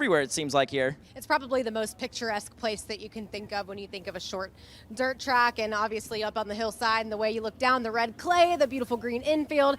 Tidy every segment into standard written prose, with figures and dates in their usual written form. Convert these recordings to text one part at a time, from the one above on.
everywhere, it seems like here. It's probably the most picturesque place that you can think of when you think of a short dirt track, and obviously up on the hillside and the way you look down, the red clay, the beautiful green infield.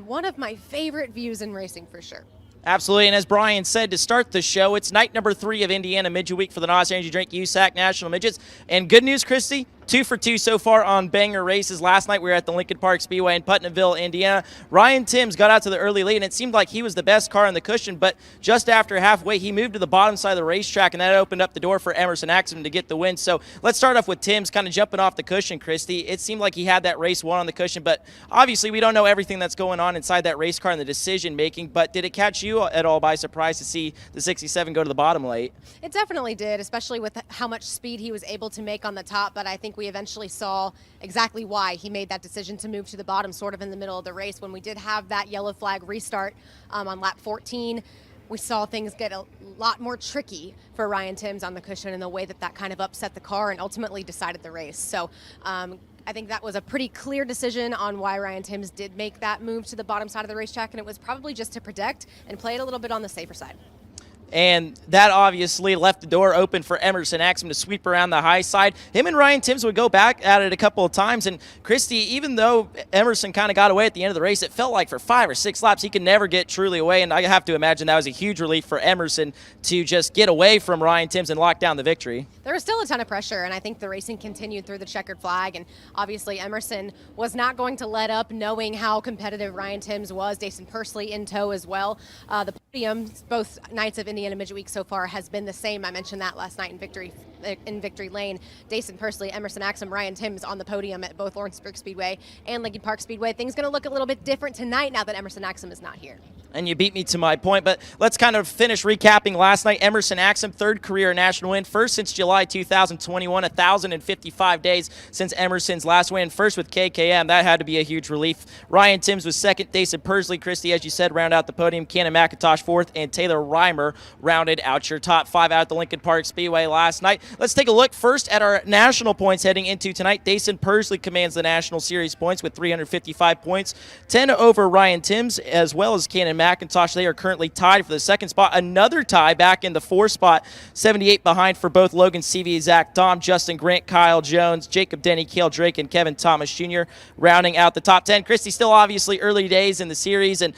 One of my favorite views in racing for sure. Absolutely, and as Brian said to start the show, it's night number 3 of Indiana Midget Week for the NOS Energy Drink USAC National Midgets. And good news, Christy, 2 for 2 so far on banger races. Last night we were at the Lincoln Park Speedway in Putnamville, Indiana. Ryan Timms got out to the early lead, and it seemed like he was the best car on the cushion, but just after halfway, he moved to the bottom side of the racetrack, and that opened up the door for Emerson Axum to get the win. So let's start off with Timms kind of jumping off the cushion, Christy. It seemed like he had that race won on the cushion, but obviously we don't know everything that's going on inside that race car and the decision-making, but did it catch you at all by surprise to see the 67 go to the bottom late? It definitely did, especially with how much speed he was able to make on the top, but I think we eventually saw exactly why he made that decision to move to the bottom sort of in the middle of the race. When we did have that yellow flag restart on lap 14, we saw things get a lot more tricky for Ryan Timms on the cushion in the way that that kind of upset the car and ultimately decided the race. So I think that was a pretty clear decision on why Ryan Timms did make that move to the bottom side of the racetrack, and it was probably just to protect and play it a little bit on the safer side. And that obviously left the door open for Emerson Axum to sweep around the high side. Him and Ryan Timms would go back at it a couple of times. And Christy, even though Emerson kind of got away at the end of the race, it felt like for 5 or 6 laps he could never get truly away. And I have to imagine that was a huge relief for Emerson to just get away from Ryan Timms and lock down the victory. There was still a ton of pressure, and I think the racing continued through the checkered flag. And obviously Emerson was not going to let up, knowing how competitive Ryan Timms was. Dason Pursley in tow as well. The podium, both nights of Indiana Midget Week so far, has been the same. I mentioned that last night in Victory Lane. Dason Pursley, Emerson Axum, Ryan Timms on the podium at both Lawrenceburg Speedway and Lincoln Park Speedway. Things going to look a little bit different tonight now that Emerson Axum is not here. And you beat me to my point, but let's kind of finish recapping last night. Emerson Axum, 3rd career national win, first since July 2021, 1,055 days since Emerson's last win, first with KKM. That had to be a huge relief. Ryan Timms was 2nd, Dason Pursley, Christy, as you said, round out the podium. Cannon McIntosh 4th, and Taylor Reimer rounded out your top 5 out at the Lincoln Park Speedway last night. Let's take a look first at our national points heading into tonight. Dason Pursley commands the National Series points with 355 points, 10 over Ryan Timms, as well as Cannon McIntosh. They are currently tied for the 2nd spot. Another tie back in the 4th spot, 78 behind for both Logan Seavey, Zach Dom, Justin Grant, Kyle Jones, Jacob Denny, Cale Drake, and Kevin Thomas Jr. rounding out the top 10. Christy, still obviously early days in the series, and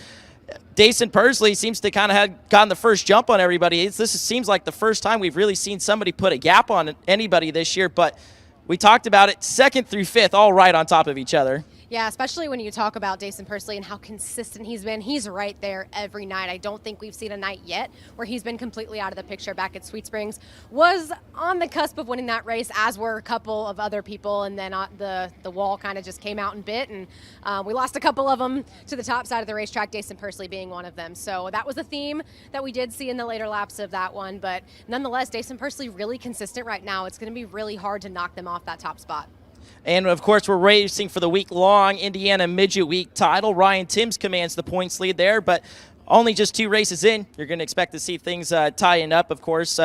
Dason Pursley seems to kind of have gotten the first jump on everybody. This seems like the first time we've really seen somebody put a gap on anybody this year, but we talked about it, 2nd through 5th, all right on top of each other. Yeah, especially when you talk about Dason Pursley and how consistent he's been. He's right there every night. I don't think we've seen a night yet where he's been completely out of the picture. Back at Sweet Springs, was on the cusp of winning that race, as were a couple of other people, and then the wall kind of just came out and bit, and we lost a couple of them to the top side of the racetrack, Dason Pursley being one of them. So that was a theme that we did see in the later laps of that one, but nonetheless, Dason Pursley really consistent right now. It's going to be really hard to knock them off that top spot. And, of course, we're racing for the week-long Indiana Midget Week title. Ryan Timms commands the points lead there, but only just 2 races in, you're going to expect to see things tying up, of course.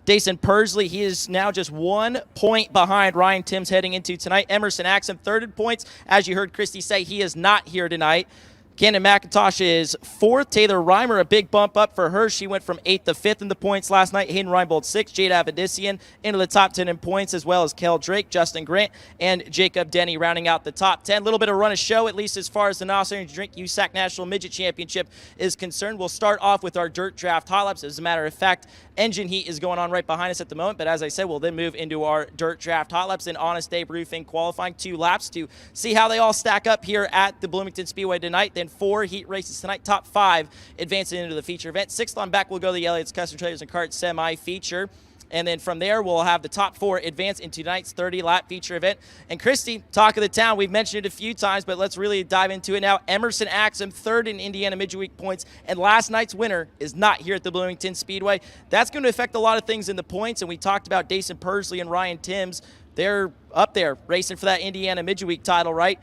Dason Pursley, he is now just 1 point behind Ryan Timms heading into tonight. Emerson Axum, 3rd in points. As you heard Christy say, he is not here tonight. Cannon McIntosh is 4th. Taylor Reimer, a big bump up for her. She went from 8th to 5th in the points last night. Hayden Reinbold 6th. Jade Avedissian into the top 10 in points, as well as Kel Drake, Justin Grant, and Jacob Denny rounding out the top 10. A little bit of run of show, at least as far as the NOS Energy Drink USAC National Midget Championship is concerned. We'll start off with our dirt draft hot laps. As a matter of fact, engine heat is going on right behind us at the moment, but as I said, we'll then move into our dirt draft hot laps and Honest Abe Roofing qualifying 2 laps to see how they all stack up here at the Bloomington Speedway tonight. Then 4 heat races tonight, top 5 advancing into the feature event. 6th on back, we'll go to the Elliott's Custom Trailers and Carts semi-feature. And then from there, we'll have the top 4 advance into tonight's 30-lap feature event. And Christy, talk of the town, we've mentioned it a few times, but let's really dive into it now. Emerson Axum, 3rd in Indiana Midget Week points, and last night's winner is not here at the Bloomington Speedway. That's going to affect a lot of things in the points, and we talked about Dason Pursley and Ryan Timms. They're up there racing for that Indiana Midget Week title, right?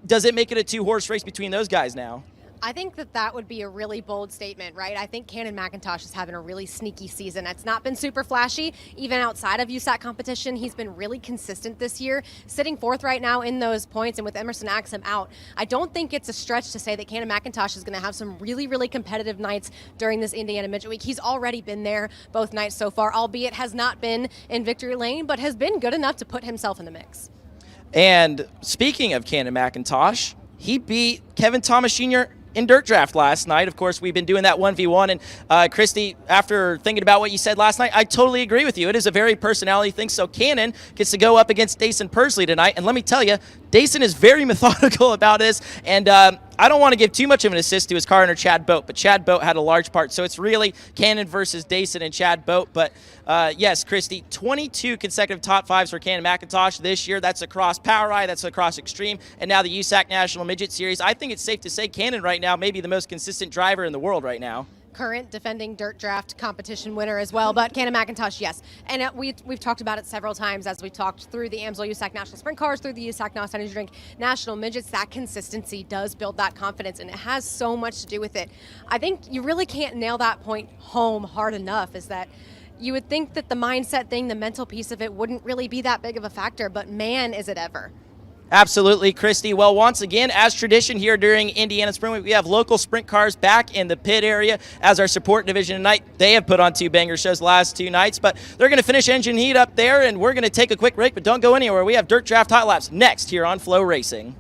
Does it make it a 2-horse race between those guys now? I think that would be a really bold statement, right? I think Cannon McIntosh is having a really sneaky season. It's not been super flashy, even outside of USAC competition. He's been really consistent this year, sitting fourth right now in those points, and with Emerson Axum out, I don't think it's a stretch to say that Cannon McIntosh is going to have some really, really competitive nights during this Indiana Midget Week. He's already been there both nights so far, albeit has not been in victory lane, but has been good enough to put himself in the mix. And speaking of Cannon McIntosh, he beat Kevin Thomas Jr. in Dirt Draft last night. Of course, we've been doing that 1v1. And Christy, after thinking about what you said last night, I totally agree with you. It is a very personality thing. So Cannon gets to go up against Dason Persley tonight. And let me tell you, Dason is very methodical about this. And I don't want to give too much of an assist to his car or Chad Boat, but Chad Boat had a large part. So it's really Cannon versus Dason and Chad Boat. But yes, Christy, 22 consecutive top fives for Cannon McIntosh this year. That's across Power Eye, that's across Extreme, and now the USAC National Midget Series. I think it's safe to say Cannon right now may be the most consistent driver in the world right now. Current defending Dirt Draft competition winner as well, but Cannon McIntosh, yes. And we've talked about it several times as we talked through the AMSOIL USAC National Sprint Cars, through the USAC NOS Energy Drink National Midgets. That consistency does build that confidence, and it has so much to do with it. I think you really can't nail that point home hard enough, is that you would think that the mindset thing, the mental piece of it, wouldn't really be that big of a factor, but man, is it ever. Absolutely, Christy. Well, once again, as tradition here during Indiana Sprint Week, we have local sprint cars back in the pit area as our support division tonight. They have put on two banger shows the last two nights, but they're going to finish engine heat up there, and we're going to take a quick break, but don't go anywhere. We have Dirt Draft Hot Laps next here on FloRacing.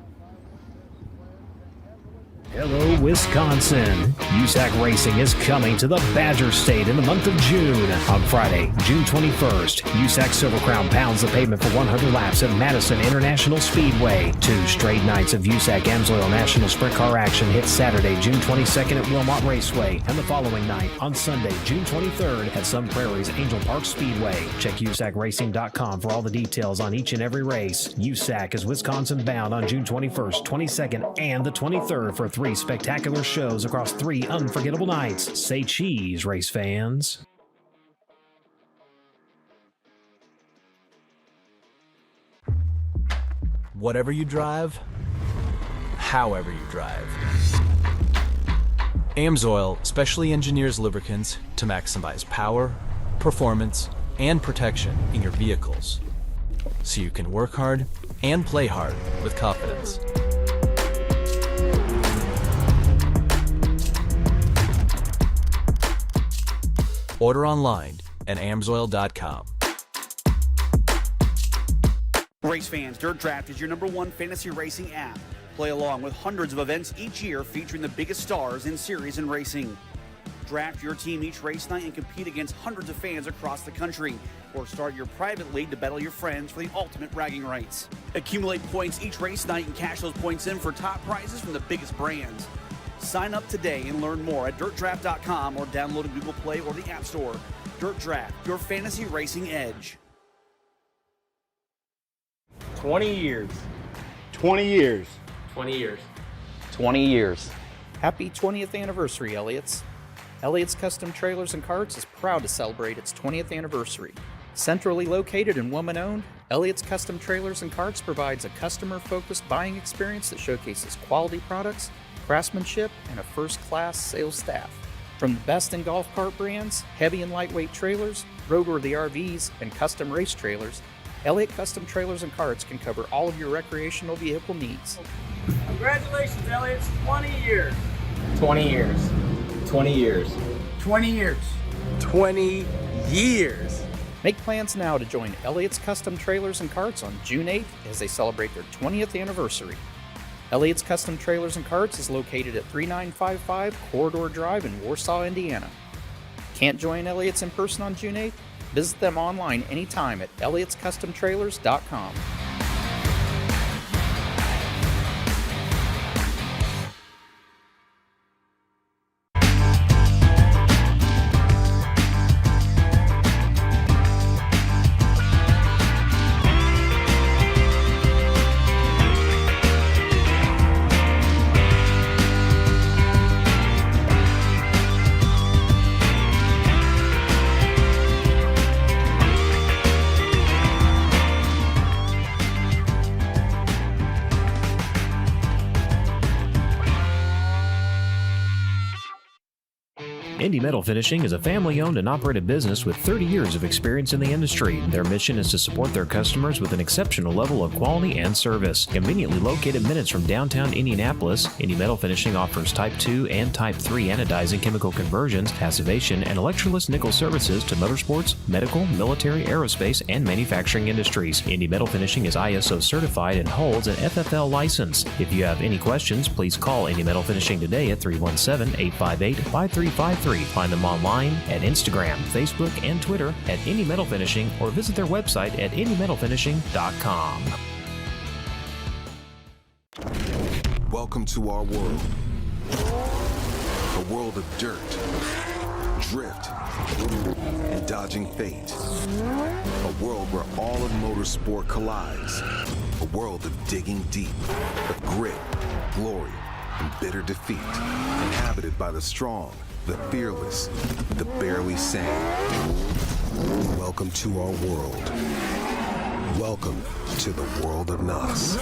Hello, Wisconsin. USAC Racing is coming to the Badger State in the month of June. On Friday, June 21st, USAC Silver Crown pounds the pavement for 100 laps at Madison International Speedway. 2 straight nights of USAC AMSOIL National Sprint Car action hit Saturday, June 22nd at Wilmot Raceway, and the following night on Sunday, June 23rd at Sun Prairie's Angel Park Speedway. Check USACRacing.com for all the details on each and every race. USAC is Wisconsin bound on June 21st, 22nd, and the 23rd for 3 spectacular shows across 3 unforgettable nights. Say cheese, race fans. Whatever you drive, however you drive. AMSOIL specially engineers lubricants to maximize power, performance, and protection in your vehicles, so you can work hard and play hard with confidence. Order online at amsoil.com. Race fans, Dirt Draft is your #1 fantasy racing app. Play along with hundreds of events each year featuring the biggest stars in series and racing. Draft your team each race night and compete against hundreds of fans across the country. Or start your private league to battle your friends for the ultimate bragging rights. Accumulate points each race night and cash those points in for top prizes from the biggest brands. Sign up today and learn more at dirtdraft.com or download in Google Play or the App Store. Dirt Draft, your fantasy racing edge. 20 years. 20 years. 20 years. 20 years. Happy 20th anniversary, Elliott's. Elliott's Custom Trailers and Carts is proud to celebrate its 20th anniversary. Centrally located and woman-owned, Elliott's Custom Trailers and Carts provides a customer-focused buying experience that showcases quality products, craftsmanship, and a first-class sales staff. From the best in golf cart brands, heavy and lightweight trailers, roadworthy RVs, and custom race trailers, Elliott Custom Trailers and Carts can cover all of your recreational vehicle needs. Congratulations, Elliott. 20 years. 20 years. 20 years. 20 years. 20 years. Make plans now to join Elliott's Custom Trailers and Carts on June 8th as they celebrate their 20th anniversary. Elliott's Custom Trailers and Carts is located at 3955 Corridor Drive in Warsaw, Indiana. Can't join Elliott's in person on June 8th? Visit them online anytime at elliottcustomtrailers.com. Indy Metal Finishing is a family-owned and operated business with 30 years of experience in the industry. Their mission is to support their customers with an exceptional level of quality and service. Conveniently located minutes from downtown Indianapolis, Indy Metal Finishing offers Type 2 and Type 3 anodizing chemical conversions, passivation, and electroless nickel services to motorsports, medical, military, aerospace, and manufacturing industries. Indy Metal Finishing is ISO certified and holds an FFL license. If you have any questions, please call Indy Metal Finishing today at 317-858-5353. Find them online at Instagram, Facebook, and Twitter at Indy Metal Finishing, or visit their website at indymetalfinishing.com. Welcome to our world. A world of dirt, drift, and dodging fate. A world where all of motorsport collides. A world of digging deep, of grit, glory, and bitter defeat. Inhabited by the strong, the fearless, the barely sane. Welcome to our world. Welcome to the world of NOS.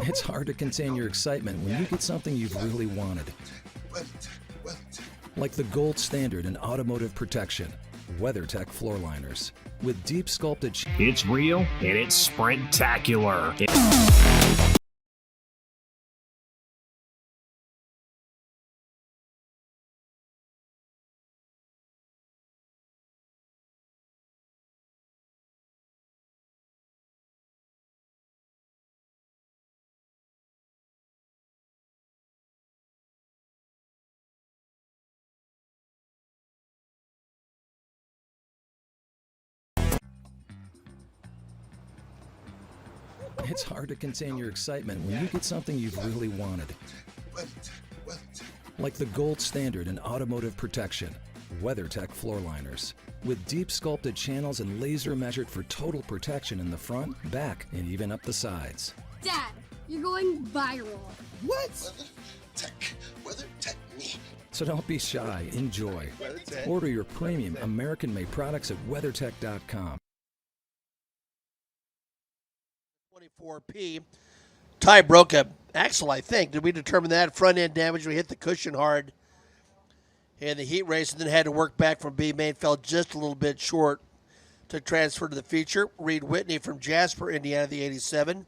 It's hard to contain your excitement when you get something you've really wanted. Like the gold standard in automotive protection, WeatherTech floor liners. With deep sculpted... It's real and it's sprintacular. It's hard to contain your excitement when you get something you've really wanted. Like the gold standard in automotive protection, WeatherTech floor liners. With deep sculpted channels and laser measured for total protection in the front, back, and even up the sides. Dad, you're going viral. What? WeatherTech me. So don't be shy, enjoy. Order your premium American-made products at WeatherTech.com. 24P. Ty broke a axle, I think. Did we determine that? Front end damage. We hit the cushion hard in the heat race and then had to work back from B main. Fell just a little bit short to transfer to the feature. Reed Whitney from Jasper, Indiana, the 87.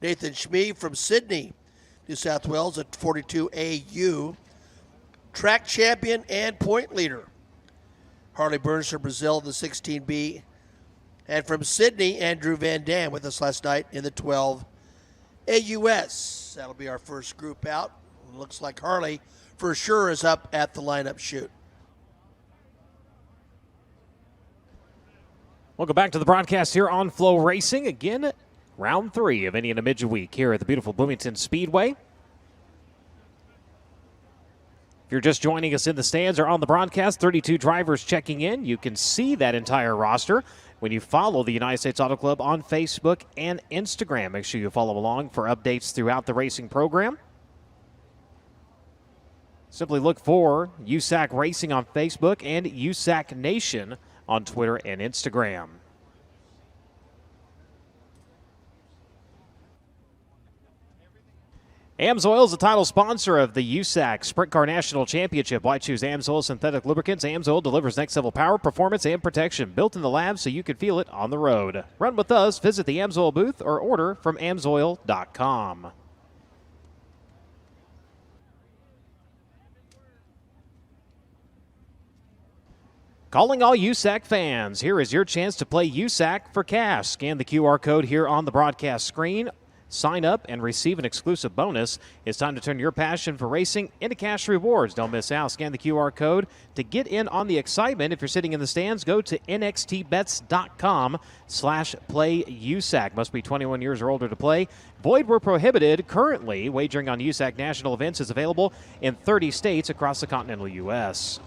Nathan Schmee from Sydney, New South Wales, at 42AU. Track champion and point leader. Harley Burns from Brazil, the 16B. And from Sydney, Andrew Van Dam with us last night in the 12 AUS. That'll be our first group out. Looks like Harley for sure is up at the lineup chute. Welcome back to the broadcast here on FloRacing. Again, round 3 of Indiana Midget Week here at the beautiful Bloomington Speedway. If you're just joining us in the stands or on the broadcast, 32 drivers checking in. You can see that entire roster when you follow the United States Auto Club on Facebook and Instagram. Make sure you follow along for updates throughout the racing program. Simply look for USAC Racing on Facebook and USAC Nation on Twitter and Instagram. AMSOIL is the title sponsor of the USAC Sprint Car National Championship. Why choose AMSOIL synthetic lubricants? AMSOIL delivers next level power, performance, and protection built in the lab so you can feel it on the road. Run with us, visit the AMSOIL booth, or order from AMSOIL.com. Calling all USAC fans, here is your chance to play USAC for cash. Scan the QR code here on the broadcast screen. Sign up and receive an exclusive bonus. It's time to turn your passion for racing into cash rewards. Don't miss out. Scan the QR code to get in on the excitement. If you're sitting in the stands, go to nxtbets.com/playusac. Must be 21 years or older to play. Void where prohibited. Currently, wagering on USAC national events is available in 30 states across the continental U.S.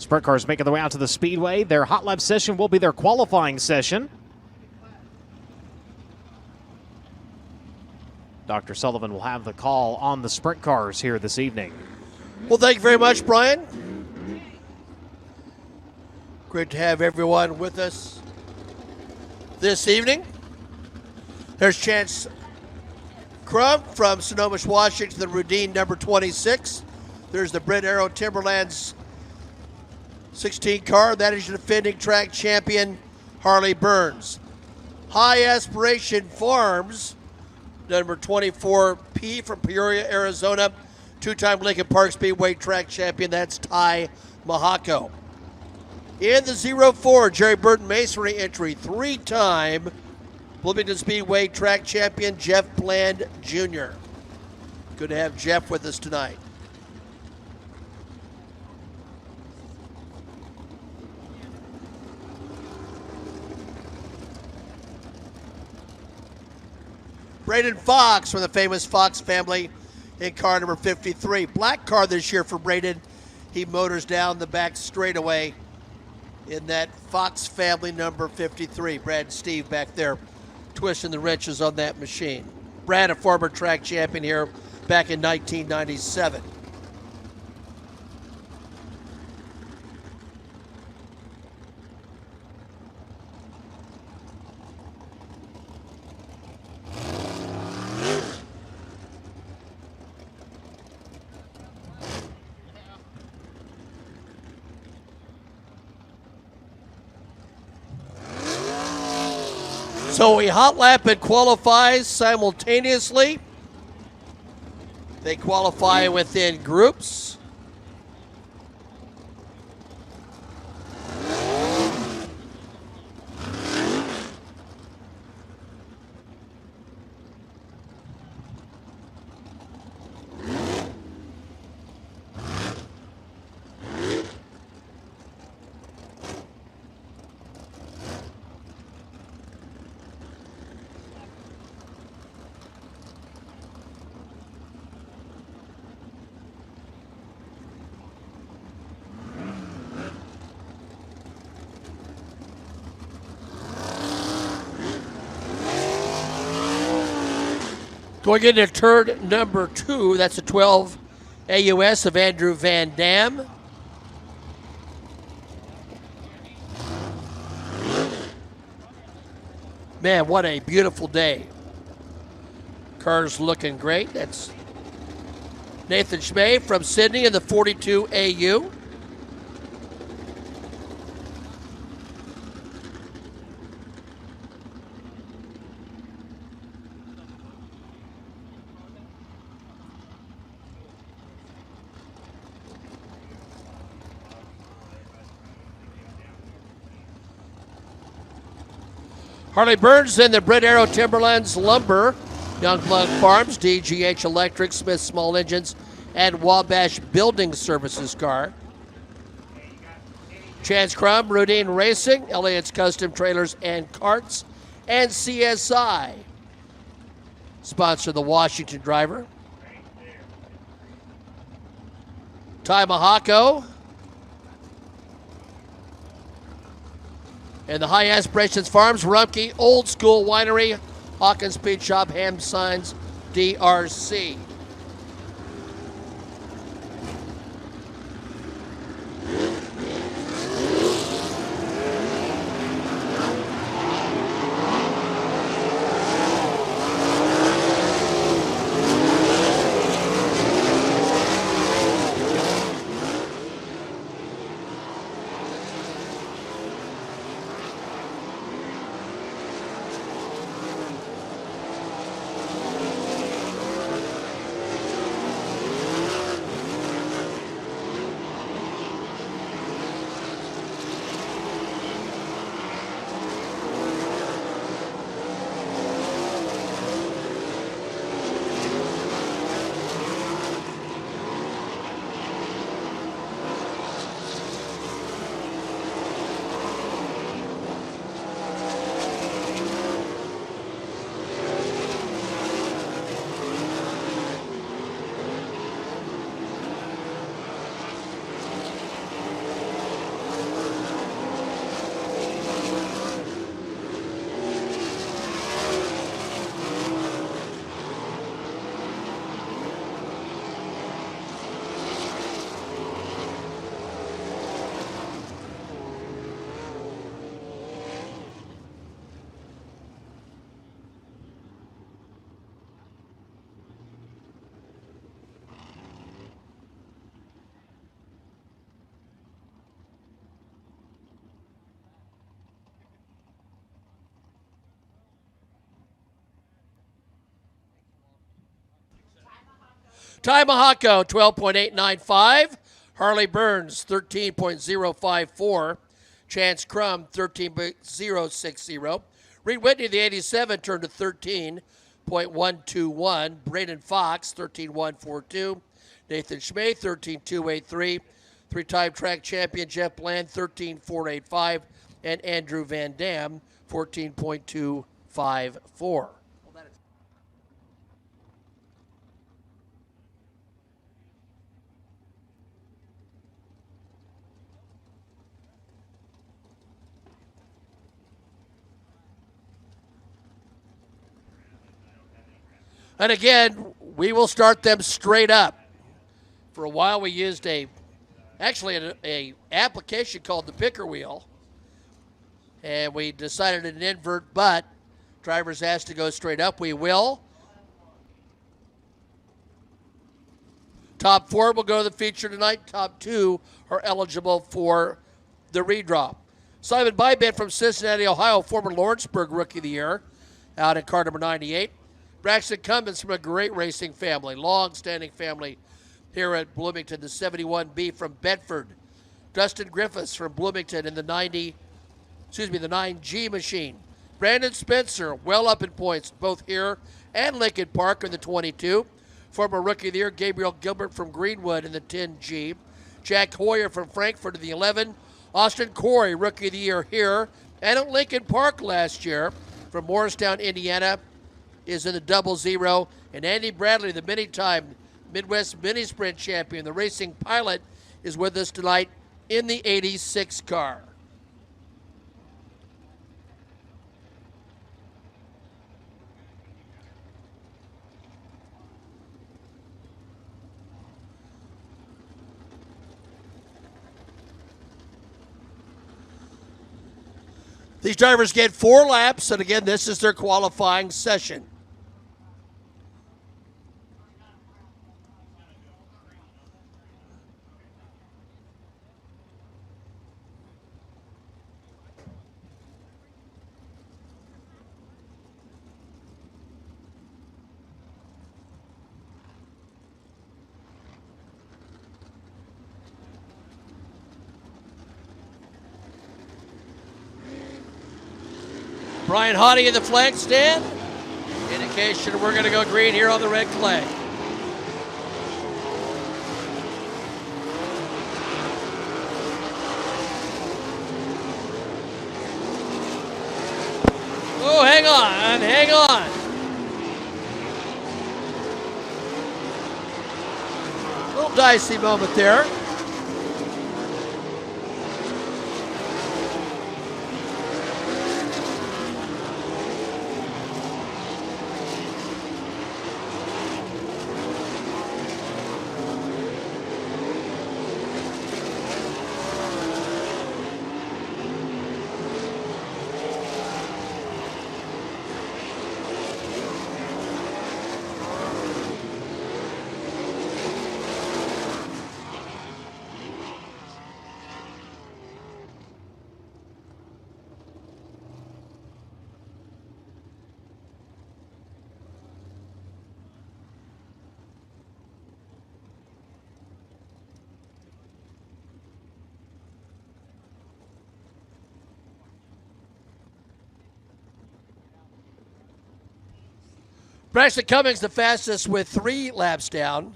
Sprint cars making their way out to the Speedway. Their hot lap session will be their qualifying session. Dr. Sullivan will have the call on the sprint cars here this evening. Well, thank you very much, Brian. Great to have everyone with us this evening. There's Chance Crum from Sonoma, Washington, the Rudine number 26. There's the Brent Arrow Timberlands 16 car. That is your defending track champion, Harley Burns. High Aspiration Farms, number 24P from Peoria, Arizona. Two-time Lincoln Park Speedway track champion. That's Ty Mahako. In the 04, Jerry Burton Masonry entry, three-time Bloomington Speedway track champion, Jeff Bland Jr. Good to have Jeff with us tonight. Braden Fox from the famous Fox family in car number 53. Black car this year for Braden. He motors down the back straightaway in that Fox family number 53. Brad and Steve back there twisting the wrenches on that machine. Brad, a former track champion here back in 1997. So we hot lap and qualifies simultaneously. They qualify within groups. Going into turn number 2, that's a 12 AUS of Andrew Van Dam. Man, what a beautiful day. Car's looking great. That's Nathan Schmay from Sydney in the 42 AU. Harley Burns in the Brent Arrow Timberlands Lumber, Youngblood Farms, DGH Electric, Smith Small Engines, and Wabash Building Services car. Chance Crum, Rudine Racing, Elliott's Custom Trailers and Carts, and CSI sponsor the Washington driver. Ty Mahako and the High Aspirations Farms, Rumpke, Old School Winery, Hawkins Speed Shop, Ham Signs, DRC. Ty Mahako, 12.895. Harley Burns, 13.054. Chance Crum, 13.060. Reed Whitney, the 87, turned to 13.121. Braden Fox, 13.142. Nathan Schmay, 13.283. Three-time track champion Jeff Bland, 13.485. And Andrew Van Dam, 14.254. And again, we will start them straight up. For a while, we used a application called the picker wheel, and we decided an invert, but drivers asked to go straight up. We will. Top 4 will go to the feature tonight. Top 2 are eligible for the redraw. Simon Bybent from Cincinnati, Ohio, former Lawrenceburg Rookie of the Year, out in car number 98. Braxton Cummins from a great racing family, long-standing family here at Bloomington, the 71B from Bedford. Dustin Griffiths from Bloomington in the 9G machine. Brandon Spencer, well up in points, both here and Lincoln Park in the 22. Former Rookie of the Year, Gabriel Gilbert from Greenwood in the 10G. Jack Hoyer from Frankfurt in the 11. Austin Corey, Rookie of the Year here and at Lincoln Park last year from Morristown, Indiana, is in the 00. And Andy Bradley, the many-time Midwest Mini Sprint champion, the racing pilot, is with us tonight in the 86 car. These drivers get 4 laps, and again, this is their qualifying session. Brian Hottie in the flag stand. Indication we're going to go green here on the red clay. Oh, hang on, hang on. Little dicey moment there. Braxton Cummings, the fastest with 3 laps down.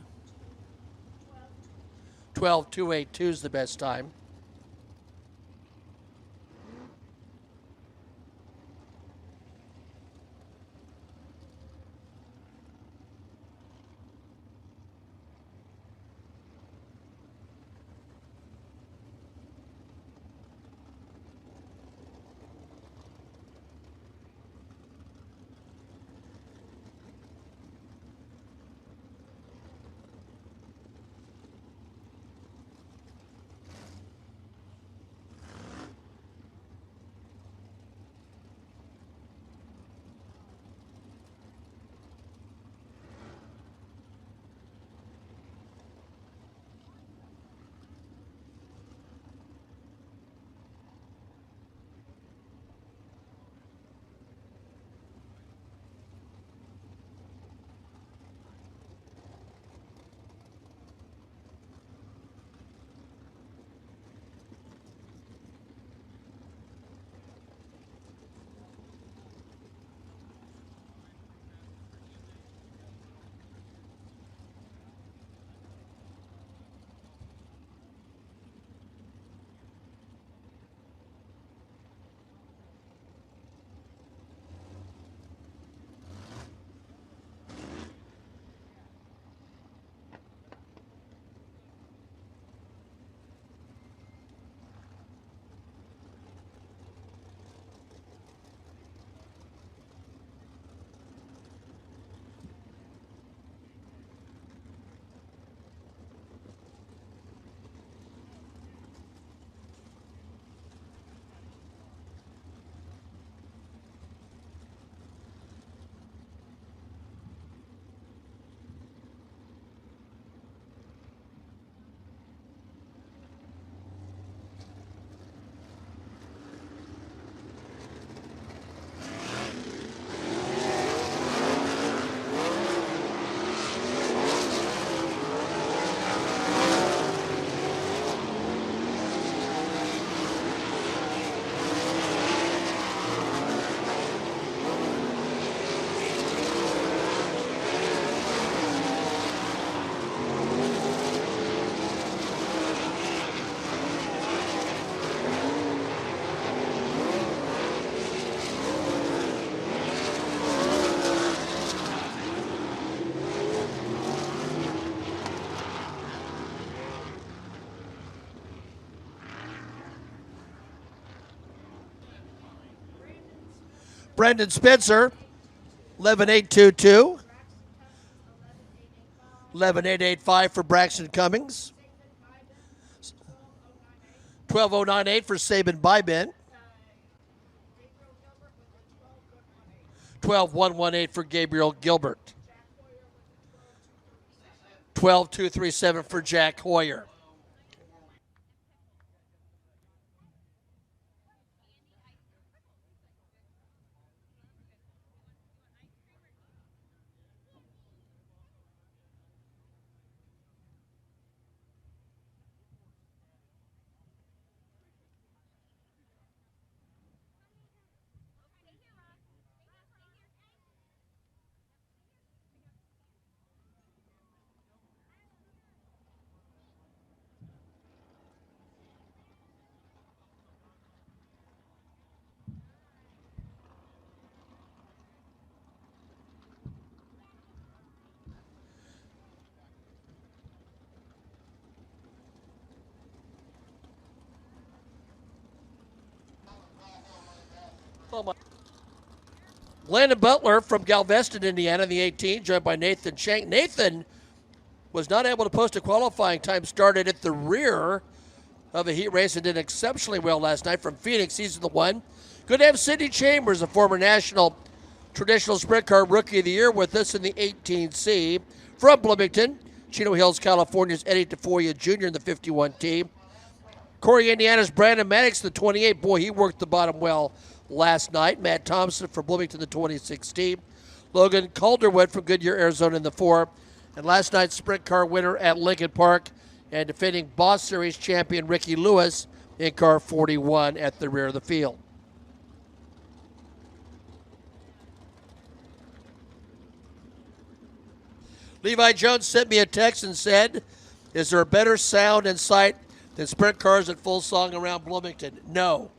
12.282 is the best time. Brendan Spencer, 11.822. 11.885 for Braxton Cummings. 12.098 for Sabin Byben. 12.118 for Gabriel Gilbert. 12.237 for Jack Hoyer. Landon Butler from Galveston, Indiana, the 18, joined by Nathan Shank. Nathan was not able to post a qualifying time, started at the rear of a heat race and did exceptionally well last night. From Phoenix, he's the one. Good to have Sidney Chambers, a former national traditional sprint car rookie of the year, with us in the 18C. From Bloomington, Chino Hills, California's Eddie Tafoya Jr. in the 51T. Corey, Indiana's Brandon Maddox, the 28. Boy, he worked the bottom well last night. Matt Thompson from Bloomington, the 26T. Logan Calderwood from Goodyear, Arizona in the 4. And last night's sprint car winner at Lincoln Park and defending Boss Series champion Ricky Lewis in car 41 at the rear of the field. Levi Jones sent me a text and said, is there a better sound and sight than sprint cars at full song around Bloomington? No.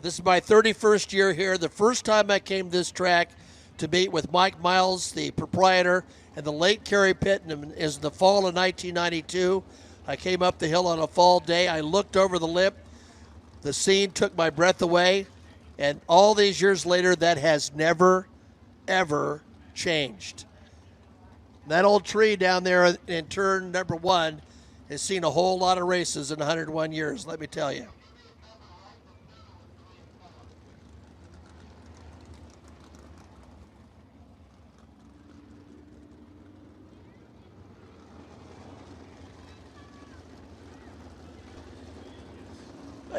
This is my 31st year here. The first time I came to this track to meet with Mike Miles, the proprietor, and the late Kerry Pittman is the fall of 1992. I came up the hill on a fall day. I looked over the lip. The scene took my breath away. And all these years later, that has never, ever changed. That old tree down there in turn number 1 has seen a whole lot of races in 101 years, let me tell you.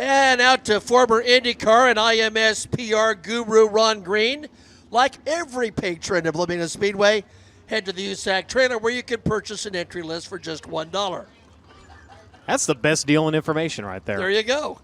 And out to former IndyCar and IMS PR guru Ron Green. Like every patron of Bloomington Speedway, head to the USAC trailer where you can purchase an entry list for just $1. That's the best deal in information right there. There you go.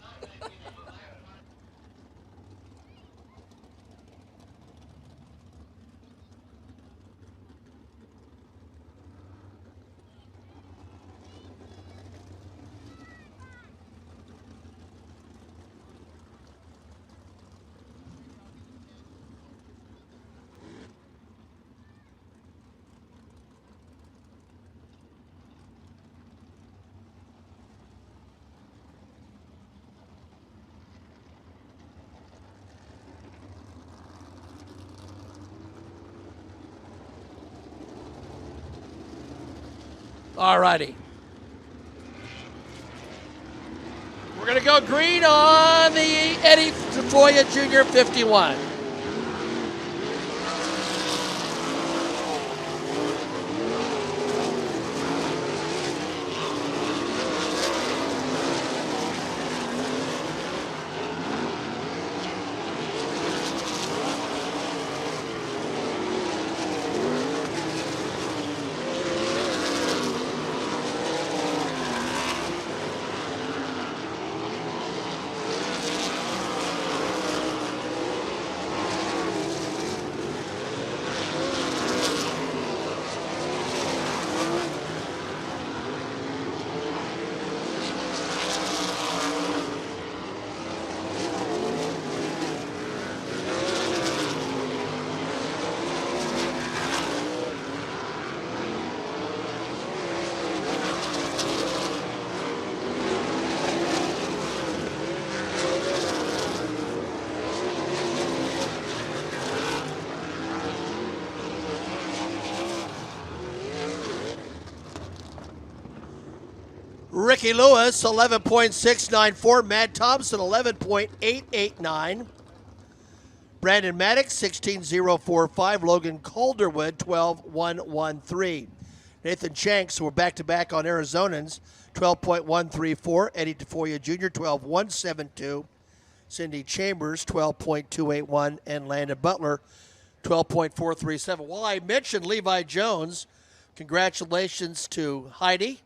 All righty. We're going to go green on the Eddie Tafoya Jr. 51. Ricky Lewis, 11.694. Matt Thompson, 11.889. Brandon Maddox, 16.045. Logan Calderwood, 12.113. Nathan Shanks, who are back-to-back on Arizonans, 12.134. Eddie DeFoya Jr., 12.172. Cindy Chambers, 12.281. And Landon Butler, 12.437. Well, I mentioned Levi Jones. Congratulations to Heidi.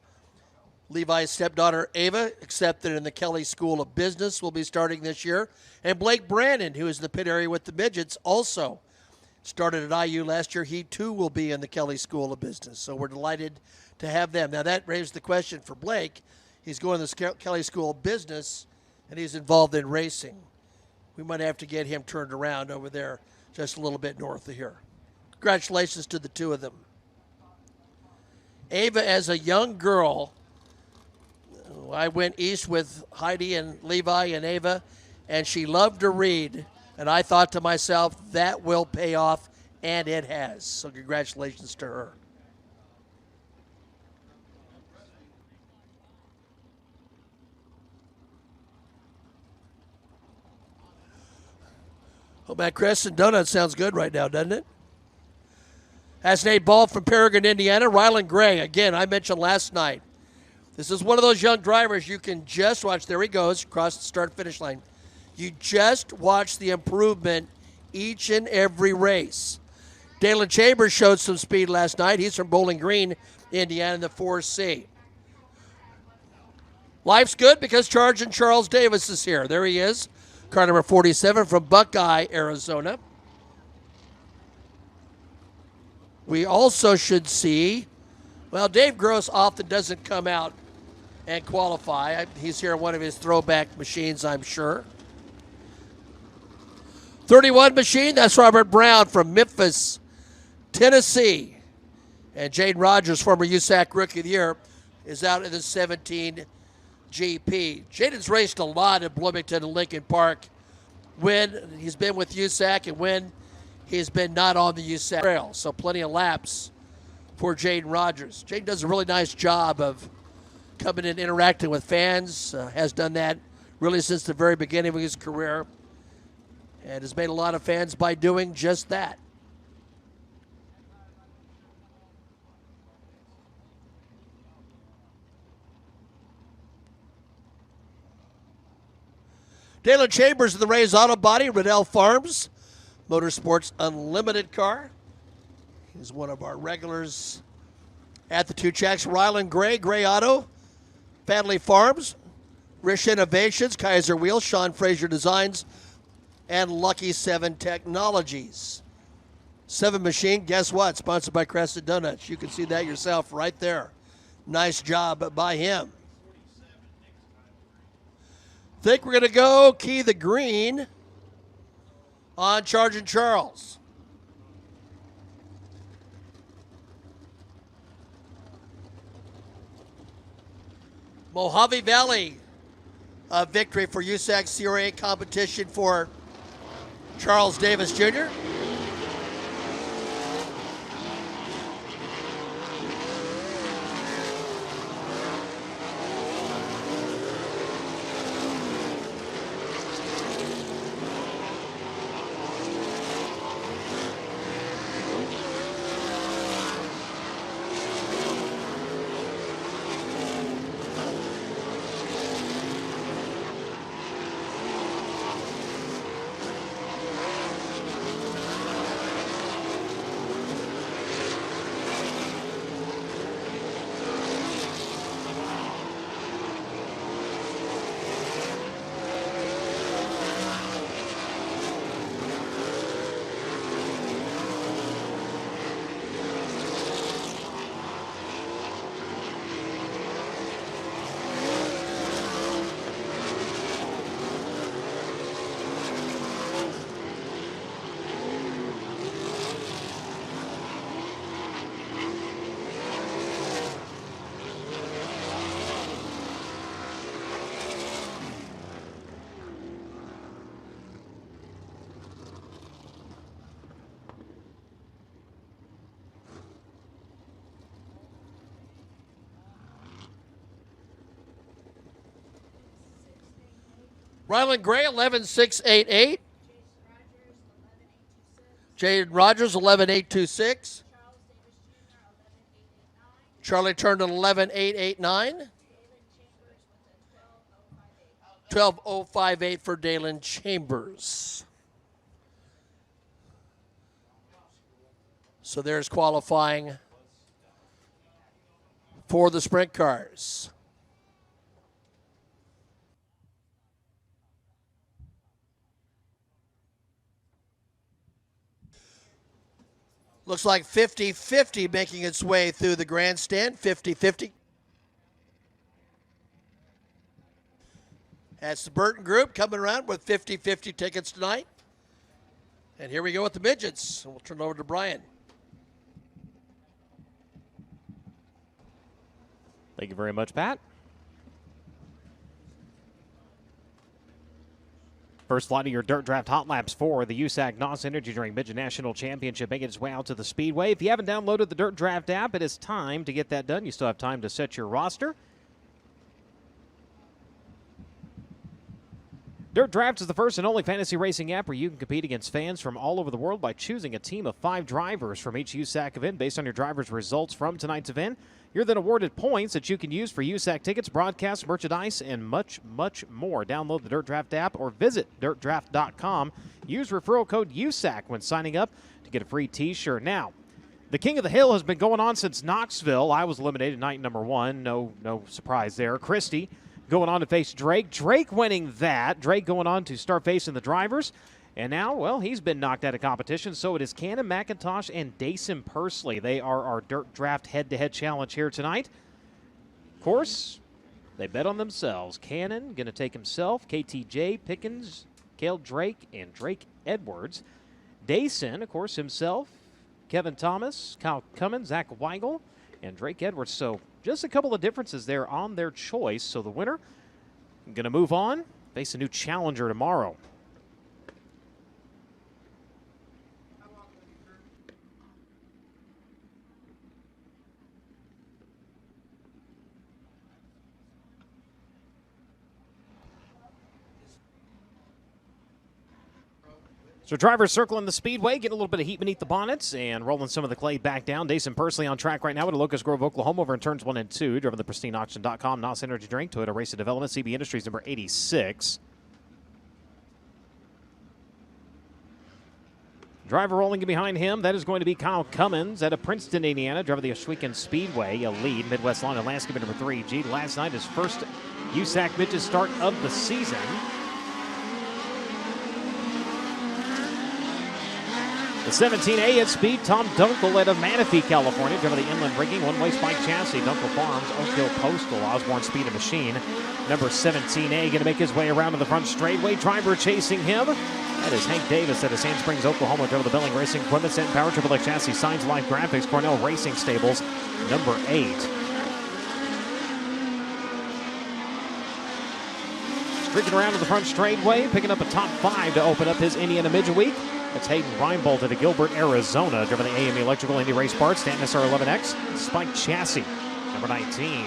Levi's stepdaughter Ava, accepted in the Kelly School of Business, will be starting this year. And Blake Brandon, who is in the pit area with the Midgets, also started at IU last year. He, too, will be in the Kelly School of Business. So we're delighted to have them. Now, that raised the question for Blake. He's going to the Kelly School of Business, and he's involved in racing. We might have to get him turned around over there just a little bit north of here. Congratulations to the two of them. Ava, as a young girl, I went east with Heidi and Levi and Ava, and she loved to read. And I thought to myself, that will pay off, and it has. So congratulations to her. Oh, man, Crescent Donut sounds good right now, doesn't it? That's Nate Ball from Paragon, Indiana. Rylan Gray, again, I mentioned last night. This is one of those young drivers you can just watch. There he goes, across the start-finish line. You just watch the improvement each and every race. Dalen Chambers showed some speed last night. He's from Bowling Green, Indiana, in the 4C. Life's good because Sergeant Charles Davis is here. There he is, car number 47 from Buckeye, Arizona. We also should see, well, Dave Gross often doesn't come out and qualify. He's here on one of his throwback machines, I'm sure. 31 machine, that's Robert Brown from Memphis, Tennessee. And Jaden Rogers, former USAC Rookie of the Year, is out in the 17 GP. Jaden's raced a lot in Bloomington and Lincoln Park when he's been with USAC and when he's been not on the USAC trail. So plenty of laps for Jaden Rogers. Jaden does a really nice job of coming in, interacting with fans, has done that really since the very beginning of his career, and has made a lot of fans by doing just that. Dalen Chambers of the Rays Auto Body, Riddell Farms, Motorsports Unlimited car. He's one of our regulars at the two tracks. Rylan Gray, Gray Auto, Family Farms, Rish Innovations, Kaiser Wheels, Sean Fraser Designs, and Lucky 7 Technologies. 7 Machine, guess what? Sponsored by Crescent Donuts. You can see that yourself right there. Nice job by him. Think we're going to go key the green on Sergeant Charles. Mojave Valley, a victory for USAC CRA competition for Charles Davis Jr. Ryland Gray, 11.688. Jaden Rogers, 11.826. Charlie Turner, 11.889. 12.058 for Dalen Chambers. So there's qualifying for the sprint cars. Looks like 50-50 making its way through the grandstand. 50-50. That's the Burton Group coming around with 50-50 tickets tonight. And here we go with the Midgets. We'll turn it over to Brian. Thank you very much, Pat. First flight of your Dirt Draft Hot Laps for the USAC NOS Energy Drink Midget National Championship making its way out to the Speedway. If you haven't downloaded the Dirt Draft app, it is time to get that done. You still have time to set your roster. Dirt Draft is the first and only fantasy racing app where you can compete against fans from all over the world by choosing a team of 5 drivers from each USAC event based on your driver's results from tonight's event. You're then awarded points that you can use for USAC tickets, broadcasts, merchandise, and much, much more. Download the Dirt Draft app or visit dirtdraft.com. Use referral code USAC when signing up to get a free t-shirt. Now, the King of the Hill has been going on since Knoxville. I was eliminated night number 1. No surprise there. Christie going on to face Drake. Drake winning that. Drake going on to start facing the drivers. And now, well, he's been knocked out of competition. So it is Cannon McIntosh and Dayson Pursley. They are our Dirt Draft head-to-head challenge here tonight. Of course, they bet on themselves. Cannon going to take himself, KTJ, Pickens, Cale Drake, and Drake Edwards. Dayson, of course, himself, Kevin Thomas, Kyle Cummins, Zach Weigel, and Drake Edwards. So just a couple of differences there on their choice. So the winner going to move on, face a new challenger tomorrow. So drivers circling the Speedway, getting a little bit of heat beneath the bonnets and rolling some of the clay back down. Dayson Pursley on track right now at Locust Grove, Oklahoma, over in turns 1 and 2. Driven the pristineauction.com, NOS Energy Drink, Toyota Race of Development, CB Industries number 86. Driver rolling behind him, that is going to be Kyle Cummins out of Princeton, Indiana. Driver the Oswegan Speedway, a lead. Midwest Lawn and Landscaping number 3G. Last night, his first USAC Midget start of the season. The 17A at speed, Tom Dunkel out of Manatee, California. Driven the Inland Rigging, one-way spike chassis. Dunkel Farms, Oak Hill Postal, Osborne Speed and Machine. Number 17A going to make his way around to the front straightway. Driver chasing him. That is Hank Davis out of Sand Springs, Oklahoma. Driven the Belling Racing Equipment, Sand Power, Triple X Chassis, Signs Live Graphics, Cornell Racing Stables. Number 8. Streaking around to the front straightway, picking up a top 5 to open up his Indiana Midget Week. That's Hayden Reinbold out of Gilbert, Arizona. Driven the AME Electrical Indy Race Parts, Stanton SR11X, Spike Chassis, number 19.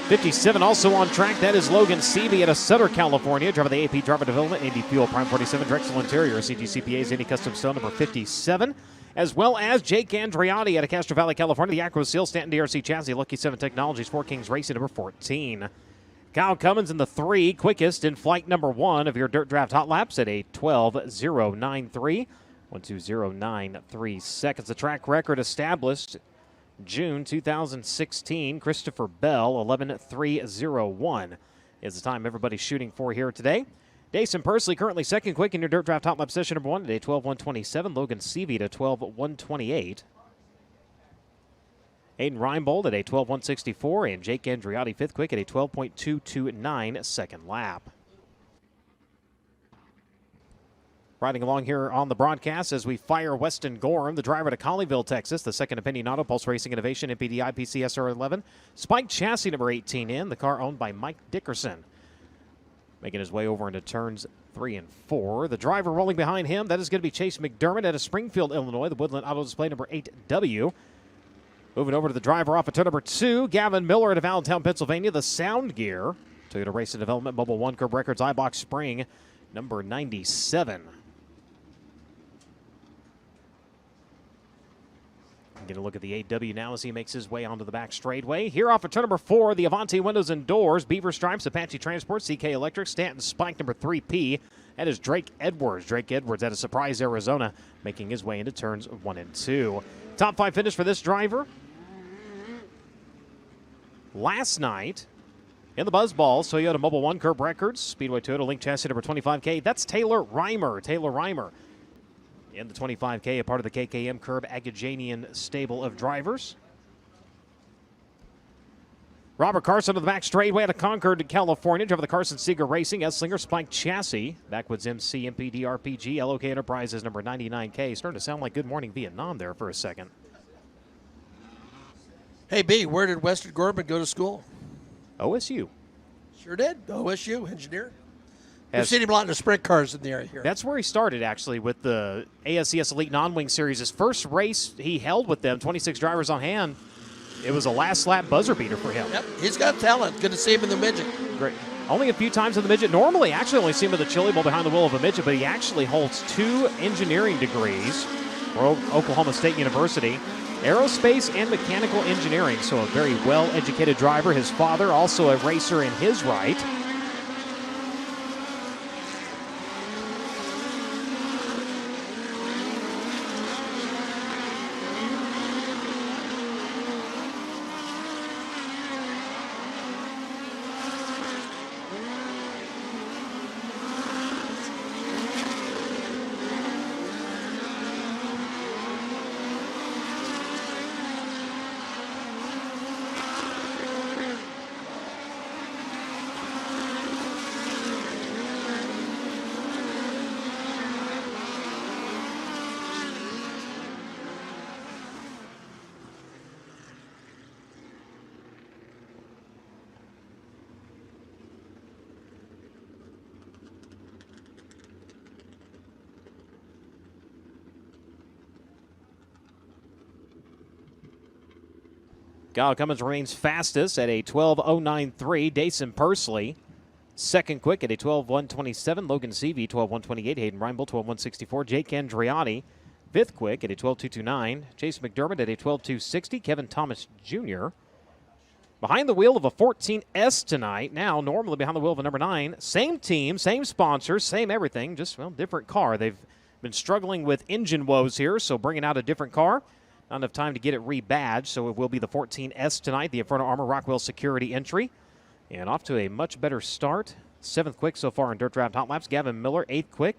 57 also on track. That is Logan Seavey out of Sutter, California. Driver the AP Driver Development, Indy Fuel Prime 47, Drexel Interior, CGCPA's Indy Custom Stone, number 57. As well as Jake Andriotti out of Castro Valley, California. The Acro Seal, Stanton DRC Chassis, Lucky 7 Technologies, 4 Kings Racing, number 14. Kyle Cummins in the 3, quickest in flight number 1 of your Dirt Draft Hot Laps at a 12.093. 120.93 seconds. The track record established June 2016. Christopher Bell, 11.301 is the time everybody's shooting for here today. Dayson Pursley currently second quick in your Dirt Draft Hot Lap session number 1 at a 12.127. Logan Seavey to 12.128. Hayden Reinbold at a 12.164, and Jake Andriotti fifth quick at a 12.229 second lap. Riding along here on the broadcast as we fire Weston Gorham, the driver to Colleyville, Texas, the Second Opinion Auto Pulse Racing Innovation MPDI PCSR11. Spike Chassis number 18 in, the car owned by Mike Dickerson. Making his way over into turns 3 and 4. The driver rolling behind him, that is going to be Chase McDermott out of Springfield, Illinois, the Woodland Auto Display number 8W. Moving over to the driver off of turn number 2, Gavin Miller out of Allentown, Pennsylvania, the Sound Gear, Toyota Toyota Racing Development Mobile One Curb Records iBox Spring number 97. Get a look at the 8W now as he makes his way onto the back straightaway. Here off of turn number 4, the Avanti Windows and Doors, Beaver Stripes, Apache Transport, CK Electric, Stanton Spike number 3P. That is Drake Edwards. Drake Edwards out of Surprise, Arizona, making his way into turns 1 and 2. Top 5 finish for this driver. Last night, in the Buzzballs, Toyota Mobile One Curb Records, Speedway Toyota Link Chassis number 25K. That's Taylor Reimer. Taylor Reimer in the 25K, a part of the KKM Curb Agajanian stable of drivers. Robert Carson to the back straightaway out of Concord, California. Driver the Carson Seeger Racing, S-Slinger Spike Chassis. Backwoods MC, MPD, RPG, LOK Enterprises number 99K. Starting to sound like Good Morning Vietnam there for a second. Hey, B, where did Weston Gorman go to school? OSU. Sure did. OSU, engineer. We've seen him a lot in the sprint cars in the area here. That's where he started, actually, with the ASCS Elite Non-Wing Series. His first race he held with them, 26 drivers on hand. It was a last-lap buzzer beater for him. Yep, he's got talent. Good to see him in the Midget. Great. Only a few times in the Midget. Normally, actually only see him in the Chili Bowl behind the wheel of a Midget, but he actually holds 2 engineering degrees from Oklahoma State University. Aerospace and mechanical engineering, so a very well-educated driver. His father, also a racer in his right. Kyle Cummins remains fastest at a 12.093. Dason Pursley second quick at a 12.127. Logan Seavey 12.128. Hayden Reinbold 12.164. Jake Andreotti fifth quick at a 12.229. Chase McDermott at a 12.260. Kevin Thomas Jr. behind the wheel of a 14S tonight. Now normally behind the wheel of a number 9. Same team, same sponsors, same everything, just, well, different car. They've been struggling with engine woes here, so bringing out a different car. Not enough time to get it rebadged, so it will be the 14S tonight, the Inferno Armor Rockwell Security entry. And off to a much better start. 7th quick so far in Dirt Draft Hot Laps. Gavin Miller, 8th quick.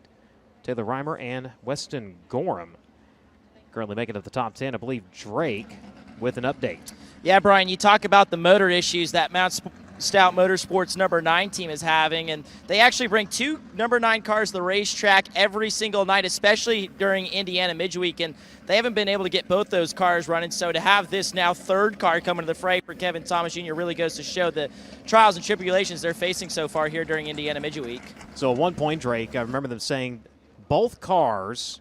Taylor Reimer and Weston Gorham currently making it to the top 10. I believe Drake with an update. Yeah, Brian, you talk about the motor issues that Mount Stout Motorsports number 9 team is having, and they actually bring 2 number 9 cars to the racetrack every single night, especially during Indiana Midweek, and they haven't been able to get both those cars running. So to have this now 3rd car coming to the fray for Kevin Thomas Jr. really goes to show the trials and tribulations they're facing so far here during Indiana Midweek. So at one point, Drake, I remember them saying both cars,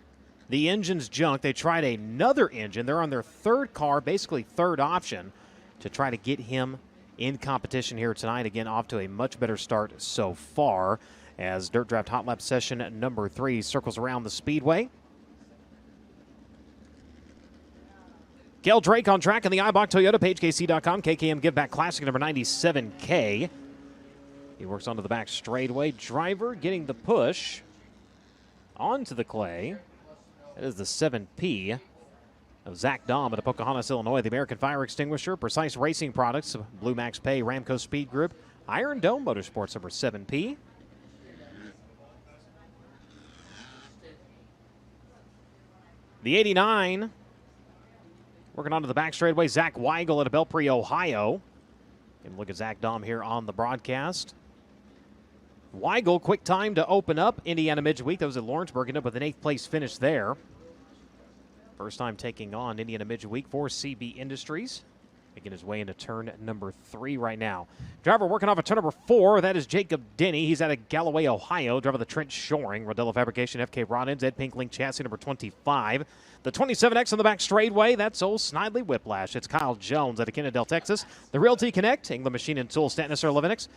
the engine's junk. They tried another engine. They're on their 3rd car, basically 3rd option, to try to get him in competition here tonight. Again, off to a much better start so far as Dirt Draft Hot Lap session number 3 circles around the Speedway. Kel Drake on track in the iBox Toyota, PageKC.com, KKM Give Back Classic number 97K. He works onto the back straightaway. Driver getting the push onto the clay. That is the 7P of Zach Dahm at Pocahontas, Illinois. The American Fire Extinguisher, Precise Racing Products, Blue Max Pay, Ramco Speed Group, Iron Dome Motorsports number 7P. The 89, working onto the back straightaway, Zach Weigel at Belpre, Ohio. And look at Zach Dahm here on the broadcast. Weigel, quick time to open up Indiana Midweek. That was at Lawrenceburg, ended up with an 8th place finish there. First time taking on Indiana Midweek for CB Industries. Making his way into turn number 3 right now. Driver working off of turn number 4. That is Jacob Denny. He's out of Galloway, Ohio. Driver the Trent Shoring. Rodella Fabrication, FK Rod-Ends, Ed Pink Link Chassis number 25. The 27X on the back straightway. That's old Snidely Whiplash. It's Kyle Jones out of Kennedale, Texas. The Realty Connect, England Machine and Tool, Stanton, Sir Levinix.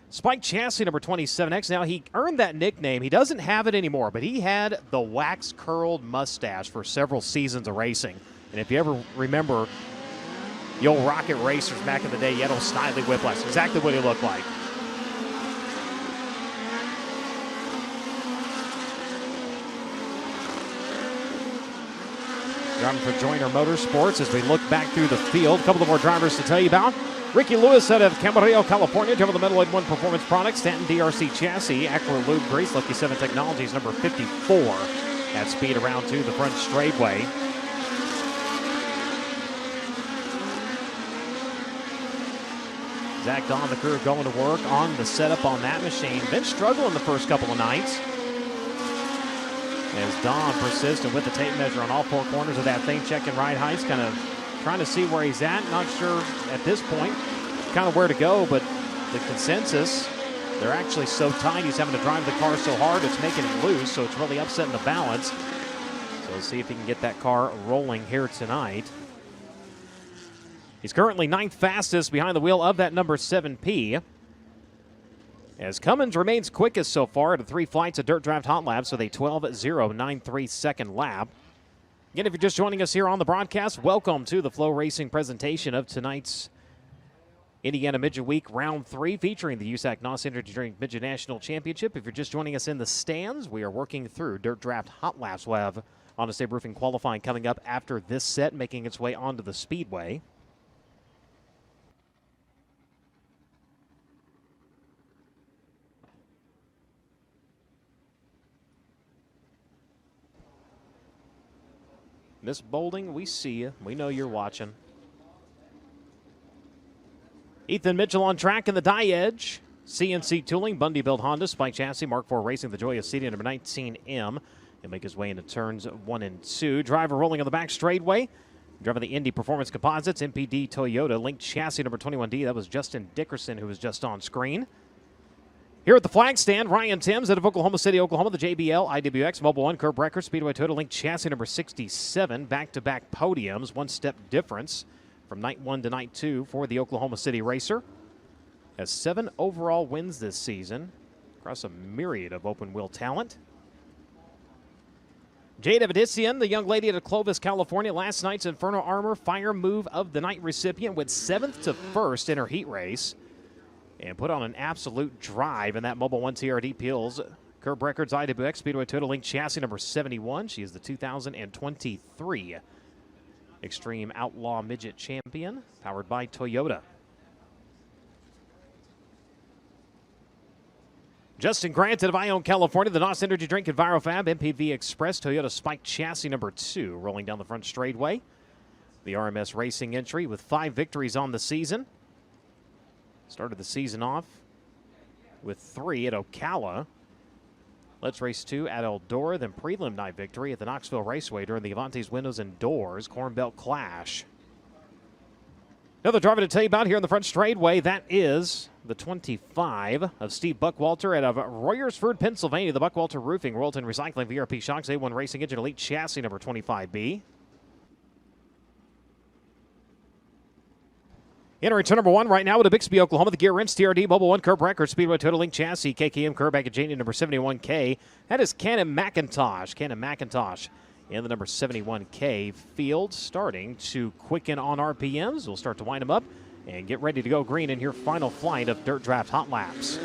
Spike Chassis, number 27X. Now, he earned that nickname. He doesn't have it anymore, but he had the wax-curled mustache for several seasons of racing. And if you ever remember the old Rocket Racers back in the day, you had old Snidely Whiplash. Exactly what he looked like. Driving for Joyner Motorsports as we look back through the field. A couple of more drivers to tell you about. Ricky Lewis out of Camarillo, California, driving the Metal Oid 1 Performance Products, Stanton DRC Chassis, Aqua Lube Grease, Lucky 7 Technologies, number 54 at speed around to the front straightway. Zach Don, the crew, going to work on the setup on that machine. Been struggling the first couple of nights. As Don persistent with the tape measure on all four corners of that thing, checking ride heights, kind of trying to see where he's at. Not sure at this point kind of where to go, but the consensus, they're actually so tight, he's having to drive the car so hard, it's making it loose, so it's really upsetting the balance. So we'll see if he can get that car rolling here tonight. He's currently 9th fastest behind the wheel of that number 7P. As Cummins remains quickest so far at 3 flights of Dirt Draft Hot Laps with a 12.093 second lap. Again, if you're just joining us here on the broadcast, welcome to the FloRacing presentation of tonight's Indiana Midget Week Round 3 featuring the USAC NOS Energy Drink Midget National Championship. If you're just joining us in the stands, we are working through Dirt Draft Hot Laps. We'll have Honda State Roofing qualifying coming up after this set, making its way onto the Speedway. Miss Bolding, we see you. We know you're watching. Ethan Mitchell on track in the Die Edge. CNC Tooling, Bundy Build Honda, Spike Chassis, Mark IV Racing, the Joy of Seating, number 19M. He'll make his way into turns 1 and 2. Driver rolling on the back straightway. Driving the Indy Performance Composites, MPD Toyota, Link Chassis, number 21D. That was Justin Dickerson who was just on screen. Here at the flag stand, Ryan Timms out of Oklahoma City, Oklahoma, the JBL, IWX, Mobile One, Curb Breaker, Speedway Toyota, Link Chassis number 67, back-to-back podiums, one-step difference from night 1 to night 2 for the Oklahoma City racer. Has 7 overall wins this season across a myriad of open-wheel talent. Jade Evadissian, the young lady out of Clovis, California, last night's Inferno Armor Fire Move of the Night recipient, went 7th to 1st in her heat race. And put on an absolute drive in that Mobile One TRD Peels. Curb Records IWX Speedway Total Link Chassis number 71. She is the 2023 Extreme Outlaw Midget Champion, powered by Toyota. Justin Grant out of Ione, California, the NOS Energy Drink EnviroFab MPV Express Toyota Spike Chassis number 2, rolling down the front straightway. The RMS Racing entry with 5 victories on the season. Started the season off with 3 at Ocala. Let's Race 2 at Eldora, then prelim night victory at the Knoxville Raceway during the Avanti's Windows and Doors Corn Belt Clash. Another driver to tell you about here in the front straightway, that is the 25 of Steve Buckwalter out of Royersford, Pennsylvania. The Buckwalter Roofing, Royalton Recycling, VRP Shocks, A1 Racing Engine, Elite Chassis number 25B. Entering turn number 1 right now with a Bixby, Oklahoma, the Gear Rinse TRD Mobile One Curb Record Speedway Total Link Chassis KKM Curb Back at Janie number 71K. That is Cannon McIntosh. Cannon McIntosh in the number 71K field, starting to quicken on RPMs. We'll start to wind them up and get ready to go green in your final flight of Dirt Draft Hot Laps.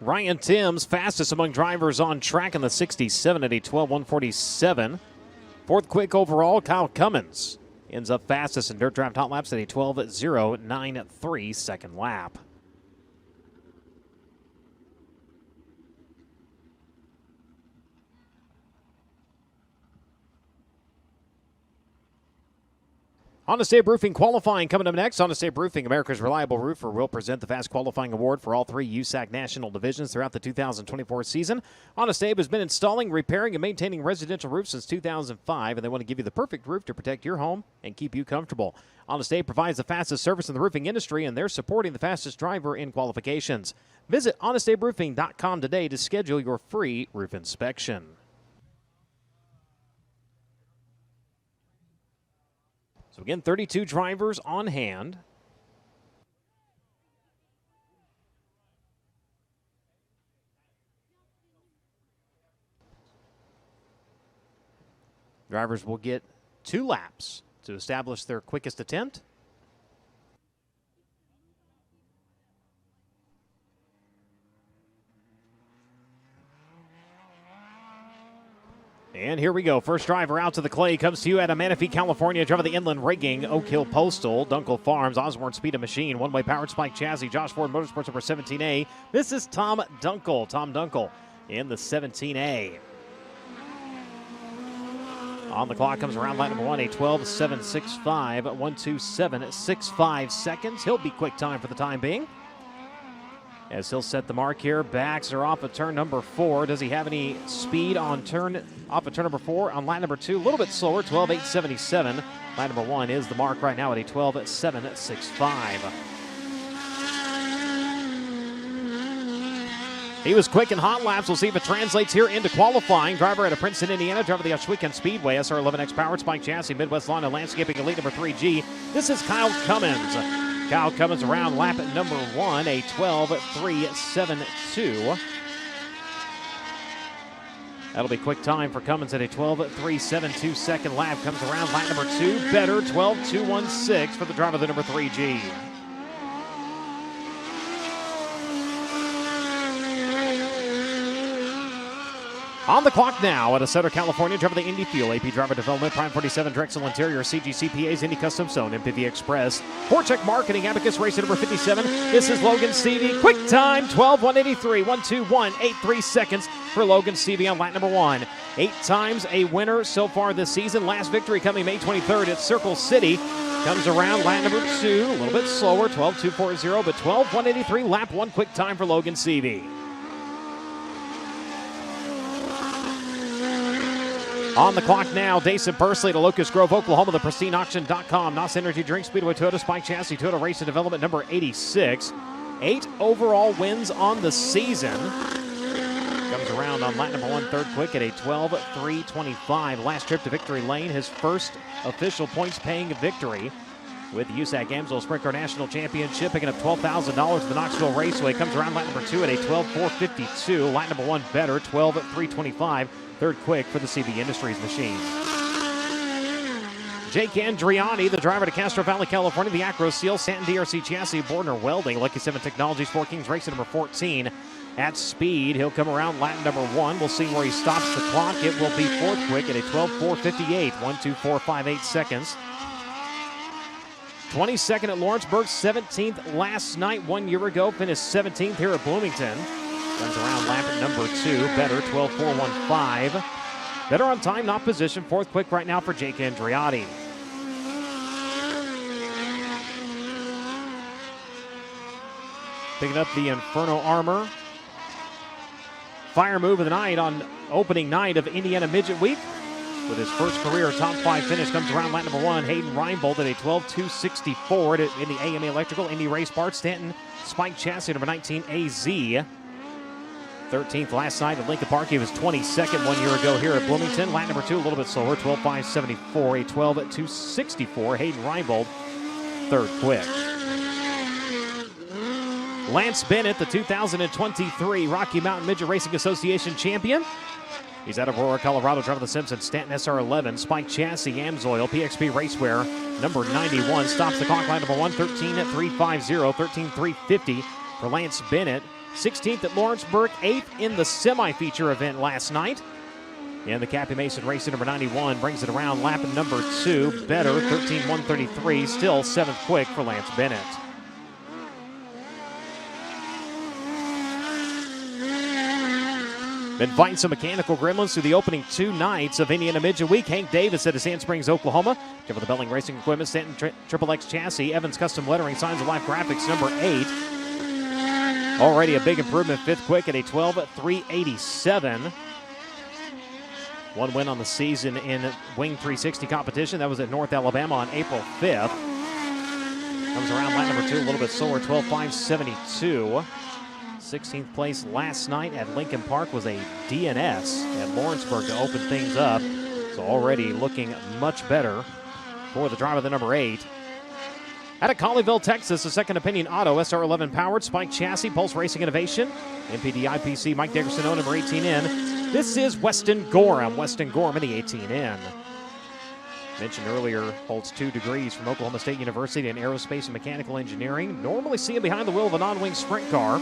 Ryan Timms, fastest among drivers on track in the 67 at a 12:147. Fourth quick overall, Kyle Cummins ends up fastest in dirt draft hot laps at a 12:093 second lap. Honda State Roofing qualifying coming up next. Honda State Roofing, America's reliable roofer, will present the Fast Qualifying Award for all 3 USAC national divisions throughout the 2024 season. Honda State has been installing, repairing, and maintaining residential roofs since 2005, and they want to give you the perfect roof to protect your home and keep you comfortable. Honda State provides the fastest service in the roofing industry, and they're supporting the fastest driver in qualifications. Visit HondaStateRoofing.com today to schedule your free roof inspection. So again, 32 drivers on hand. Drivers will get 2 laps to establish their quickest attempt. And here we go. First driver out to the clay comes to you out of Manatee, California. Driver the Inland Rigging, Oak Hill Postal, Dunkel Farms, Osborne Speed and Machine, one-way powered spike chassis, Josh Ford Motorsports number 17A. This is Tom Dunkel in the 17A. On the clock comes around lap number 1, a 12:765, 1:27.65 seconds. He'll be quick time for the time being, as he'll set the mark here. Backs are off of turn number 4. Does he have any speed on off of turn number 4? On lap number 2, a little bit slower, 12:877. Lap number 1 is the mark right now at a 12:765. He was quick in hot laps. We'll see if it translates here into qualifying. Driver out of Princeton, Indiana. Driver of the Ashwiken Speedway, SR11X powered spike chassis, Midwest Lawn and Landscaping Elite number 3G. This is Kyle Cummins. Kyle Cummins around lap at number 1, a 12:372. That'll be quick time for Cummins at a 12:372 second lap. Comes around lap number 2, better, 12:216 for the driver of the number 3G. On the clock now at Sutter, California, driver of the Indy Fuel, AP Driver Development, Prime 47, Drexel Interior, CGCPA's Indy Custom Zone, MPV Express, Vortech Marketing, Abacus Racer number 57. This is Logan Seavey. Quick time, 12:183, 1:21.83 seconds for Logan Seavey on lap number 1. 8 times a winner so far this season. Last victory coming May 23rd at Circle City. Comes around lap number 2, a little bit slower, 12:240, but 12:183, lap 1 quick time for Logan Seavey. On the clock now, Dason Pursley to Locust Grove, Oklahoma, the pristineauction.com. NOS Energy Drink, Speedway, Toyota Spike Chassis, Toyota Racing Development, number 86. 8 overall wins on the season. Comes around on lap number 1, third quick at a 12:325. Last trip to Victory Lane, his first official points-paying victory with the USAC Amsoil Sprint Car National Championship, picking up $12,000 at the Knoxville Raceway. Comes around lap number 2 at a 12:452. Lap number 1 better, 12:325. Third quick for the CV Industries machine. Jake Andriani, the driver to Castro Valley, California, the Acro Seal, Stanton DRC Chassis, Bordner Welding, Lucky 7 Technologies, 4 Kings Racing number 14. At speed, he'll come around lap number 1. We'll see where he stops the clock. It will be fourth quick at a 12:458, 1:2458 seconds. 22nd at Lawrenceburg, 17th last night 1 year ago, finished 17th here at Bloomington. Comes around lap at number 2, better, 12:415. Better on time, not position. Fourth quick right now for Jake Andriati. Picking up the Inferno Armor. Fire move of the night on opening night of Indiana Midget Week. With his first career top 5 finish, comes around lap number 1. Hayden Reinbold at a 12:264 in the AMA Electrical Indy Race Parts. Stanton Spike Chassis number 19 AZ. 13th last night at Lincoln Park. He was 22nd 1 year ago here at Bloomington. Lap number 2, a little bit slower, 12:574, a 12:264. Hayden Reinbold, third quick. Lance Bennett, the 2023 Rocky Mountain Midget Racing Association champion. He's out of Aurora, Colorado, driver of the Simpsons, Stanton SR11, Spike Chassis, Amsoil, PXP Racewear, number 91. Stops the clock, line number 1, 13:350, 13:350 for Lance Bennett. 16th at Lawrenceburg, 8th in the semi-feature event last night. And the Cappy Mason racer number 91 brings it around lap number 2. Better, 13-133, still 7th quick for Lance Bennett. Been fighting some mechanical gremlins through the opening 2 nights of Indiana Midget Week. Hank Davis out of Sand Springs, Oklahoma. Cover the Belling Racing Equipment, Stanton Triple X chassis, Evans Custom Lettering, Signs of Life Graphics, number 8. Already a big improvement, 5th quick at a 12-387. One win on the season in Wing 360 competition. That was at North Alabama on April 5th. Comes around lap number 2 a little bit slower, 12-572. 16th place last night at Lincoln Park was a DNS at Lawrenceburg to open things up. So already looking much better for the driver, the number 8. Out of Colleyville, Texas, a Second Opinion Auto, SR11 powered, Spike chassis, Pulse Racing Innovation, MPD IPC, Mike Dickerson, number 18N. This is Weston Gorham. Weston Gorham in the 18N. Mentioned earlier, holds 2 degrees from Oklahoma State University in aerospace and mechanical engineering. Normally see him behind the wheel of a non-wing sprint car.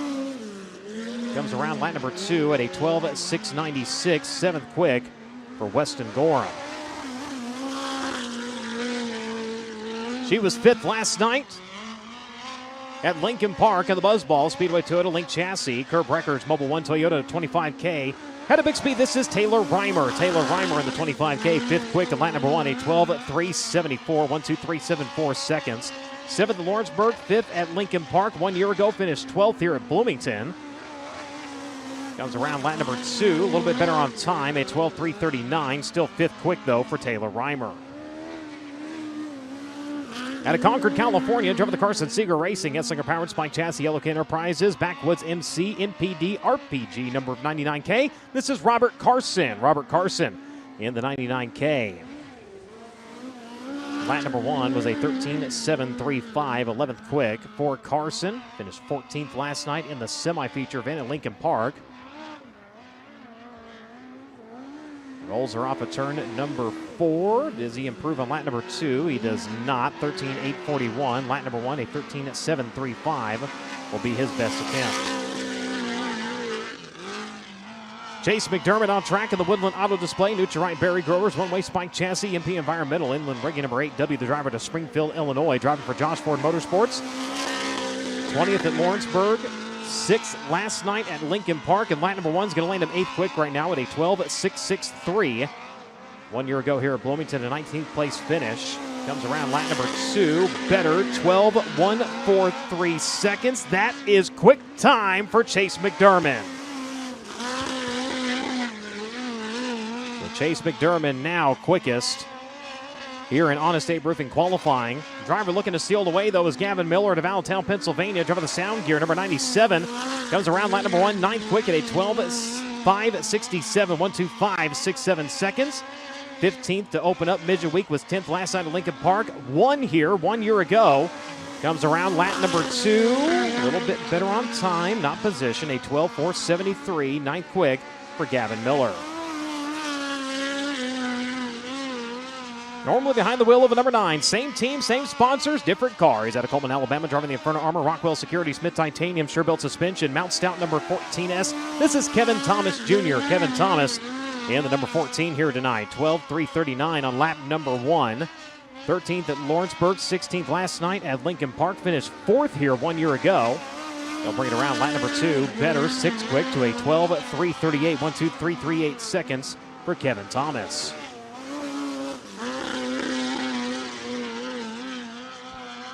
Comes around lap number 2 at a 12-696, 7th quick for Weston Gorham. She was 5th last night at Lincoln Park in the Buzzball. Speedway Toyota Link chassis. Kurt Brecker's Mobile 1 Toyota 25K. Had a big speed. This is Taylor Reimer. Taylor Reimer in the 25K. 5th quick at lap number 1, a 12-374, 1-2-3-7-4 seconds. 7th at Lawrenceburg. 5th at Lincoln Park. 1 year ago, finished 12th here at Bloomington. Comes around lap number 2, a little bit better on time, a 12-339. Still 5th quick, though, for Taylor Reimer. Out of Concord, California, driver the Carson Seeger Racing, Esslinger Powered Spike Chassis, Yellow Can Enterprises, Backwoods MC, NPD, RPG, number 99K. This is Robert Carson. Robert Carson in the 99K. Lap number 1 was a 13-735, 11th quick for Carson. Finished 14th last night in the semi-feature event at Lincoln Park. Rolls her off of turn number 4. Does he improve on lap number 2? He does not. 13-841. Lap number 1, a 13-735 will be his best attempt. Chase McDermott on track in the Woodland Auto Display. Nutri-Right Berry Growers, One-Way Spike Chassis, MP Environmental, Inland Breaking number 8, W the driver to Springfield, Illinois. Driving for Josh Ford Motorsports. 20th at Lawrenceburg. 6th last night at Lincoln Park, and lap number 1 is going to land him 8th quick right now at a 12-663. 1 year ago here at Bloomington, a 19th place finish. Comes around lap number 2, better, 12-143 seconds. That is quick time for Chase McDermott. So Chase McDermott now quickest here in Honest Abe Roofing qualifying. Driver looking to steal the way, though, is Gavin Miller out of Allentown, Pennsylvania. Driver the Sound Gear, number 97. Comes around lap number 1, 9th quick at a 12-567, 1-2-5-6-7 seconds. 15th to open up Midget Week, was 10th last night at Lincoln Park. 1 here, 1 year ago. Comes around lap number 2, a little bit better on time, not position. A 12-4-73, 9th quick for Gavin Miller. Normally behind the wheel of a number 9. Same team, same sponsors, different car. He's out of Coleman, Alabama, driving the Inferno Armor, Rockwell Security, Smith Titanium, Sure-Built Suspension, Mount Stout number 14S. This is Kevin Thomas Jr. Kevin Thomas and the number 14 here tonight. 12-339 on lap number 1. 13th at Lawrenceburg, 16th last night at Lincoln Park. Finished 4th here 1 year ago. They'll bring it around lap number 2. Better, 6th quick to a 12-338, 1-2-3-3-8 seconds for Kevin Thomas.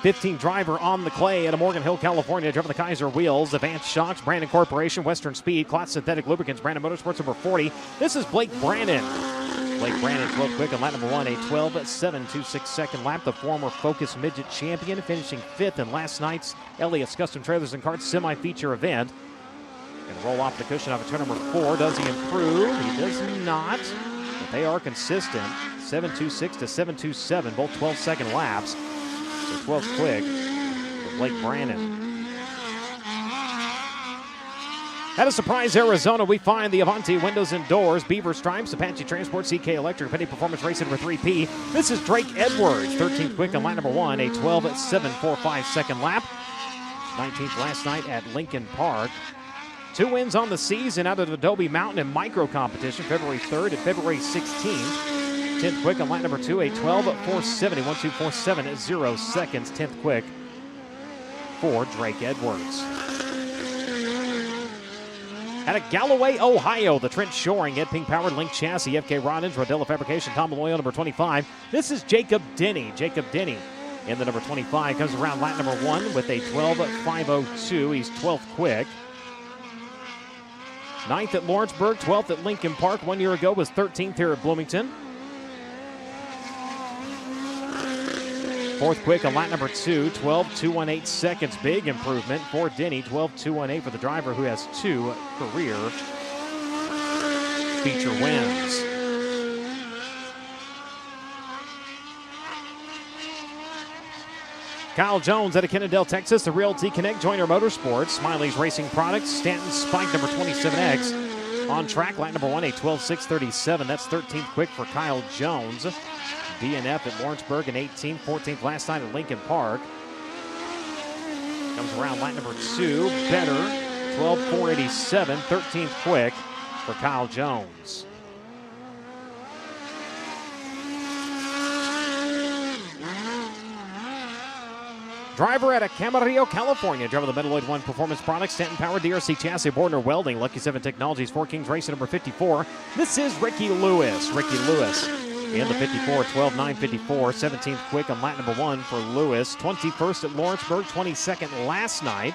15 driver on the clay out of Morgan Hill, California, driving the Kaiser Wheels, Advanced Shocks, Brandon Corporation, Western Speed, Klotz Synthetic Lubricants, Brandon Motorsports, number 40. This is Blake Brannon. Blake Brannon, 12 quick on lap number 1, a 12-726 second lap. The former Focus Midget champion, finishing 5th in last night's Elliott's Custom Trailers and Carts semi-feature event. Going to roll off the cushion off of turn number 4. Does he improve? He does not. But they are consistent. 7.26 to 7.27, both 12-second laps. So 12th quick for Blake Brannon. At a Surprise, Arizona, we find the Avanti Windows and Doors, Beaver Stripes, Apache Transport, CK Electric, Petty Performance Racing for 3P. This is Drake Edwards, 13th quick on lap number 1, a 12-745 second lap. 19th last night at Lincoln Park. 2 wins on the season out of Adobe Mountain and Micro competition, February 3rd and February 16th. 10th quick on lap number 2, a 12.470, 1.247 0 seconds. 10th quick for Drake Edwards. Out of Galloway, Ohio, the Trent Shoring Ed Ping-powered Link Chassis, FK Rollins, Rodella Fabrication, Tom Malloy number 25. This is Jacob Denny. Jacob Denny in the number 25 comes around lap number 1 with a 12.502. He's 12th quick. 9th at Lawrenceburg, 12th at Lincoln Park. 1 year ago was 13th here at Bloomington. 4th quick on lap number 2, 12.218 seconds. Big improvement for Denny, 12.218 for the driver who has 2 career feature wins. Kyle Jones out of Kennedale, Texas, the Realty Connect Joyner Motorsports, Smiley's Racing Products, Stanton Spike number 27X. On track, lap number 1, a 12.637. That's 13th quick for Kyle Jones. DNF at Lawrenceburg in 18th, 14th last night at Lincoln Park. Comes around lap number 2, better, 12.487, 13th quick for Kyle Jones. Driver out of Camarillo, California. Driver of the Metalloid 1 Performance Products, Stanton Power, DRC Chassis, Bordner Welding, Lucky 7 Technologies, 4 Kings Racing number 54. This is Ricky Lewis. Ricky Lewis in the 54, 12.954, 17th quick on lap number 1 for Lewis. 21st at Lawrenceburg, 22nd last night.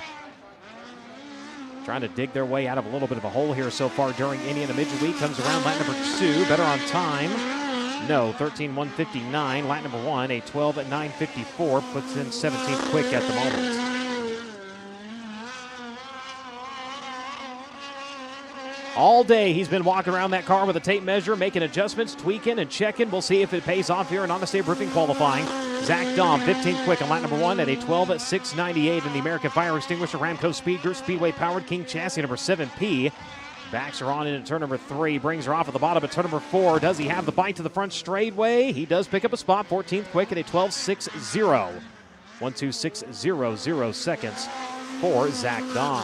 Trying to dig their way out of a little bit of a hole here so far during Indiana Midget Week. Comes around lap number 2, better on time. No, 13.159. Lap number 1, a 12.954, puts in 17th quick at the moment. All day he's been walking around that car with a tape measure, making adjustments, tweaking and checking. We'll see if it pays off here in Honest Abe Roofing qualifying. Zach Dahm, 15th quick on lap number 1 at a 12.698 in the American Fire Extinguisher Ramco Speed Group Speedway powered King Chassis number 7P. Backs her on into turn number 3, brings her off at the bottom at turn number 4. Does he have the bite to the front straightaway? He does pick up a spot, 14th quick at a 12.60. 1.2600 seconds for Zach Dahm.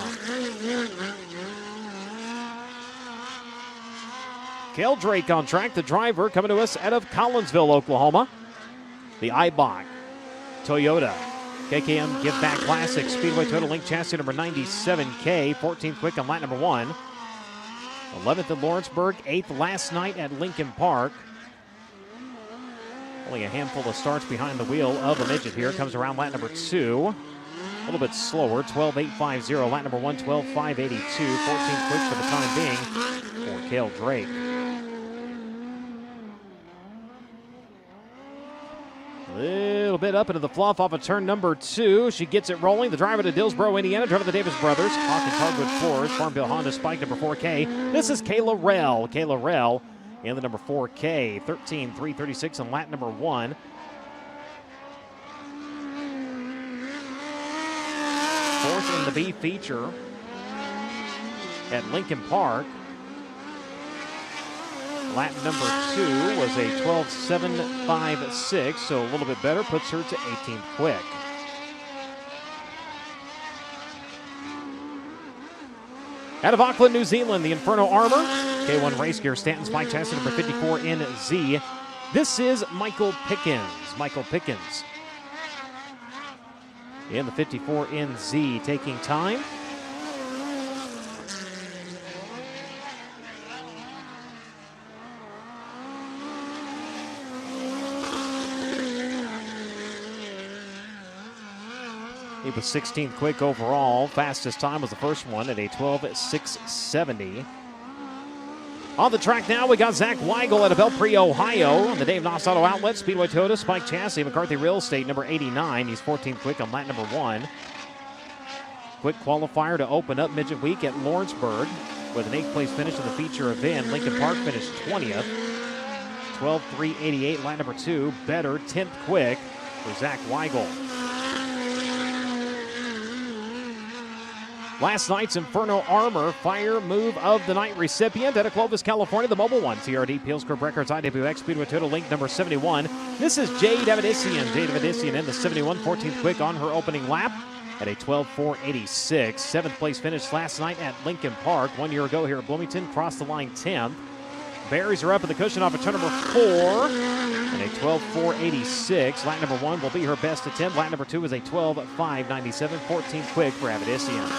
Cale Drake on track, the driver coming to us out of Collinsville, Oklahoma. The Eibach Toyota KKM Give Back Classic Speedway Toyota Link Chassis number 97K, 14th quick on lap number 1. 11th at Lawrenceburg, 8th last night at Lincoln Park. Only a handful of starts behind the wheel of a midget here. Comes around lap number 2. A little bit slower, 12.850. Lap number 1, 12.582. 14th quick for the time being for Cale Drake. A little bit up into the fluff off of turn number 2. She gets it rolling. The driver to Dillsboro, Indiana. Driver of the Davis Brothers. Hawkins Hardwood Floors. Farmville Honda Spike number 4K. This is Kayla Rell. Kayla Rell in the number 4K. 13.336 on lap number 1. Fourth in the B feature at Lincoln Park. Lap number 2 was a 12.756, so a little bit better, puts her to 18th quick. Out of Auckland, New Zealand, the Inferno Armor, K1 Race Gear, Stanton Spike Chassis number 54 in Z. This is Michael Pickens. Michael Pickens in the 54 in Z, taking time. He was 16th quick overall. Fastest time was the first one at a 12.670. On the track now, we got Zach Weigel out of Belpre, Ohio. On the Dave Noss Auto Outlet, Speedway Toyota, Spike Chassis, McCarthy Real Estate, number 89. He's 14th quick on lap number 1. Quick qualifier to open up Midget Week at Lawrenceburg with an 8th place finish in the feature event. Lincoln Park finished 20th. 12.388, lap number 2. Better, 10th quick for Zach Weigel. Last night's Inferno Armor Fire Move of the Night recipient out of Clovis, California, the Mobile One. TRD, Peels Group Records, IWX, Speedway Total Link number 71. This is Jade Avedissian. Jade Avedissian in the 71, 14th quick on her opening lap. at a 12:4.86. Seventh place finish last night at Lincoln Park. 1 year ago here at Bloomington, crossed the line 10th. Berries are up in the cushion off of turn number 4 and a 12:4.86. Lap number 1 will be her best attempt. Lap number 2 is a 12:5.97. 14th quick for Avedisian.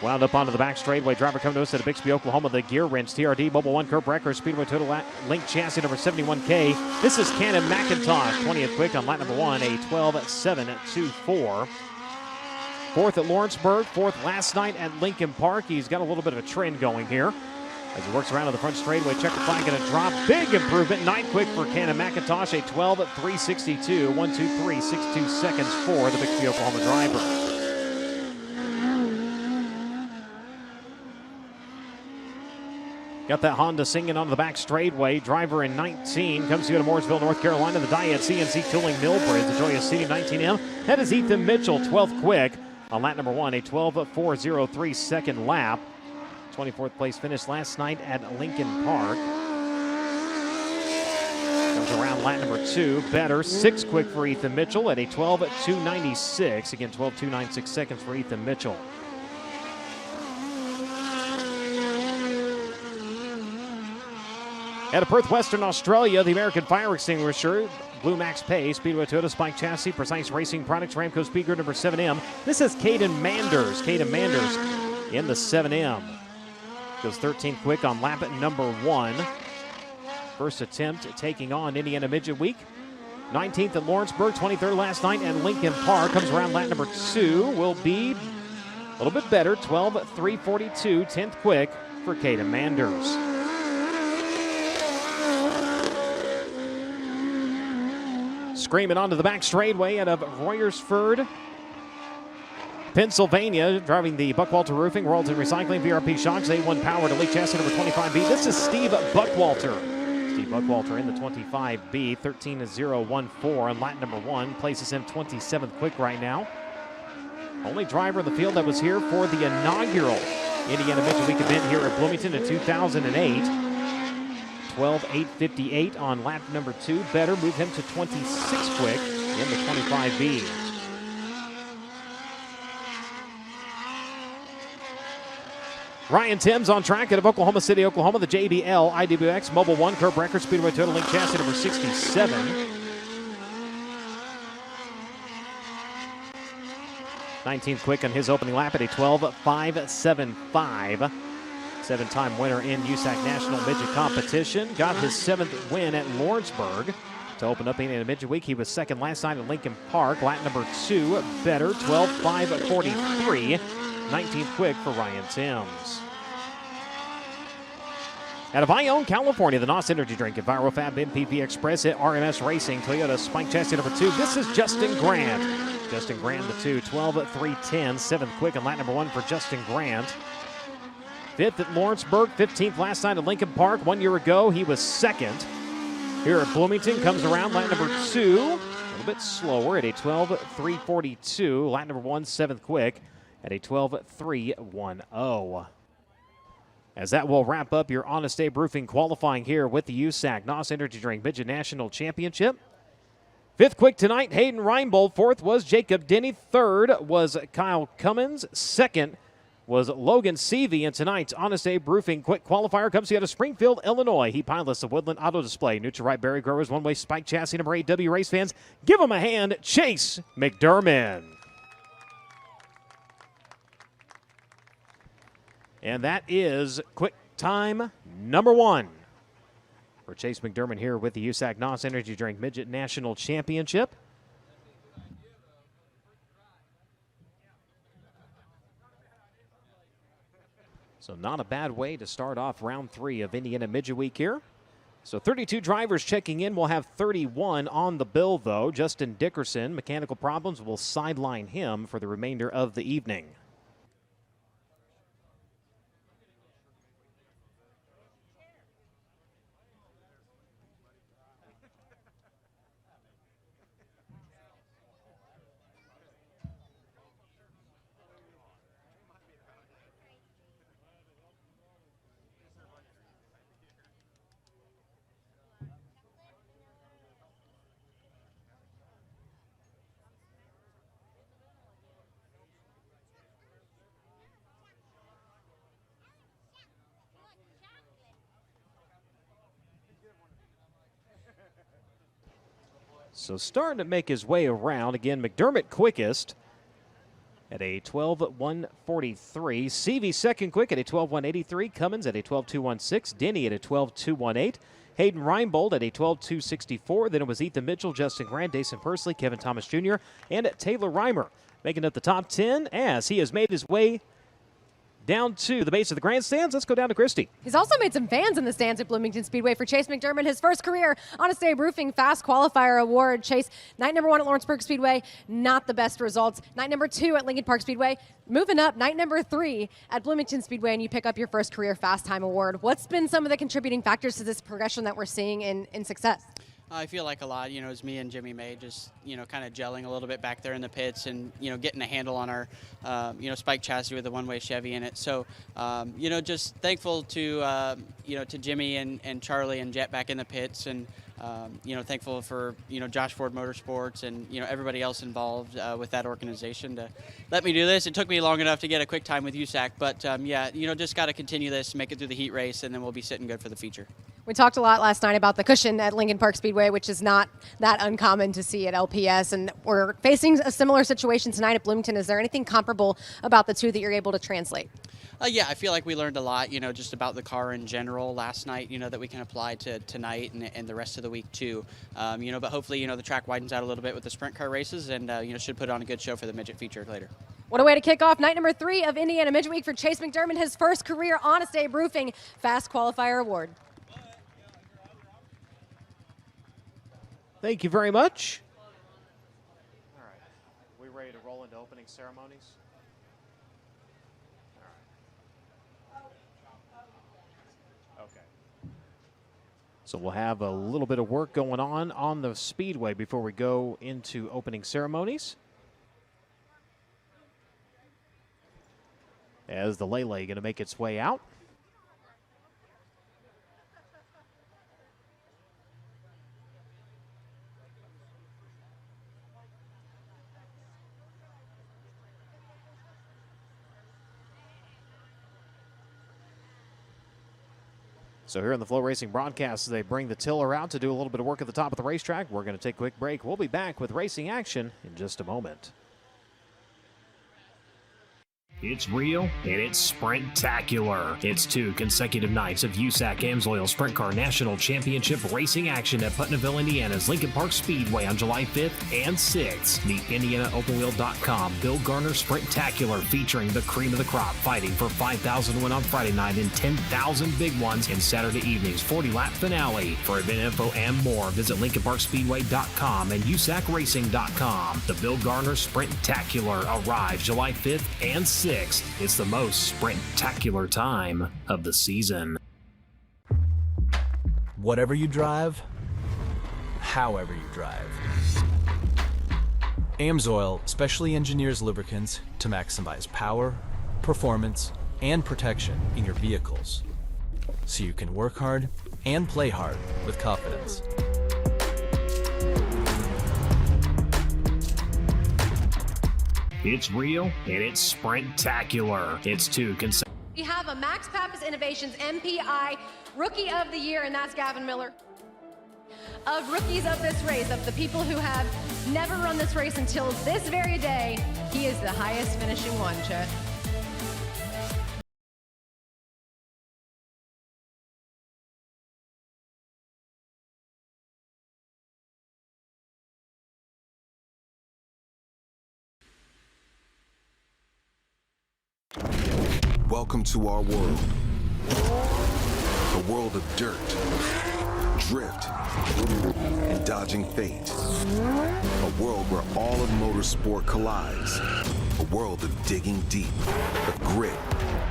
Wound up onto the back straightaway. Driver coming to us out of Bixby, Oklahoma. The gear wrench. TRD Mobile 1 Curb Wrecker. Speedway Total Link Chassis number 71K. This is Cannon McIntosh. 20th quick on lap number 1. A 12:7.24. Fourth at Lawrenceburg. Fourth last night at Lincoln Park. He's got a little bit of a trend going here as he works around on the front straightaway. Checker flag going to drop. Big improvement. 9th quick for Cannon McIntosh. A 12:3.62. 1:2.3.62 seconds for the Bixby, Oklahoma driver. Got that Honda singing onto the back straightway. Driver in 19 comes to you to Mooresville, North Carolina. The Diet CNC Tooling Millbridge. The Joya City 19M. That is Ethan Mitchell, 12th quick on lap number 1. A 12:4.03 second lap. 24th place finish last night at Lincoln Park. Comes around lap number 2. Better. 6th quick for Ethan Mitchell at a 12:2.96. Again, 12:2.96 seconds for Ethan Mitchell. Out of Perth, Western Australia, the American Fire Extinguisher, Blue Max Pay, Speedway Toyota Spike Chassis, Precise Racing Products, Ramco Speed Group number 7M. This is Caden Manders. Caden Manders in the 7M. Goes 13th quick on lap number 1. First attempt taking on Indiana Midget Week. 19th at Lawrenceburg, 23rd last night at Lincoln Park. Comes around lap number 2. Will be a little bit better, 12:3.42, 10th quick for Caden Manders. Screaming onto the back straightway out of Royersford, Pennsylvania, driving the Buckwalter Roofing, World's Recycling, VRP Shocks, A1 Powered Elite Chassis number 25B. This is Steve Buckwalter. Steve Buckwalter in the 25B, 13:014 on lap number 1. Places him 27th quick right now. Only driver in the field that was here for the inaugural Indiana Midget Week event here at Bloomington in 2008. 12:8.58 on lap number 2. Better move him to 26 quick in the 25B. Ryan Timms on track out of Oklahoma City, Oklahoma. The JBL IWX Mobile 1 Curb Record Speedway Total Link Chassis number 67. 19th quick on his opening lap at a 12:5.75. 7-time winner in USAC National Midget Competition. Got his 7th win at Lawrenceburg to open up Indiana Midget Week. He was second last night at Lincoln Park. Lap number 2, better, 12:5.43. 19th quick for Ryan Timms. Out of Ione, California, the NOS Energy Drink, EnviroFab, MPP Express at RMS Racing, Toyota Spike Chassis number 2. This is Justin Grant. Justin Grant, the 2, 12:3.10. 7th quick on lap number 1 for Justin Grant. 5th at Lawrenceburg, 15th last night at Lincoln Park. 1 year ago, he was second. Here at Bloomington, comes around lap number 2. A little bit slower at a 12:3.42. Lap number 1, 7th quick at a 12:3.10. As that will wrap up your Honest Abe Roofing qualifying here with the USAC NOS Energy Drink Midget National Championship. 5th quick tonight, Hayden Reinbold. 4th was Jacob Denny. 3rd was Kyle Cummins. 2nd was Logan Seavey. And tonight's Honest Abe Roofing quick qualifier comes out of Springfield, Illinois. He pilots the Woodland Auto Display. Nutri-Right Berry Growers one-way Spike Chassis number 8. W Race fans, give him a hand. Chase McDermott. And that is quick time number 1 for Chase McDermott here with the USAC NOS Energy Drink Midget National Championship. So not a bad way to start off round 3 of Indiana Midget Week here. So 32 drivers checking in. We'll have 31 on the bill, though. Justin Dickerson, mechanical problems, will sideline him for the remainder of the evening. So starting to make his way around. Again, McDermott quickest at a 12:143. Seavey second quick at a 12:183. Cummins at a 12:216. Denny at a 12:218. Hayden Reinbold at a 12:264. Then it was Ethan Mitchell, Justin Grant, Dason Persley, Kevin Thomas Jr., and Taylor Reimer making up the top 10 as he has made his way down to the base of the grandstands. Let's go down to Christy. He's also made some fans in the stands at Bloomington Speedway for Chase McDermott, his first career Honest Abe Roofing Fast Qualifier Award. Chase, night number 1 at Lawrenceburg Speedway, not the best results. Night number 2 at Lincoln Park Speedway, moving up, night number 3 at Bloomington Speedway, and you pick up your first career Fast Time Award. What's been some of the contributing factors to this progression that we're seeing in success? I feel like a lot, is me and Jimmy May just, kind of gelling a little bit back there in the pits and, getting a handle on our, spike chassis with a one-way Chevy in it. So, just thankful to, to Jimmy and Charlie and Jet back in the pits and, thankful for, Josh Ford Motorsports and, everybody else involved with that organization to let me do this. It took me long enough to get a quick time with USAC, but, just got to continue this, make it through the heat race, and then we'll be sitting good for the feature. We talked a lot last night about the cushion at Lincoln Park Speedway, which is not that uncommon to see at LPS, and we're facing a similar situation tonight at Bloomington. Is there anything comparable about the two that you're able to translate? Yeah, I feel like we learned a lot, just about the car in general last night, that we can apply to tonight and the rest of the week too. But hopefully, the track widens out a little bit with the sprint car races and, should put on a good show for the Midget feature later. What a way to kick off night number 3 of Indiana Midget Week for Chase McDermott, his first career Honest Abe Roofing Fast Qualifier Award. Thank you very much. All right. We ready to roll into opening ceremonies? All right. Okay. So we'll have a little bit of work going on the Speedway before we go into opening ceremonies. As the Lele going to make its way out. So here on the FloRacing broadcast, they bring the tiller out to do a little bit of work at the top of the racetrack. We're going to take a quick break. We'll be back with racing action in just a moment. It's real and it's sprintacular. It's 2 consecutive nights of USAC Amsoil Sprint Car National Championship racing action at Putnamville, Indiana's Lincoln Park Speedway on July 5th and 6th. The IndianaOpenWheel.com Bill Garner Sprintacular featuring the cream of the crop fighting for 5,000 to win on Friday night and 10,000 big ones in Saturday evening's 40-lap finale. For event info and more, visit LincolnParkSpeedway.com and USACRacing.com. The Bill Garner Sprintacular arrives July 5th and 6th. It's the most sprintacular time of the season. Whatever you drive, however you drive. Amsoil specially engineers lubricants to maximize power, performance, and protection in your vehicles, so you can work hard and play hard with confidence. It's real and it's sprintacular. It's 2 consecutive. We have a Max Pappas Innovations MPI Rookie of the Year, and that's Gavin Miller. Of rookies of this race, of the people who have never run this race until this very day, he is the highest finishing one, Chet. Welcome to our world. A world of dirt, drift, and dodging fate. A world where all of motorsport collides. A world of digging deep, of grit,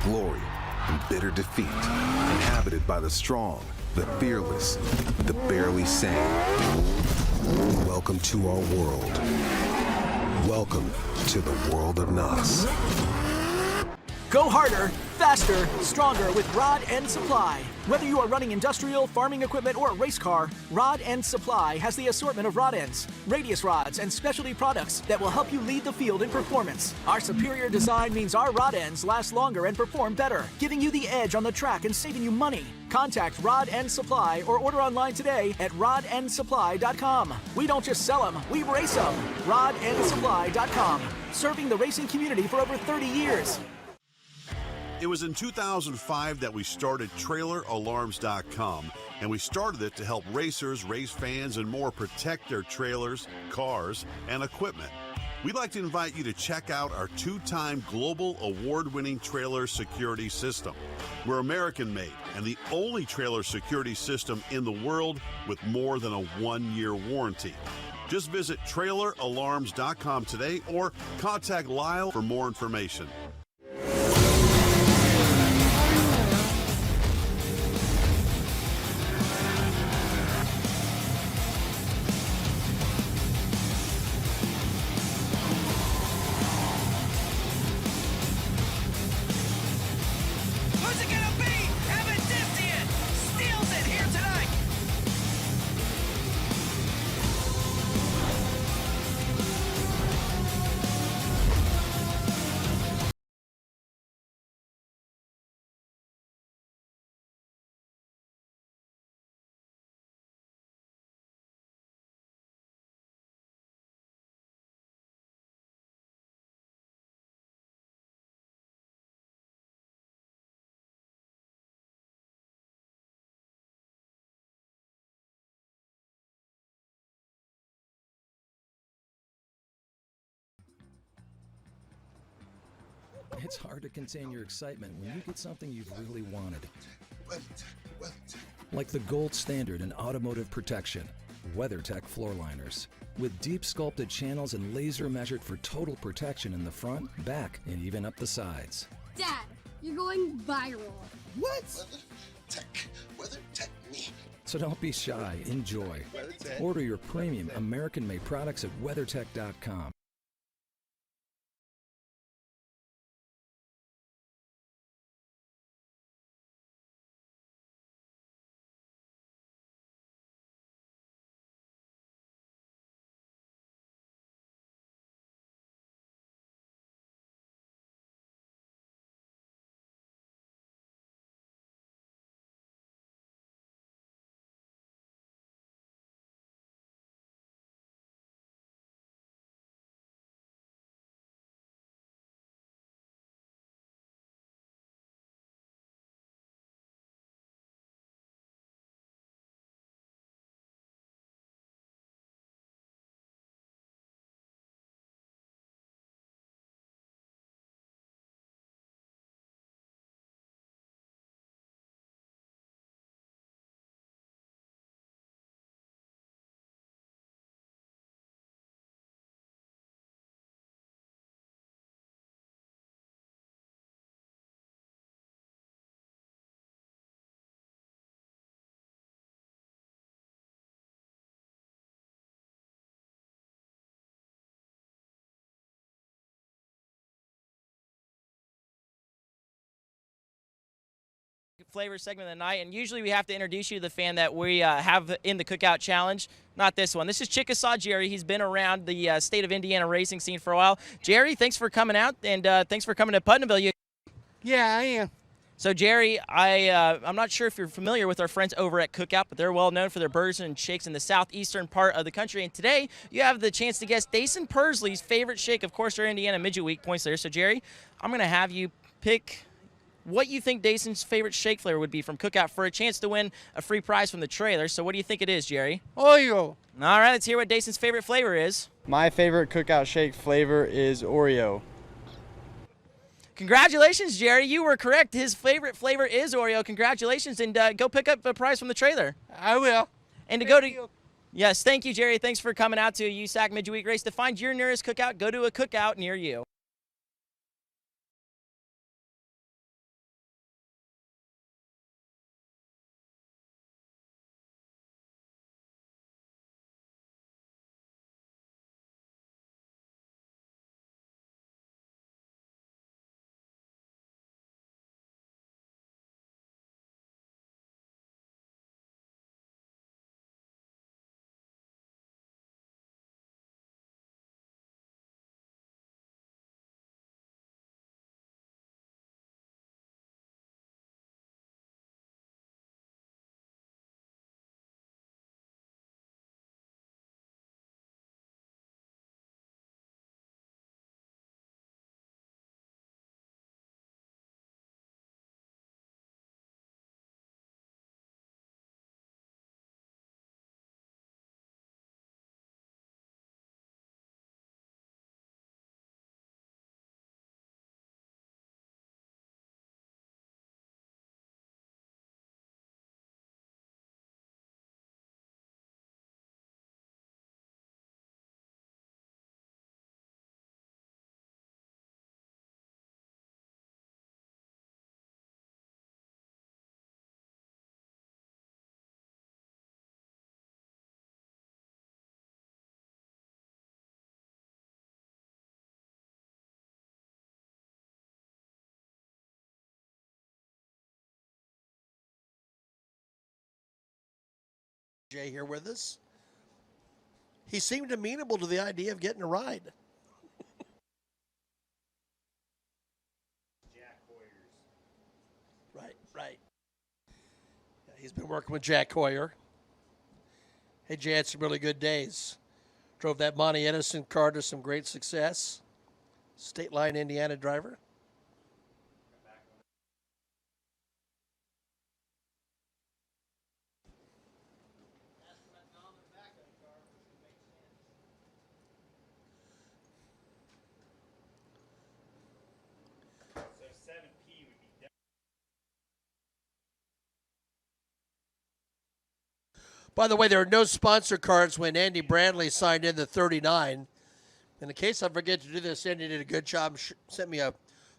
glory, and bitter defeat. Inhabited by the strong, the fearless, the barely sane. Welcome to our world. Welcome to the world of NOS. Go harder, faster, stronger with Rod End Supply. Whether you are running industrial, farming equipment, or a race car, Rod End Supply has the assortment of rod ends, radius rods, and specialty products that will help you lead the field in performance. Our superior design means our rod ends last longer and perform better, giving you the edge on the track and saving you money. Contact Rod End Supply or order online today at rodendsupply.com. We don't just sell them, we race them. rodendsupply.com. Serving the racing community for over 30 years. It was in 2005 that we started traileralarms.com, and we started it to help racers, race fans, and more protect their trailers, cars, and equipment. We'd like to invite you to check out our 2-time global award-winning trailer security system. We're American-made and the only trailer security system in the world with more than a 1-year warranty. Just visit traileralarms.com today or contact Lyle for more information. It's hard to contain your excitement when you get something you've really wanted. Like the gold standard in automotive protection, WeatherTech floor liners. With deep sculpted channels and laser measured for total protection in the front, back, and even up the sides. Dad, you're going viral. What? WeatherTech me. So don't be shy, enjoy. Order your premium American-made products at WeatherTech.com. Flavor segment of the night, and usually we have to introduce you to the fan that we have in the Cookout Challenge. Not this one. This is Chickasaw Jerry. He's been around the state of Indiana racing scene for a while. Jerry, thanks for coming out, and thanks for coming to Putnamville. Yeah, I am. So, Jerry, I'm not sure if you're familiar with our friends over at Cookout, but they're well known for their burgers and shakes in the southeastern part of the country. And today, you have the chance to guess Dason Persley's favorite shake. Of course, they're Indiana Midget Week points there. So, Jerry, I'm going to have you pick what you think Dason's favorite shake flavor would be from Cookout for a chance to win a free prize from the trailer. So what do you think it is, Jerry? Oreo. All right, let's hear what Dason's favorite flavor is. My favorite Cookout shake flavor is Oreo. Congratulations, Jerry. You were correct. His favorite flavor is Oreo. Congratulations, and go pick up a prize from the trailer. I will. And to go to... Yes, thank you, Jerry. Thanks for coming out to a USAC Midget Week race. To find your nearest Cookout, go to a Cookout near you. Jay here with us. He seemed amenable to the idea of getting a ride. Right. Yeah, he's been working with Jack Hoyer. Hey, Jay had some really good days. Drove that Monty Edison car to some great success. State line Indiana driver. By the way, there are no sponsor cards when Andy Bradley signed in the 39. In case I forget to do this, Andy did a good job. Sent me a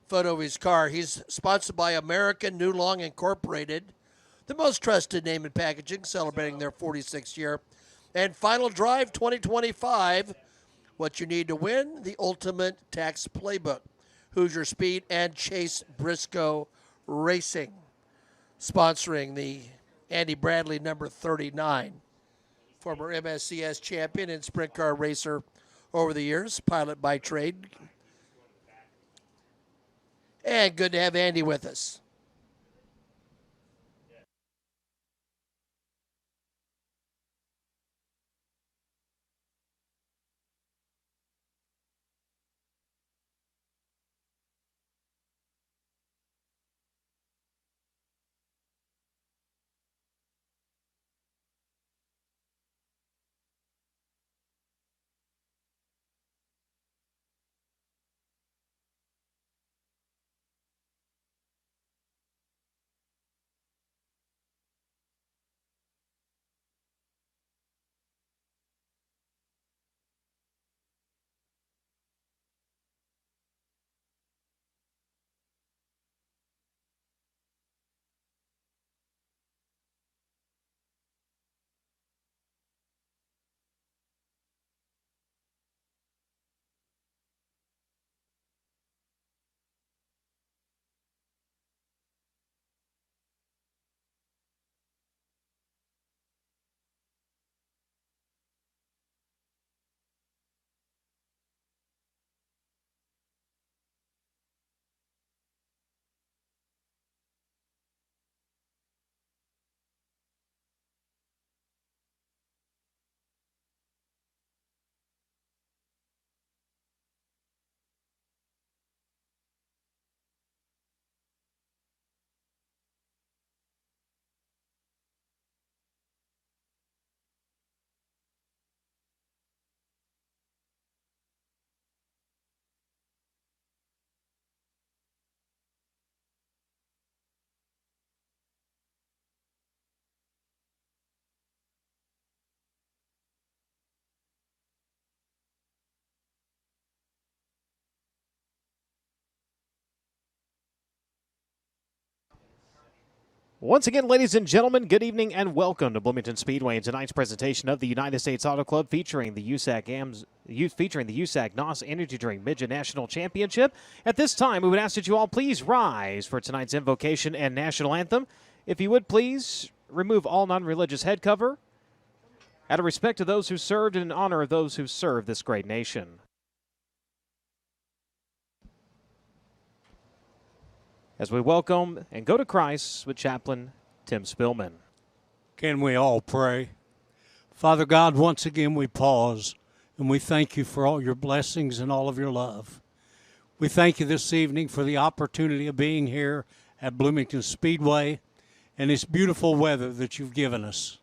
photo of his car. He's sponsored by American New Long Incorporated, the most trusted name in packaging, celebrating their 46th year. And Final Drive 2025, what you need to win, the ultimate tax playbook. Hoosier Speed and Chase Briscoe Racing, sponsoring the Andy Bradley number 39, former MSCS champion and sprint car racer over the years, pilot by trade. And good to have Andy with us. Once again, ladies and gentlemen, good evening and welcome to Bloomington Speedway and tonight's presentation of the United States Auto Club featuring the USAC NOS Energy Drink Midget National Championship. At this time, we would ask that you all please rise for tonight's invocation and national anthem. If you would please remove all non-religious head cover out of respect to those who served and in honor of those who served this great nation. As we welcome and go to Christ with Chaplain Tim Spillman. Can we all pray? Father God, once again we pause and we thank you for all your blessings and all of your love. We thank you this evening for the opportunity of being here at Bloomington Speedway and this beautiful weather that you've given us.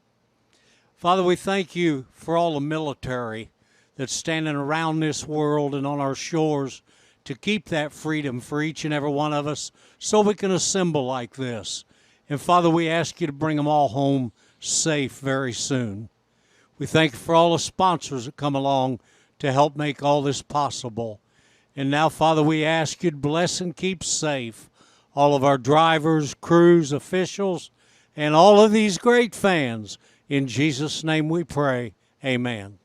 Father, we thank you for all the military that's standing around this world and on our shores to keep that freedom for each and every one of us so we can assemble like this. And Father, we ask you to bring them all home safe very soon. We thank you for all the sponsors that come along to help make all this possible. And now, Father, we ask you to bless and keep safe all of our drivers, crews, officials, and all of these great fans. In Jesus' name we pray, amen.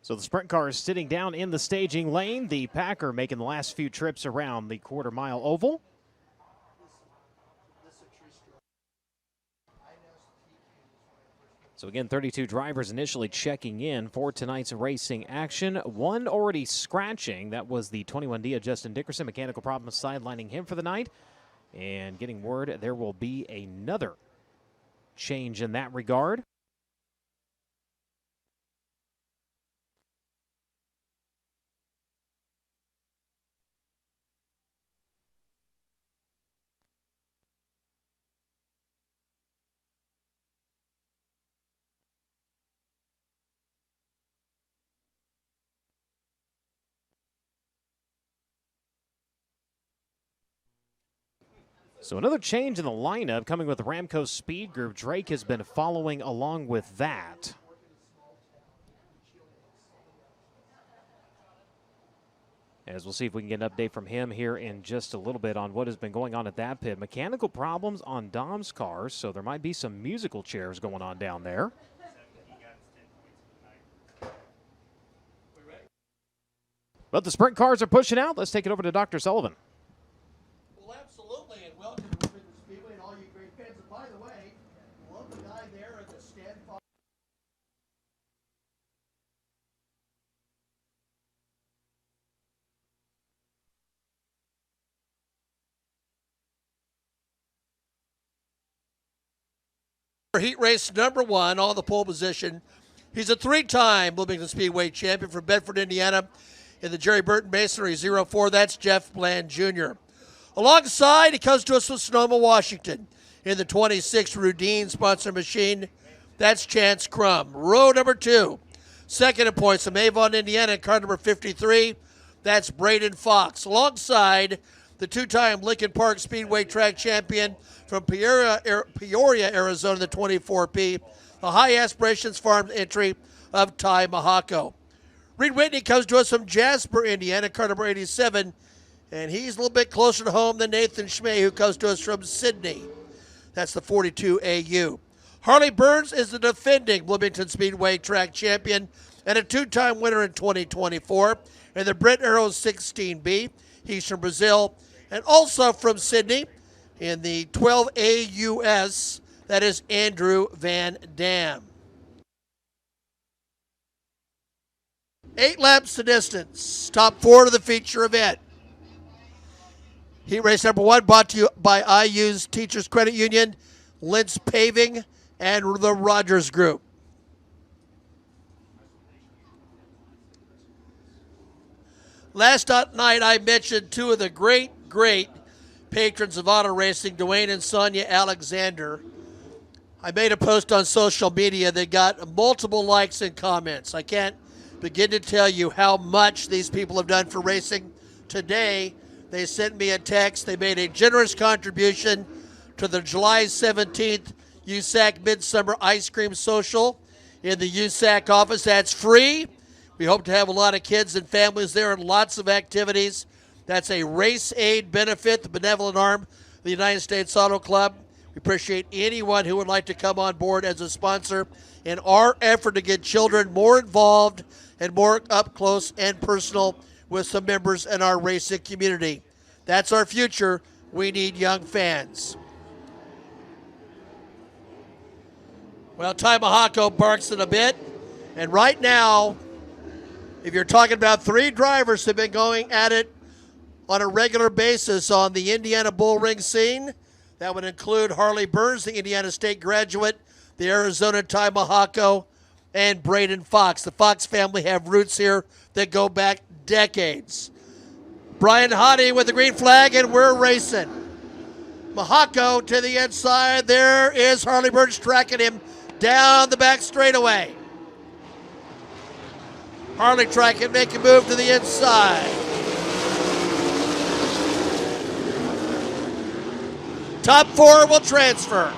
So the sprint car is sitting down in the staging lane. The Packer making the last few trips around the quarter-mile oval. So again, 32 drivers initially checking in for tonight's racing action. One already scratching. That was the 21D of Justin Dickerson. Mechanical problems sidelining him for the night. And getting word there will be another change in that regard. So another change in the lineup coming with the Ramco Speed Group. Drake has been following along with that. As we'll see if we can get an update from him here in just a little bit on what has been going on at that pit. Mechanical problems on Dom's cars, so there might be some musical chairs going on down there. But the sprint cars are pushing out. Let's take it over to Dr. Sullivan. Well, absolutely, and welcome to Bloomington Speedway and all you great fans. And by the way, love the guy there at the stand. Heat race number 1 on the pole position. He's a 3-time Bloomington Speedway champion from Bedford, Indiana, in the Jerry Burton Masonry 04. That's Jeff Bland Jr. Alongside, he comes to us from Sonoma, Washington, in the 26 Rudine sponsor machine. That's Chance Crum. Row number 2, second in points from Avon, Indiana, car number 53. That's Braden Fox. Alongside the 2-time Lincoln Park Speedway track champion from Peoria, Arizona, the 24P, the High Aspirations Farms entry of Ty Mahako. Reed Whitney comes to us from Jasper, Indiana, car number 87, and he's a little bit closer to home than Nathan Schmay, who comes to us from Sydney. That's the 42AU. Harley Burns is the defending Bloomington Speedway track champion and a 2-time winner in 2024 in the Brent Arrows 16B. He's from Brazil and also from Sydney in the 12AUS. That is Andrew Van Dam. 8 laps to distance. Top 4 to the feature event. Heat race number 1 brought to you by IU's Teachers Credit Union, Lentz Paving, and the Rogers Group. Last night I mentioned 2 of the great patrons of auto racing, Dwayne and Sonia Alexander. I made a post on social media that got multiple likes and comments. I can't begin to tell you how much these people have done for racing. Today, they sent me a text. They made a generous contribution to the July 17th USAC Midsummer Ice Cream Social in the USAC office. That's free. We hope to have a lot of kids and families there and lots of activities. That's a race aid benefit, the benevolent arm of the United States Auto Club. We appreciate anyone who would like to come on board as a sponsor in our effort to get children more involved and more up close and personal with some members in our racing community. That's our future. We need young fans. Well, Ty Mahako barks in a bit. And right now, if you're talking about 3 drivers that have been going at it on a regular basis on the Indiana bull ring scene, that would include Harley Burns, the Indiana State graduate, the Arizona Ty Mahako, and Braden Fox. The Fox family have roots here that go back decades. Brian Hottie with the green flag, and we're racing. Mahako to the inside. There is Harley Burns tracking him down the back straightaway. Harley tracking, make a move to the inside. Top 4 will transfer.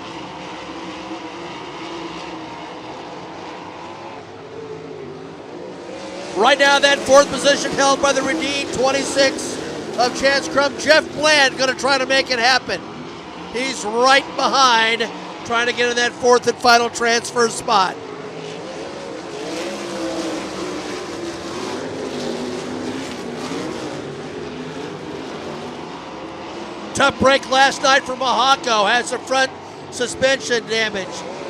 Right now, that 4th position held by the Redeem 26 of Chance Crum. Jeff Bland going to try to make it happen. He's right behind, trying to get in that 4th and final transfer spot. Tough break last night for Mahako. Had some front suspension damage.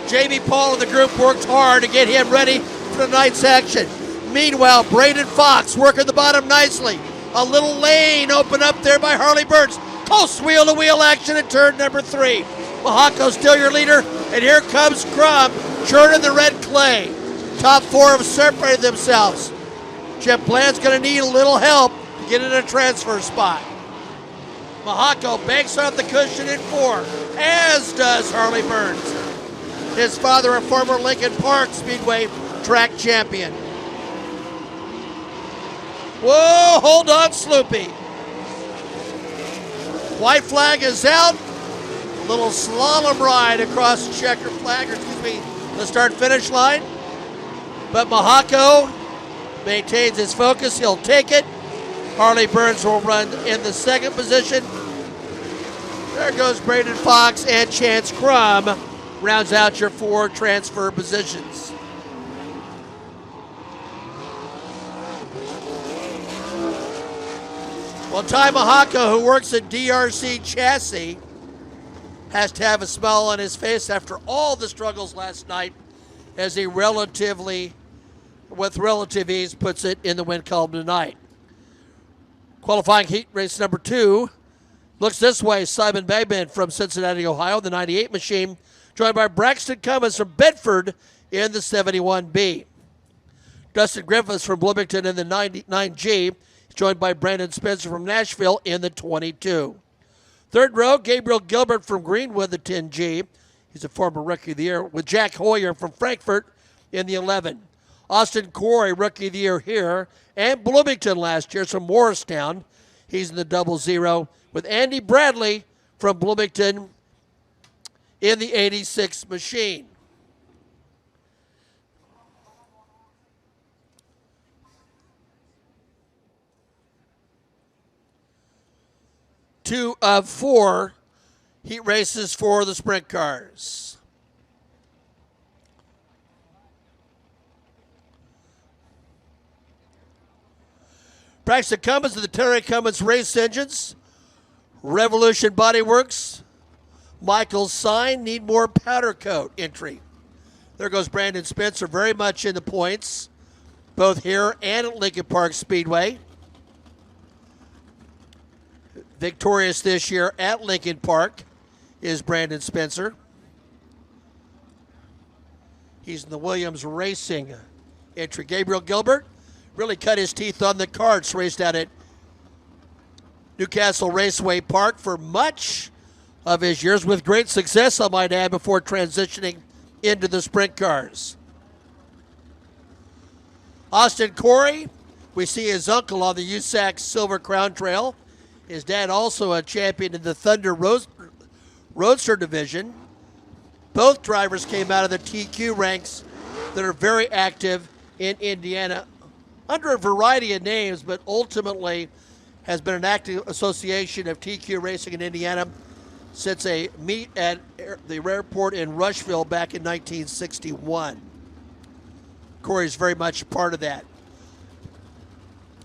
Jamie Paul and the group worked hard to get him ready for tonight's action. Meanwhile, Braden Fox working the bottom nicely. A little lane open up there by Harley Burns. Close wheel-to-wheel action in turn number 3. Mahako still your leader, and here comes Crum, churning the red clay. Top 4 have separated themselves. Jim Bland's going to need a little help to get in a transfer spot. Mahako banks off the cushion in 4, as does Harley Burns. His father, a former Lincoln Park Speedway track champion. Whoa, hold on, Sloopy. White flag is out. A little slalom ride across the checker flag, the start-finish line. But Mahako maintains his focus. He'll take it. Harley Burns will run in the second position. There goes Braden Fox, and Chance Crum rounds out your 4 transfer positions. Well, Ty Mahako, who works at DRC Chassis, has to have a smile on his face after all the struggles last night, as he with relative ease, puts it in the win column tonight. Qualifying heat race number 2 looks this way. Simon Bagman from Cincinnati, Ohio, the 98 machine, joined by Braxton Cummins from Bedford in the 71B. Dustin Griffiths from Bloomington in the 99G, joined by Brandon Spencer from Nashville in the 22. Third row, Gabriel Gilbert from Greenwood, the 10G. He's a former Rookie of the Year, with Jack Hoyer from Frankfurt in the 11. Austin Corey, Rookie of the Year here, and Bloomington last year from Morristown. He's in the 00, with Andy Bradley from Bloomington in the 86 machine. Two of 4 heat races for the sprint cars. Braxton Cummins of the Terry Cummins Race Engines. Revolution Bodyworks. Michael's Sign, need more powder coat entry. There goes Brandon Spencer, very much in the points, both here and at Lincoln Park Speedway. Victorious this year at Lincoln Park is Brandon Spencer. He's in the Williams Racing entry. Gabriel Gilbert really cut his teeth on the karts, raced out at Newcastle Raceway Park for much of his years, with great success, I might add, before transitioning into the sprint cars. Austin Corey, we see his uncle on the USAC Silver Crown Trail. His dad also a champion in the Thunder Roadster division. Both drivers came out of the TQ ranks that are very active in Indiana under a variety of names, but ultimately has been an active association of TQ racing in Indiana since a meet at the airport in Rushville back in 1961. Corey's very much a part of that.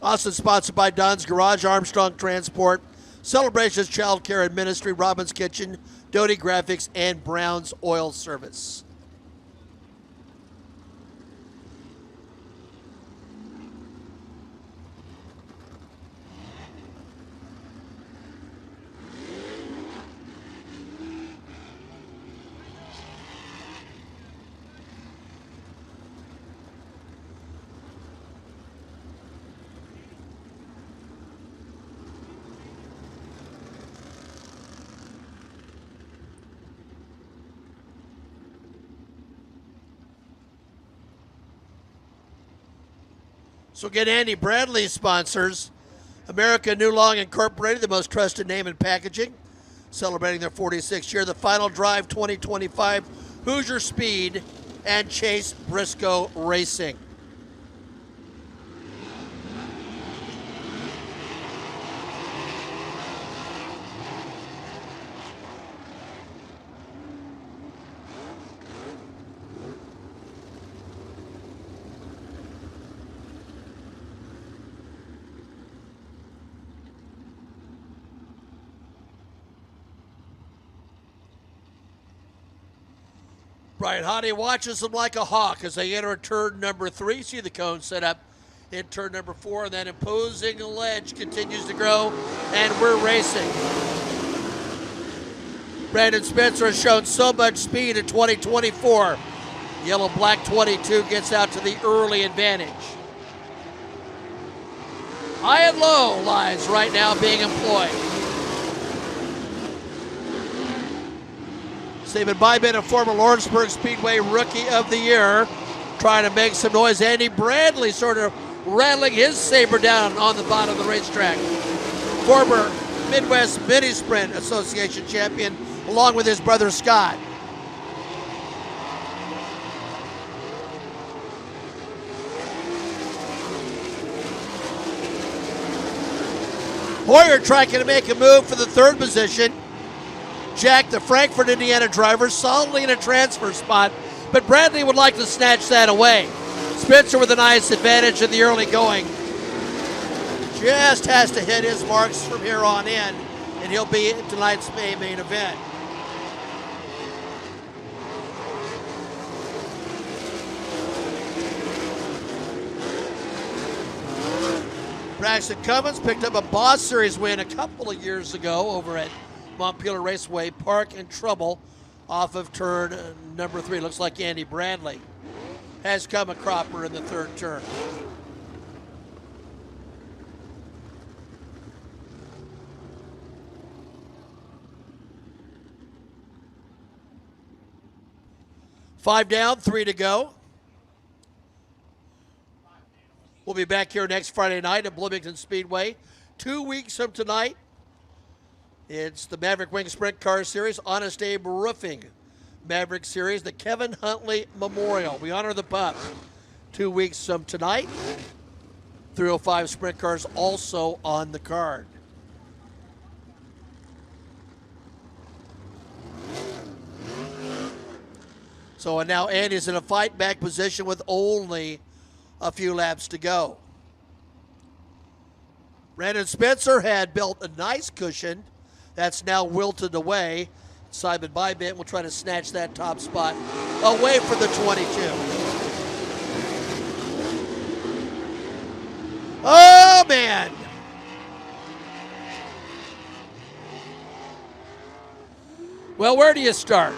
Also sponsored by Don's Garage, Armstrong Transport, Celebrations Child Care and Ministry, Robin's Kitchen, Doty Graphics, and Brown's Oil Service. So get Andy Bradley's sponsors. America New Long Incorporated, the most trusted name in packaging, celebrating their 46th year. The Final Drive 2025, Hoosier Speed, and Chase Briscoe Racing. Brian Hottie watches them like a hawk as they enter turn number 3. See the cone set up in turn number 4, and that imposing ledge continues to grow, and we're racing. Brandon Spencer has shown so much speed in 2024. Yellow-black 22 gets out to the early advantage. High and low lines right now being employed. Stephen Bybin, a former Lawrenceburg Speedway Rookie of the Year, trying to make some noise. Andy Bradley sort of rattling his saber down on the bottom of the racetrack. Former Midwest Mini Sprint Association champion, along with his brother Scott. Hoyer trying to make a move for the 3rd position. Jack, the Frankfort, Indiana driver, solidly in a transfer spot, but Bradley would like to snatch that away. Spencer with a nice advantage in the early going. Just has to hit his marks from here on in, and he'll be in tonight's main event. Braxton Cummins picked up a Boss Series win a couple of years ago over at Montpelier Raceway. Park in trouble off of turn number 3. Looks like Andy Bradley has come a cropper in the 3rd turn. Five down, 3 to go. We'll be back here next Friday night at Bloomington Speedway. 2 weeks from tonight, it's the Maverick Wing Sprint Car Series, Honest Abe Roofing Maverick Series, the Kevin Huntley Memorial. We honor the pup. 2 weeks from tonight. 305 sprint cars also on the card. So and now Andy's in a fight back position with only a few laps to go. Brandon Spencer had built a nice cushion that's now wilted away. Simon Bybit will try to snatch that top spot away from the 22. Oh, man. Well, where do you start?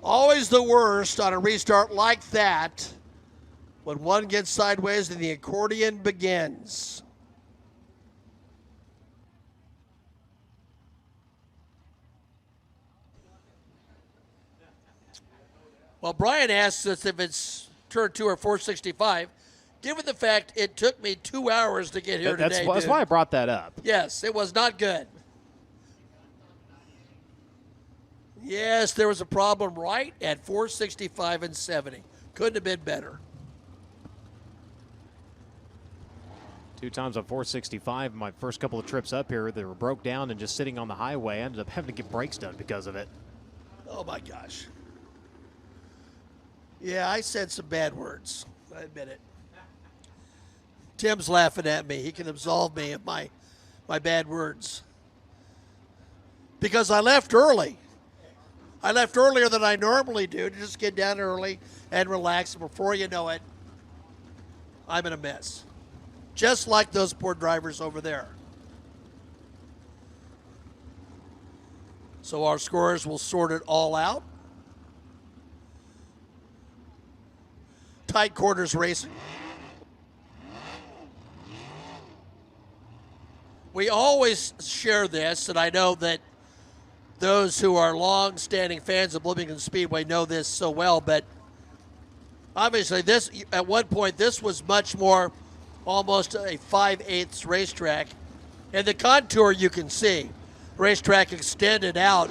Always the worst on a restart like that when one gets sideways and the accordion begins. Well, Brian asks us if it's turn 2 or 465. Given the fact it took me 2 hours to get here today. That's why I brought that up. Yes, it was not good. Yes, there was a problem right at 465 and 70. Couldn't have been better. 2 times on 465. My first couple of trips up here, they were broke down and just sitting on the highway. I ended up having to get brakes done because of it. Oh, my gosh. Yeah, I said some bad words. I admit it. Tim's laughing at me. He can absolve me of my bad words. Because I left early. I left earlier than I normally do to just get down early and relax. And before you know it, I'm in a mess. Just like those poor drivers over there. So our scorers will sort it all out. Tight quarters racing. We always share this, and I know that those who are long-standing fans of Bloomington Speedway know this so well, but obviously this, at one point, this was much more almost a 5/8 racetrack. And the contour you can see, racetrack extended out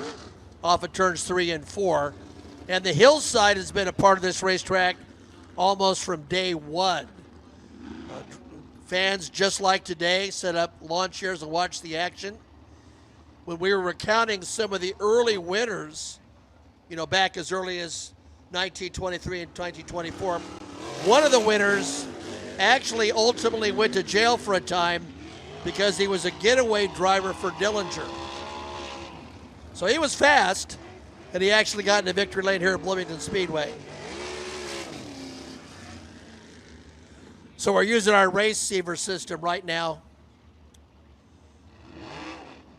off of turns 3 and 4. And the hillside has been a part of this racetrack almost from day one. Fans, just like today, set up lawn chairs and watch the action. When we were recounting some of the early winners, you know, back as early as 1923 and 1924, one of the winners actually ultimately went to jail for a time because he was a getaway driver for Dillinger. So he was fast. And he actually got into victory lane here at Bloomington Speedway. So we're using our race receiver system right now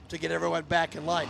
to get everyone back in line.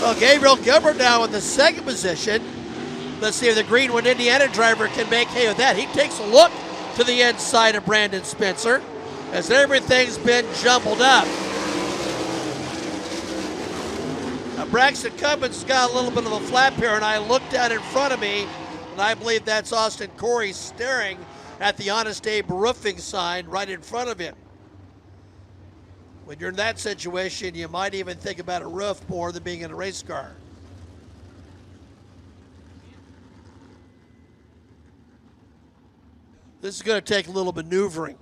Well, Gabriel Gilbert now in the second position. Let's see if the Greenwood, Indiana driver can make hay with that. He takes a look to the inside of Brandon Spencer as everything's been jumbled up. Now, Braxton Cummins got a little bit of a flap here, and I looked out in front of me, and I believe that's Austin Corey staring at the Honest Abe roofing sign right in front of him. When you're in that situation, you might even think about a roof more than being in a race car. This is going to take a little maneuvering.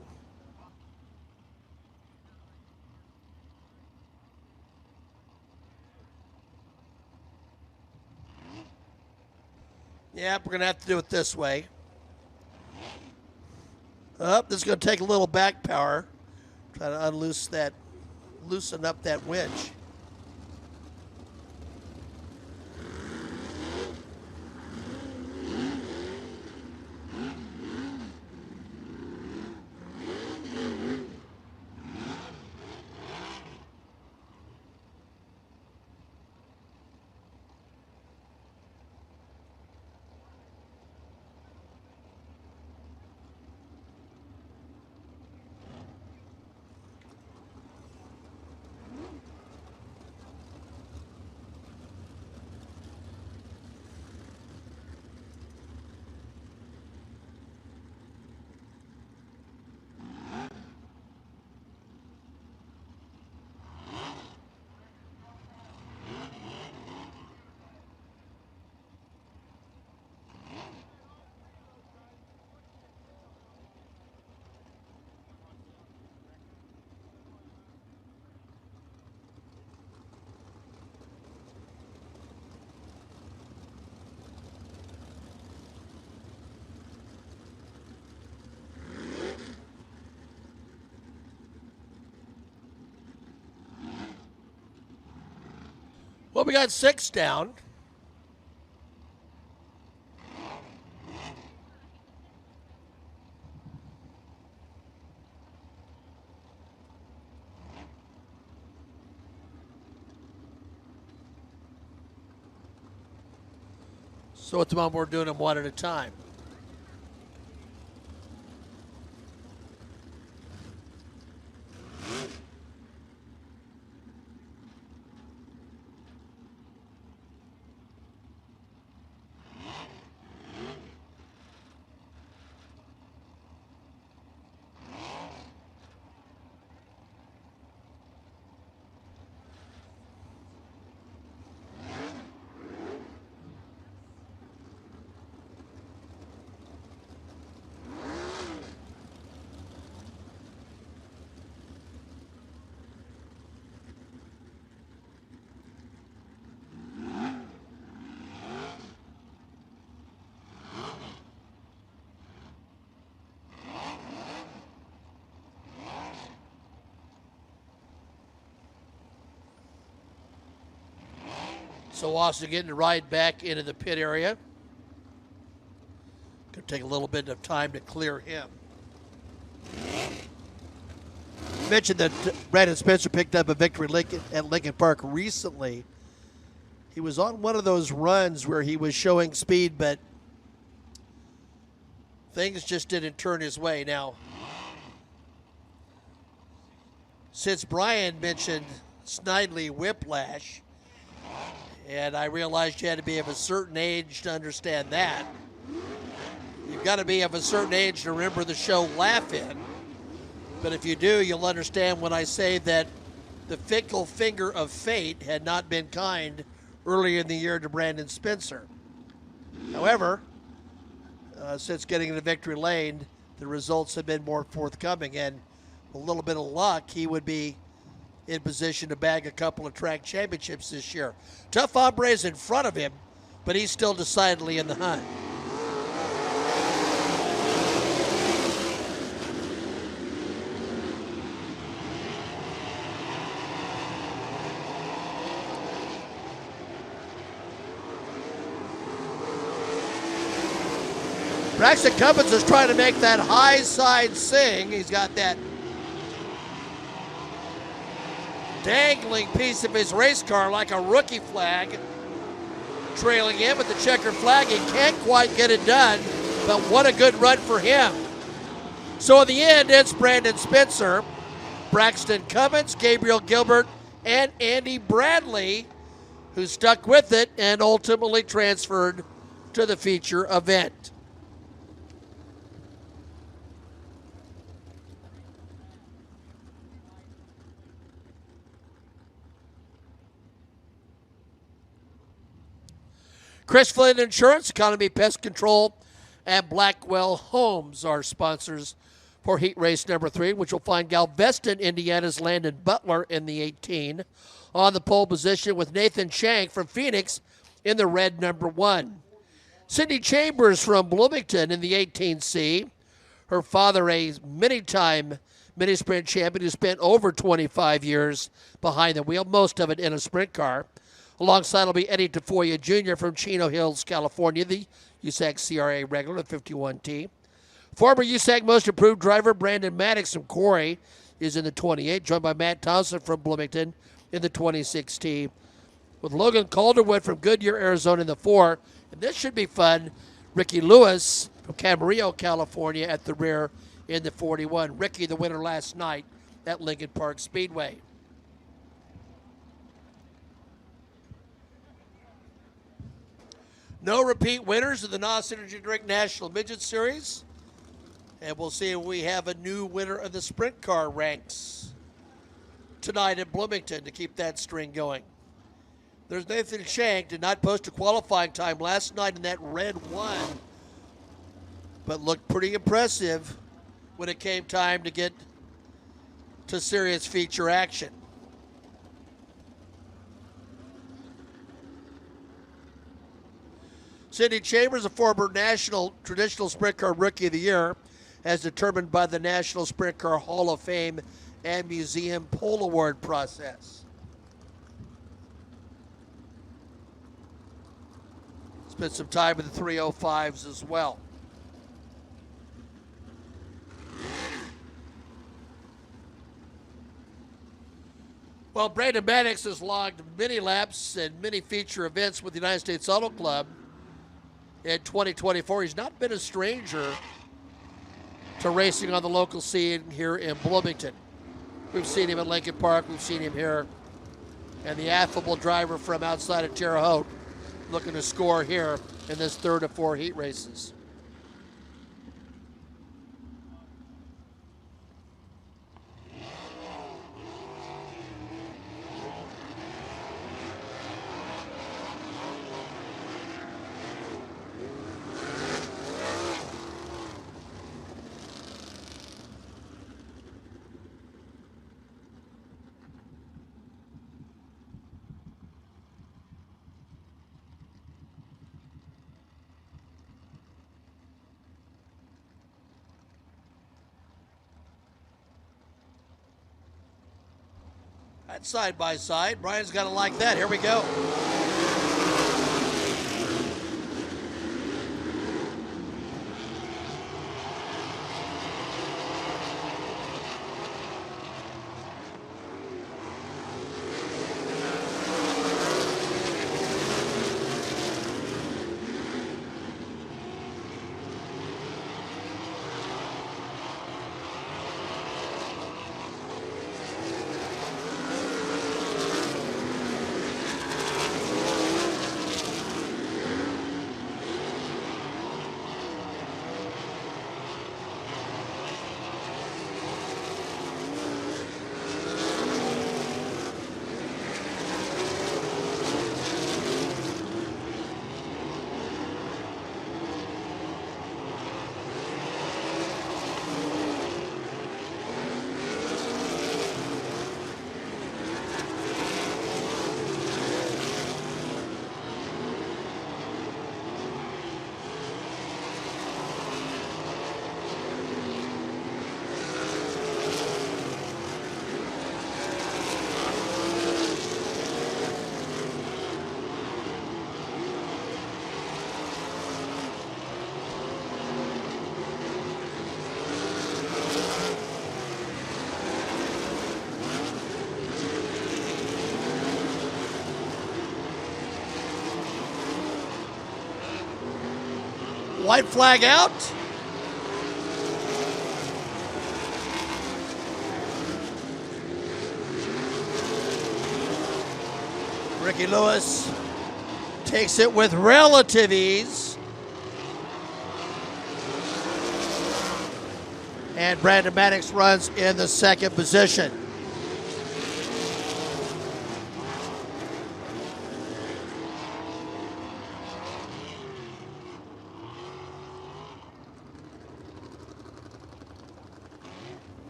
Yeah, we're going to have to do it this way. This is going to take a little back power. Try to loosen up that winch. Well, we got 6 down. So at the moment, we're doing them one at a time. So Austin getting to ride back into the pit area. Could take a little bit of time to clear him. Mentioned that Brandon Spencer picked up a victory at Lincoln Park recently. He was on one of those runs where he was showing speed, but things just didn't turn his way. Now, since Brian mentioned Snidely whiplash, and I realized you had to be of a certain age to understand that, you've got to be of a certain age to remember the show Laugh In. But if you do, you'll understand when I say that the fickle finger of fate had not been kind early in the year to Brandon Spencer. However, since getting into victory lane, the results have been more forthcoming, and with a little bit of luck, he would be in position to bag a couple of track championships this year. Tough hombres in front of him, but he's still decidedly in the hunt. Braxton Cummins is trying to make that high side sing. He's got that dangling piece of his race car like a rookie flag trailing in with the checker flag. He can't quite get it done, but what a good run for him. So in the end, it's Brandon Spencer, Braxton Cummins, Gabriel Gilbert, and Andy Bradley who stuck with it and ultimately transferred to the feature event. Chris Flynn Insurance, Economy Pest Control, and Blackwell Homes are sponsors for Heat Race number 3, which will find Galveston, Indiana's Landon Butler in the 18 on the pole position with Nathan Shank from Phoenix in the red number 1. Cindy Chambers from Bloomington in the 18C. Her father, a many-time mini-sprint champion who spent over 25 years behind the wheel, most of it in a sprint car. Alongside will be Eddie Tafoya Jr. from Chino Hills, California, the USAC CRA regular, the 51T. Former USAC Most Improved driver Brandon Maddox from Corey is in the 28, joined by Matt Thompson from Bloomington in the 26T. With Logan Calderwood from Goodyear, Arizona in the 4. And this should be fun. Ricky Lewis from Camarillo, California at the rear in the 41. Ricky, the winner last night at Lincoln Park Speedway. No repeat winners of the NOS Energy Drink National Midget Series. And we'll see if we have a new winner of the sprint car ranks tonight in Bloomington to keep that string going. There's Nathan Shank, did not post a qualifying time last night in that red 1, but looked pretty impressive when it came time to get to serious feature action. Cindy Chambers, a former National Traditional Sprint Car Rookie of the Year, as determined by the National Sprint Car Hall of Fame and Museum Poll Award process. Spent some time with the 305s as well. Well, Brandon Maddox has logged many laps and many feature events with the United States Auto Club. In 2024, he's not been a stranger to racing on the local scene here in Bloomington. We've seen him at Lincoln Park, we've seen him here, and the affable driver from outside of Terre Haute looking to score here in this 3rd of 4 heat races. That's side by side. Brian's got to like that. Here we go. White flag out. Ricky Lewis takes it with relative ease. And Brandon Maddox runs in the second position.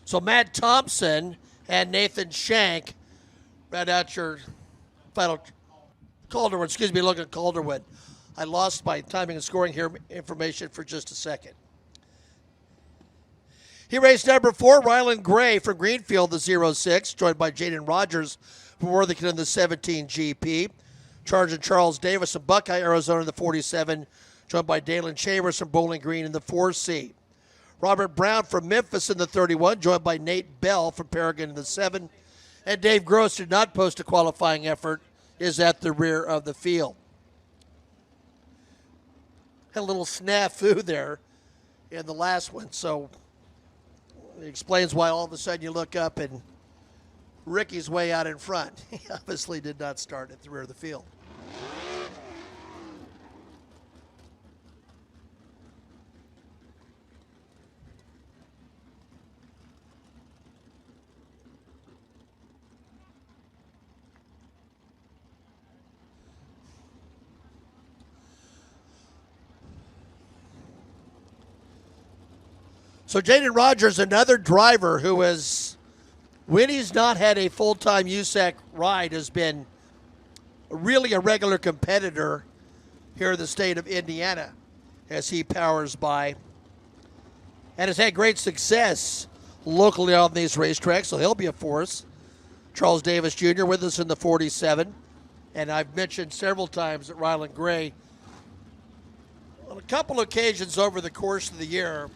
So Matt Thompson and Nathan Shank read out your final Calderwood. Excuse me, look at Calderwood. I lost my timing and scoring here information for just a second. He raced number 4, Rylan Gray from Greenfield, the 06, joined by Jaden Rogers from Worthington in the 17 GP. Sergeant Charles Davis from Buckeye, Arizona in the 47, joined by Dalen Chambers from Bowling Green in the 4C. Robert Brown from Memphis in the 31, joined by Nate Bell from Paragon in the 7. And Dave Gross did not post a qualifying effort, is at the rear of the field. Had a little snafu there in the last one, so it explains why all of a sudden you look up and Ricky's way out in front. He obviously did not start at the rear of the field. So Jaden Rogers, another driver who is, when he's not had a full-time USAC ride, has been really a regular competitor here in the state of Indiana as he powers by and has had great success locally on these racetracks, so he'll be a force. Charles Davis Jr. with us in the 47, and I've mentioned several times that Rylan Gray, on a couple occasions over the course of the year,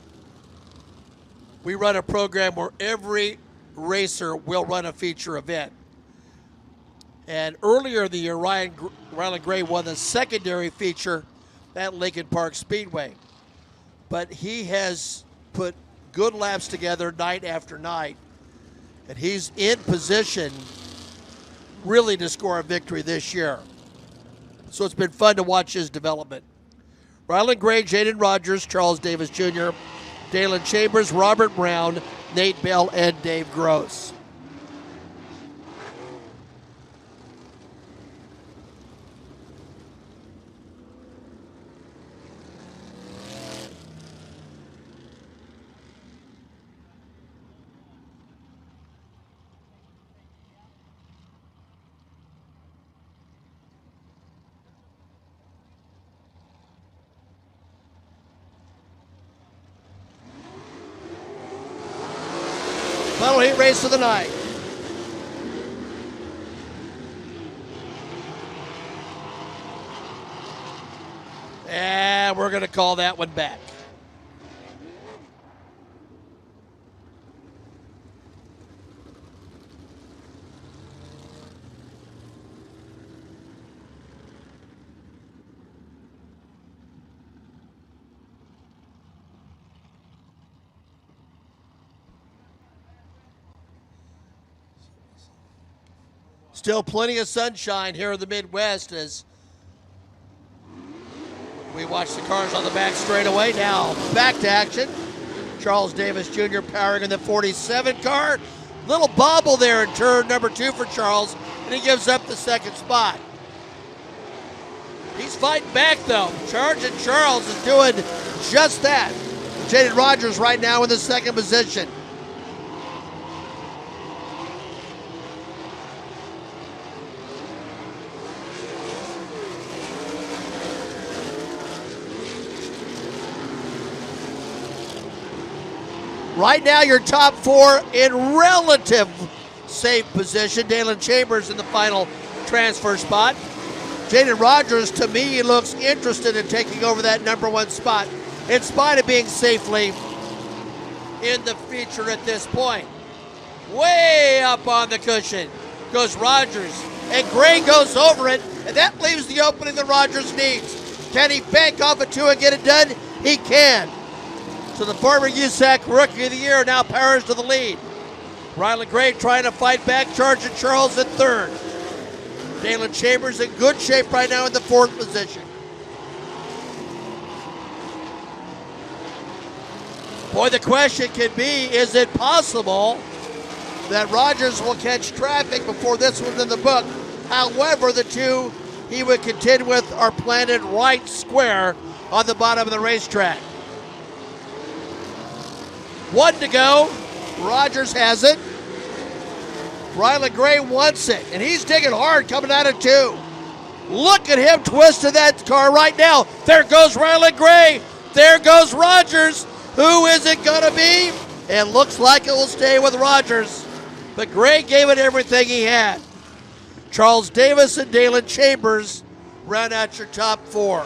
we run a program where every racer will run a feature event. And earlier in the year, Rylan Gray won the secondary feature at Lincoln Park Speedway. But he has put good laps together night after night. And he's in position really to score a victory this year. So it's been fun to watch his development. Rylan Gray, Jaden Rogers, Charles Davis Jr., Dalen Chambers, Robert Brown, Nate Bell, and Dave Gross. Final heat race of the night. And we're going to call that one back. Still plenty of sunshine here in the Midwest as we watch the cars on the back straightaway. Now back to action. Charles Davis Jr. powering in the 47 car. Little bobble there in turn number 2 for Charles, and he gives up the second spot. He's fighting back though. Sergeant Charles is doing just that. Jaden Rogers right now in the second position. Right now, your top 4 in relative safe position. Dalen Chambers in the final transfer spot. Jaden Rogers, to me, looks interested in taking over that number 1 spot, in spite of being safely in the feature at this point. Way up on the cushion goes Rogers. And Gray goes over it, and that leaves the opening that Rogers needs. Can he bank off a 2 and get it done? He can. So the former USAC Rookie of the Year now powers to the lead. Ryland Gray trying to fight back, charging Charles in third. Dalen Chambers in good shape right now in the fourth position. Boy, the question can be, is it possible that Rogers will catch traffic before this one's in the book? However, the two he would contend with are planted right square on the bottom of the racetrack. 1 to go. Rogers has it. Ryland Gray wants it, and he's digging hard coming out of 2. Look at him twisting that car right now. There goes Ryland Gray. There goes Rogers. Who is it going to be? It looks like it will stay with Rogers. But Gray gave it everything he had. Charles Davis and Dalen Chambers round out your top 4.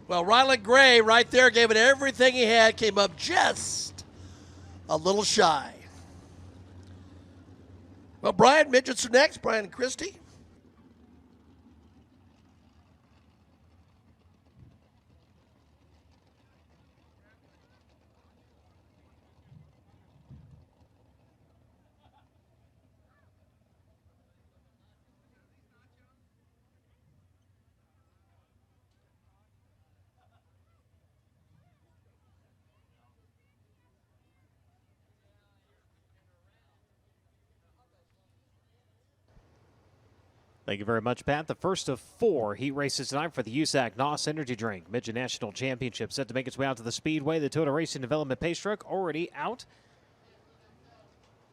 Well, Ryland Gray right there gave it everything he had, came up just a little shy. Well, Brian, Midgets are next. Brian and Christie. Thank you very much, Pat. The first of 4 heat races tonight for the USAC NOS Energy Drink Midget National Championship set to make its way out to the Speedway. The Toyota Racing Development Pace Truck already out.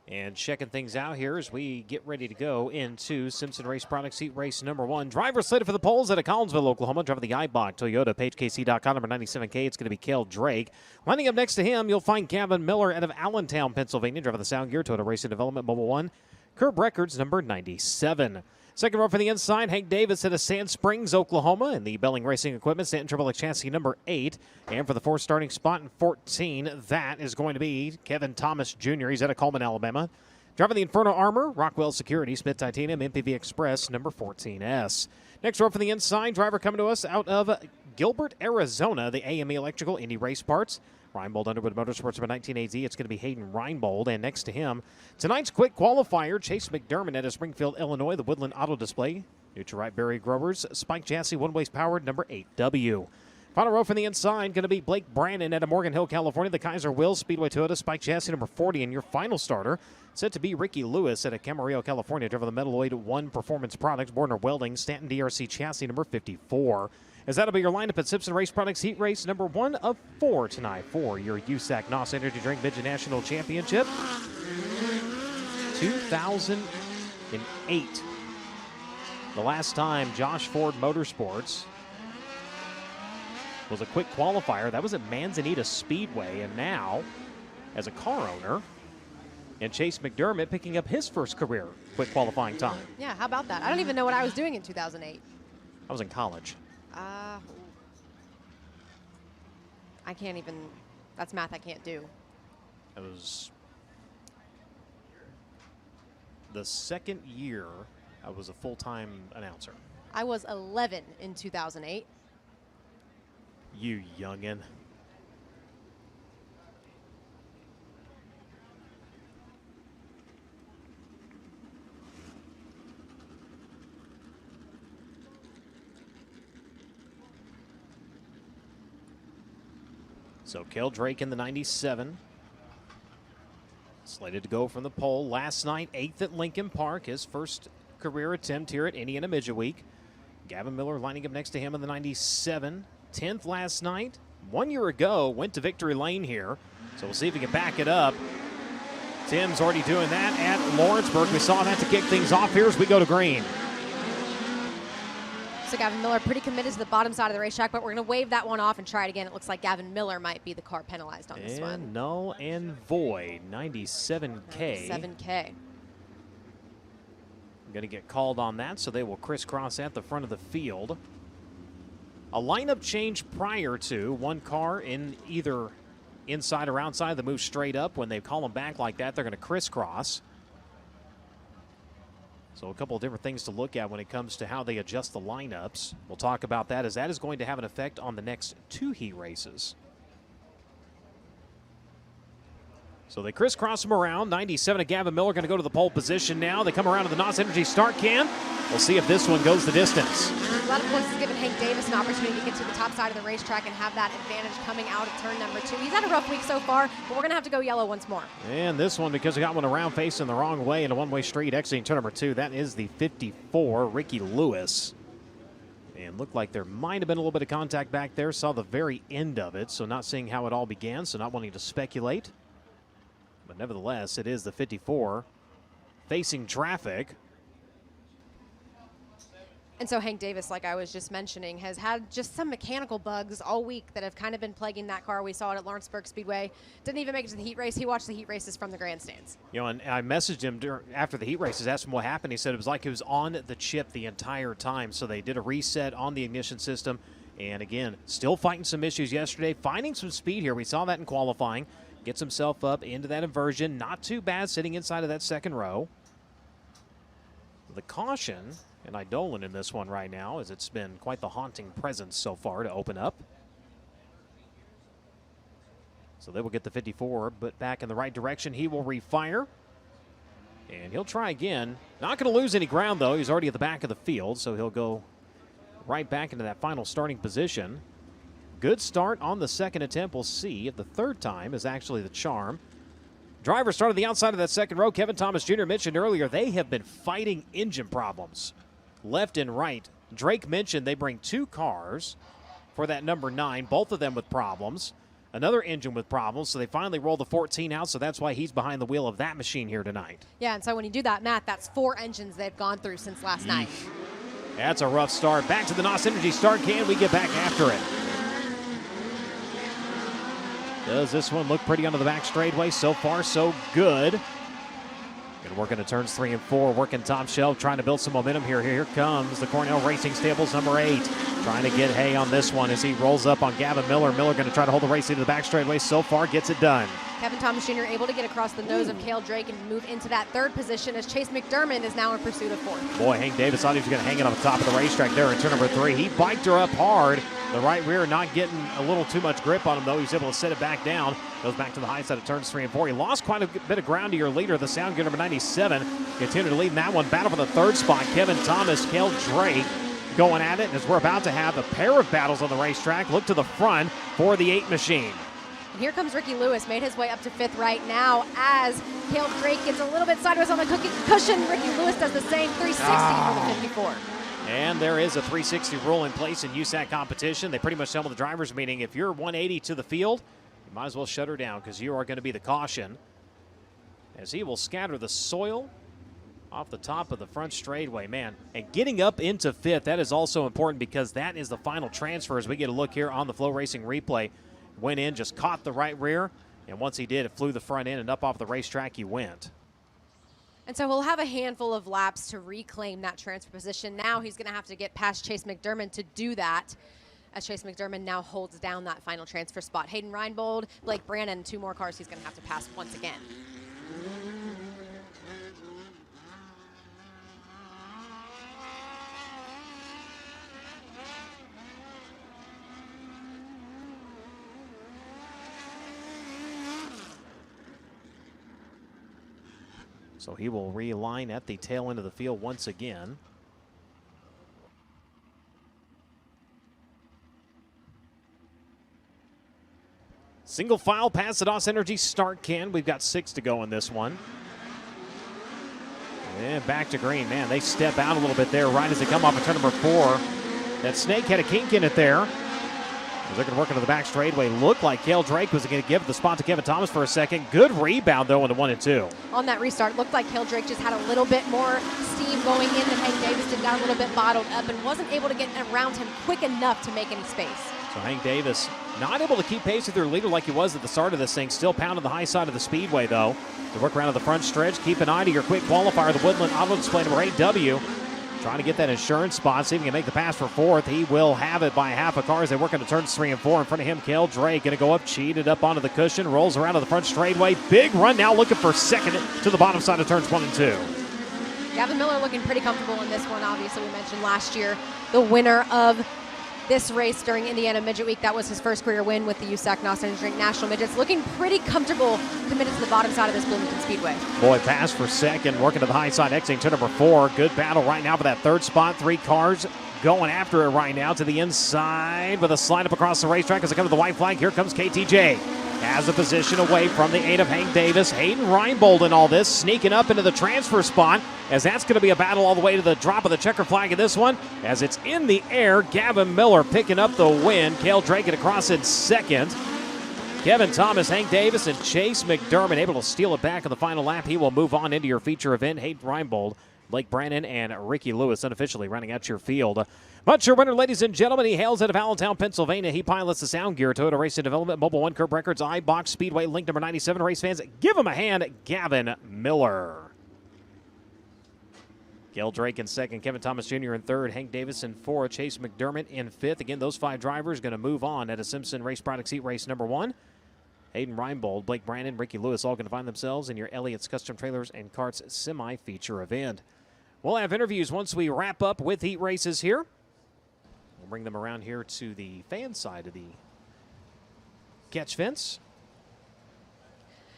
And checking things out here as we get ready to go into Simpson Race Products Heat Race number 1. Driver slated for the poles out of Collinsville, Oklahoma. Driver the Eibach Toyota, PageKC.com, number 97K. It's going to be Cale Drake. Lining up next to him, you'll find Gavin Miller out of Allentown, Pennsylvania. Driver the Sound Gear Toyota Racing Development Mobile 1. Curb Records, number 97. Second row for the inside, Hank Davis out of Sand Springs, Oklahoma, in the Belling Racing Equipment, Stanton Triple X chassis number 8. And for the 4th starting spot in 14, that is going to be Kevin Thomas Jr. He's out of Coleman, Alabama. Driving the Inferno Armor, Rockwell Security, Smith Titanium, MPV Express, number 14S. Next row for the inside, driver coming to us out of Gilbert, Arizona, the AME Electrical Indy Race Parts. Reinbold Underwood Motorsports number 19AZ. It's going to be Hayden Reinbold. And next to him, tonight's quick qualifier, Chase McDermott out of Springfield, Illinois, the Woodland Auto Display. Neutral Barry Growers, Spike Chassis, one-ways powered, number 8W. Final row from the inside, going to be Blake Brandon out of Morgan Hill, California, the Kaiser Wills Speedway Toyota, Spike Chassis, number 40. And your final starter, set to be Ricky Lewis out of Camarillo, California, driver the Metalloid 1 Performance Products, Borner Welding, Stanton DRC Chassis, number 54. As that'll be your lineup at Simpson Race Products Heat Race number 1 of 4 tonight for your USAC NOS Energy Drink Midget National Championship 2008. The last time Josh Ford Motorsports was a quick qualifier, that was at Manzanita Speedway, and now, as a car owner, and Chase McDermott picking up his first career quick qualifying time. Yeah, how about that? I don't even know what I was doing in 2008. I was in college. I can't even, that's math I can't do. It was the second year I was a full-time announcer. I was 11 in 2008. You youngin'. So Cale Drake in the 97. Slated to go from the pole last night, 8th at Lincoln Park, his first career attempt here at Indiana Midget Week. Gavin Miller lining up next to him in the 97. 10th last night. 1 year ago, went to victory lane here. So we'll see if he can back it up. Tim's already doing that at Lawrenceburg. We saw that to kick things off here as we go to green. So Gavin Miller pretty committed to the bottom side of the racetrack, but we're going to wave that one off and try it again. It looks like Gavin Miller might be the car penalized on this one. Null and void, 97K. 97K. Going to get called on that, so they will crisscross at the front of the field. a lineup change prior to one car in either inside or outside. They move straight up. When they call them back like that, they're going to crisscross. So a couple of different things to look at when it comes to how they adjust the lineups. We'll talk about that, as that is going to have an effect on the next 2 heat races. So they crisscross them around. 97 of Gavin Miller going to go to the pole position now. They come around to the NOS Energy start can. We'll see if this one goes the distance. A lot of points has given Hank Davis an opportunity to get to the top side of the racetrack and have that advantage coming out of turn number 2. He's had a rough week so far, but we're going to have to go yellow once more. And this one, because he got one around facing the wrong way in a one-way street exiting turn number 2, that is the 54, Ricky Lewis. And looked like there might have been a little bit of contact back there. Saw the very end of it, so not seeing how it all began, so not wanting to speculate. But nevertheless, it is the 54 facing traffic. And so Hank Davis, like I was just mentioning, has had just some mechanical bugs all week that have kind of been plaguing that car. We saw it at Lawrenceburg Speedway. Didn't even make it to the heat race. He watched the heat races from the grandstands. You know, and I messaged him after the heat races, asked him what happened. He said it was like it was on the chip the entire time. So they did a reset on the ignition system. And again, still fighting some issues yesterday, finding some speed here. We saw that in qualifying. Gets himself up into that inversion. Not too bad sitting inside of that second row. The caution, and Idolan in this one right now, as it's been quite the haunting presence so far to open up. So they will get the 54, but back in the right direction. He will refire. And he'll try again. Not going to lose any ground, though. He's already at the back of the field, so he'll go right back into that final starting position. Good start on the second attempt. We'll see if the third time is actually the charm. Driver started the outside of that second row. Kevin Thomas Jr. mentioned earlier they have been fighting engine problems left and right. Drake mentioned they bring 2 cars for that number 9, both of them with problems. Another engine with problems, so they finally roll the 14 out, so that's why he's behind the wheel of that machine here tonight. Yeah, and so when you do that math, that's 4 engines they've gone through since last night. That's a rough start. Back to the NOS Energy start can. We get back after it. Does this one look pretty onto the back straightaway? So far, so good. Going to work into turns 3 and 4, working top shelf, trying to build some momentum here. Here comes the Cornell Racing Stables number 8. Trying to get hay on this one as he rolls up on Gavin Miller. Miller going to try to hold the race into the back straightaway. So far, gets it done. Kevin Thomas Jr. able to get across the nose of Cale Drake and move into that 3rd position as Chase McDermott is now in pursuit of 4th. Boy, Hank Davis thought he was going to hang it on the top of the racetrack there in turn number 3. He biked her up hard. The right rear not getting a little too much grip on him, though. He's able to set it back down. Goes back to the high side of turns 3 and 4. He lost quite a bit of ground to your leader, the sound gear number 97. Continued to lead in that one. Battle for the 3rd spot. Kevin Thomas, Cale Drake going at it. And as we're about to have a pair of battles on the racetrack, look to the front for the 8 machine. And here comes Ricky Lewis, made his way up to 5th right now as Cale Drake gets a little bit sideways on the cushion. Ricky Lewis does the same, 360 for the 54. And there is a 360 rule in place in USAC competition. They pretty much tell the drivers, meaning if you're 180 to the field, you might as well shut her down because you are going to be the caution. As he will scatter the soil off the top of the front straightaway, man. And getting up into 5th, that is also important because that is the final transfer as we get a look here on the FloRacing replay. Went in, just caught the right rear, and once he did, it flew the front end and up off the racetrack he went. And so he'll have a handful of laps to reclaim that transfer position. Now he's going to have to get past Chase McDermott to do that, as Chase McDermott now holds down that final transfer spot. Hayden Reinbold, Blake Brannon, 2 more cars he's going to have to pass once again. So he will realign at the tail end of the field once again. Single file past the NOS Energy start can. We've got 6 to go in this one. And back to green. Man, they step out a little bit there right as they come off of turn number 4. That snake had a kink in it there. They're going to work into the back straightaway. Looked like Cale Drake was going to give the spot to Kevin Thomas for a second. Good rebound, though, into 1 and 2. On that restart, looked like Cale Drake just had a little bit more steam going in than Hank Davis did. Got a little bit bottled up and wasn't able to get around him quick enough to make any space. So Hank Davis not able to keep pace with their leader like he was at the start of this thing. Still pounding the high side of the Speedway, though. To work around to the front stretch, keep an eye to your quick qualifier, the Woodland Auto Display number 8W. trying to get that insurance spot, see if he can make the pass for fourth. He will have it by half a car as they work into turns 3 and 4. In front of him, Cale Drake going to go up, cheated up onto the cushion, rolls around to the front straightaway. Big run now, looking for second to the bottom side of turns 1 and 2. Gavin Miller looking pretty comfortable in this one. Obviously, we mentioned last year the winner of this race during Indiana Midget Week. That was his first career win with the USAC National Midgets. Looking pretty comfortable committed to the bottom side of this Bloomington Speedway. Boy, pass for second, working to the high side, exiting turn number 4. Good battle right now for that third spot. 3 cars going after it right now to the inside with a slide up across the racetrack as they come to the white flag. Here comes KTJ. Has a position away from the 8 of Hank Davis. Hayden Reinbold in all this, sneaking up into the transfer spot, as that's going to be a battle all the way to the drop of the checker flag in this one. As it's in the air, Gavin Miller picking up the win. Cale Drake it across in second. Kevin Thomas, Hank Davis, and Chase McDermott able to steal it back in the final lap. He will move on into your feature event. Hayden Reinbold, Blake Brannon, and Ricky Lewis unofficially running out your field. But your winner, ladies and gentlemen, he hails out of Allentown, Pennsylvania. He pilots the Sound Gear, Toyota Racing Development, Mobile One, Curb Records, iBox, Speedway, link number 97. Race fans, give him a hand, Gavin Miller. Cale Drake in second, Kevin Thomas Jr. in third, Hank Davis in fourth, Chase McDermott in fifth. Again, those 5 drivers going to move on at a Simpson Race Products Heat Race number 1. Hayden Reinbold, Blake Brannon, Ricky Lewis all going to find themselves in your Elliott's Custom Trailers and Carts semi-feature event. We'll have interviews once we wrap up with heat races here. We'll bring them around here to the fan side of the catch fence.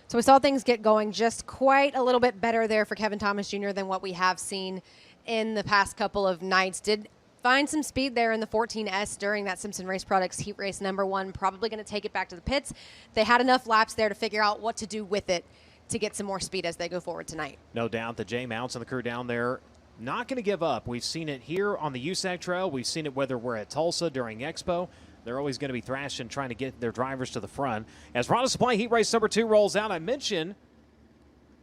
So we saw things get going just quite a little bit better there for Kevin Thomas Jr. than what we have seen in the past couple of nights. Did find some speed there in the 14S during that Simpson Race Products heat race number 1. Probably going to take it back to the pits. They had enough laps there to figure out what to do with it to get some more speed as they go forward tonight. No doubt the J Mounts and the crew down there not going to give up. We've seen it here on the USAC Trail. We've seen it whether we're at Tulsa during Expo. They're always going to be thrashing, trying to get their drivers to the front. As Rod Supply Heat Race number 2 rolls out, I mentioned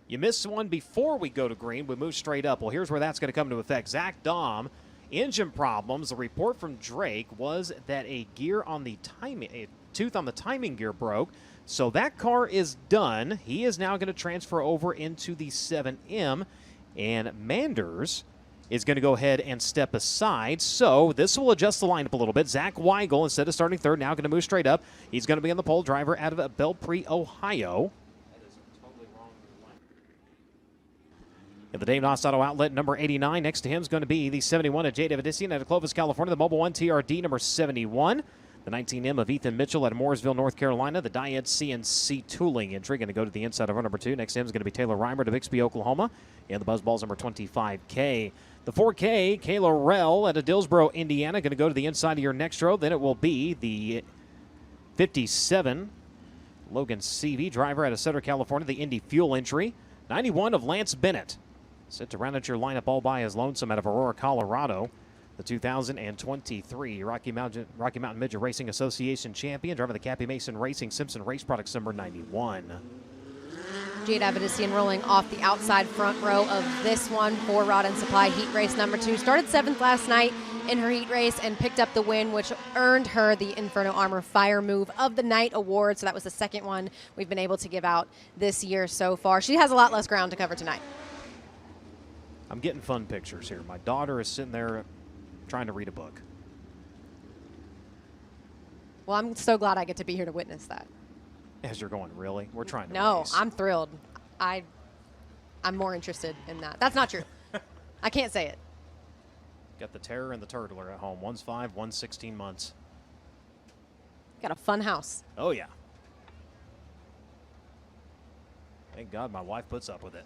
you missed one before we go to green. We move straight up. Well, here's where that's going to come into effect. Zach Dahm, engine problems. The report from Drake was that a tooth on the timing gear broke. So that car is done. He is now going to transfer over into the 7M. And Manders is going to go ahead and step aside. So this will adjust the lineup a little bit. Zach Weigel, instead of starting third, now going to move straight up. He's going to be on the pole, driver out of Belpre, Ohio. At the Dave Noss Auto Outlet, number 89. Next to him is going to be the 71 of J. Davidisian out of Clovis, California. The Mobile One TRD, number 71. The 19M of Ethan Mitchell out of Mooresville, North Carolina. The Diet CNC Tooling entry going to go to the inside of our number 2. Next to him is going to be Taylor Reimer of Bixby, Oklahoma. And the Buzzballs number 25K. The 4K, Kayla Rell out of Dillsboro, Indiana, going to go to the inside of your next row. Then it will be the 57, Logan CV, driver out of Sutter, California, the Indy Fuel entry. 91 of Lance Bennett, set to round out your lineup all by his lonesome out of Aurora, Colorado. The 2023 Rocky Mountain Midget Racing Association champion, driver of the Cappy Mason Racing Simpson Race Products number 91. Jade Avedisian rolling off the outside front row of this one for Rod and Supply heat race number 2. Started 7th last night in her heat race and picked up the win, which earned her the Inferno Armor Fire Move of the Night award. So that was the second one we've been able to give out this year so far. She has a lot less ground to cover tonight. I'm getting fun pictures here. My daughter is sitting there trying to read a book. Well, I'm so glad I get to be here to witness that. As you're going, really? We're trying to No, race. I'm thrilled. I'm more interested in that. That's not true. I can't say it. Got the Terror and the Turtler at home. One's 5, one's 16 months. Got a fun house. Oh, yeah. Thank God my wife puts up with it.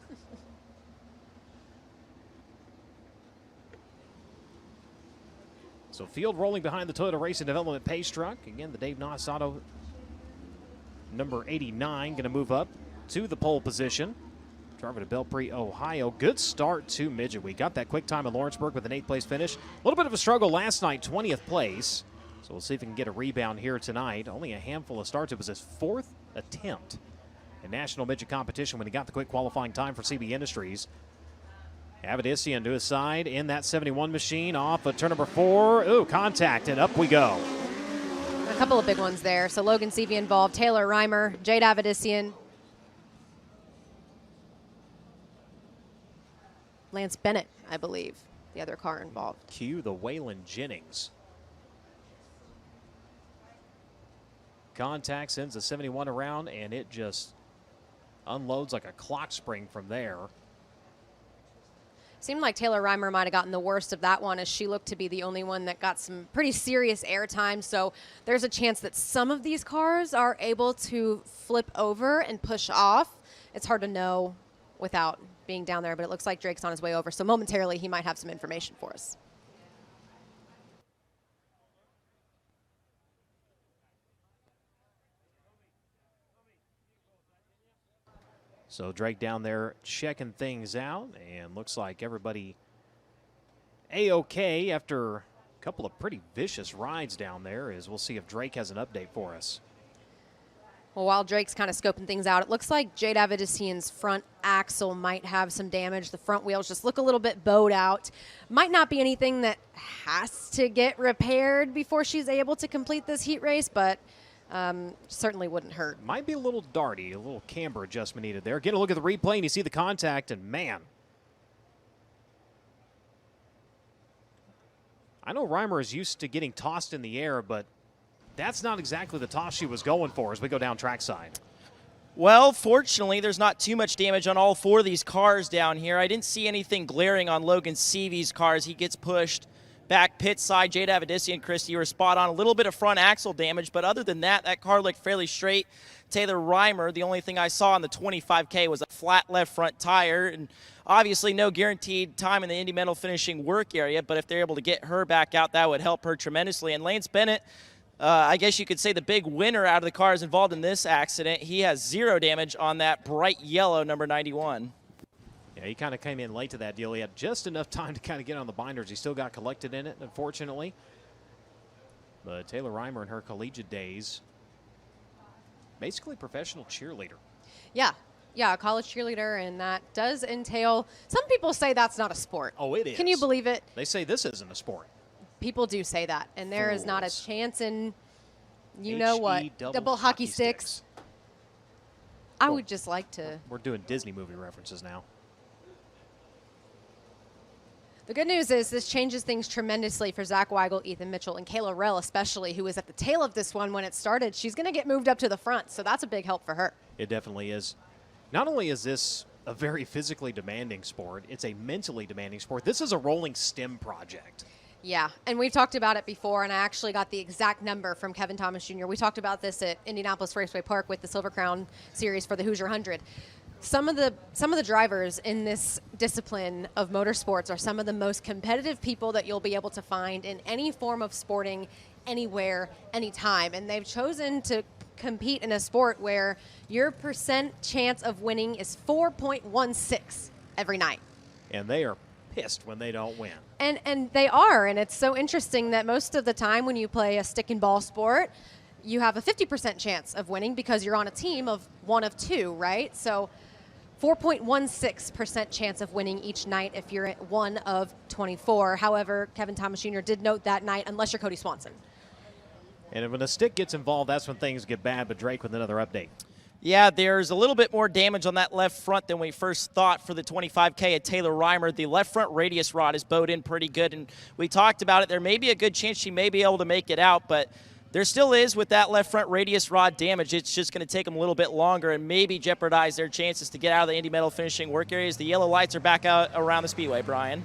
So field rolling behind the Toyota Racing Development pace truck. Again, the Dave Noss Auto number 89 going to move up to the pole position. Driver to Belpre, Ohio. Good start to Midget. We got that quick time in Lawrenceburg with an 8th place finish. A little bit of a struggle last night, 20th place. So we'll see if we can get a rebound here tonight. Only a handful of starts. It was his 4th attempt in National Midget competition when he got the quick qualifying time for CB Industries. Avedisian to his side in that 71 machine off of turn number 4. Ooh, contact, and up we go. A couple of big ones there. So Logan Seavey involved, Taylor Reimer, Jade Avedisian, Lance Bennett, I believe. the other car involved. Cue the Waylon Jennings. Contact sends a 71 around, and it just unloads like a clock spring from there. Seemed like Taylor Reimer might have gotten the worst of that one, as she looked to be the only one that got some pretty serious airtime. So there's a chance that some of these cars are able to flip over and push off. It's hard to know without being down there, but it looks like Drake's on his way over. So momentarily, he might have some information for us. So Drake down there checking things out, and looks like everybody A-OK after a couple of pretty vicious rides down there. As we'll see if Drake has an update for us. Well, while Drake's kind of scoping things out, it looks like Jade Avedisian's front axle might have some damage. The front wheels just look a little bit bowed out. Might not be anything that has to get repaired before she's able to complete this heat race, but certainly wouldn't hurt. Might be a little darty, a little camber adjustment needed there. Get a look at the replay, and you see the contact, and man. I know Reimer is used to getting tossed in the air, but that's not exactly the toss she was going for as we go down trackside. Well, fortunately, there's not too much damage on all four of these cars down here. I didn't see anything glaring on Logan Seavey's cars. He gets pushed back pit side. Jade Avedisian, Christy, you were spot on. A little bit of front axle damage, but other than that, that car looked fairly straight. Taylor Reimer, the only thing I saw on the 25K was a flat left front tire, and obviously no guaranteed time in the Indy Medal finishing work area, but if they're able to get her back out, that would help her tremendously. And Lance Bennett, I guess you could say the big winner out of the cars involved in this accident. He has 0 damage on that bright yellow number 91. Yeah, he kind of came in late to that deal. He had just enough time to kind of get on the binders. He still got collected in it, unfortunately. But Taylor Reimer in her collegiate days, basically professional cheerleader. Yeah, a college cheerleader, and that does entail, some people say that's not a sport. Oh, it is. Can you believe it? They say this isn't a sport. People do say that, and there is not a chance in, you know H-E what, double hockey sticks. I would just like to. We're doing Disney movie references now. The good news is this changes things tremendously for Zach Weigel, Ethan Mitchell, and Kayla Rell especially, who was at the tail of this one when it started. She's going to get moved up to the front, so that's a big help for her. It definitely is. Not only is this a very physically demanding sport, it's a mentally demanding sport. This is a rolling stem project. Yeah, and we've talked about it before, and I actually got the exact number from Kevin Thomas Jr. We talked about this at Indianapolis Raceway Park with the Silver Crown Series for the Hoosier 100. Some of the drivers in this discipline of motorsports are some of the most competitive people that you'll be able to find in any form of sporting, anywhere, anytime. And they've chosen to compete in a sport where your percent chance of winning is 4.16 every night. And they are pissed when they don't win. And they are, and it's so interesting that most of the time when you play a stick and ball sport, you have a 50% chance of winning because you're on a team of one of two, right? So 4.16% chance of winning each night if you're at one of 24. However, Kevin Thomas Jr. did note that night, unless you're Cody Swanson. And when a stick gets involved, that's when things get bad. But Drake with another update. Yeah, there's a little bit more damage on that left front than we first thought for the 25K at Taylor Reimer. The left front radius rod is bowed in pretty good, and we talked about it. There may be a good chance she may be able to make it out, but there still is with that left front radius rod damage. It's just going to take them a little bit longer and maybe jeopardize their chances to get out of the Indy Medal finishing work areas. The yellow lights are back out around the Speedway, Brian.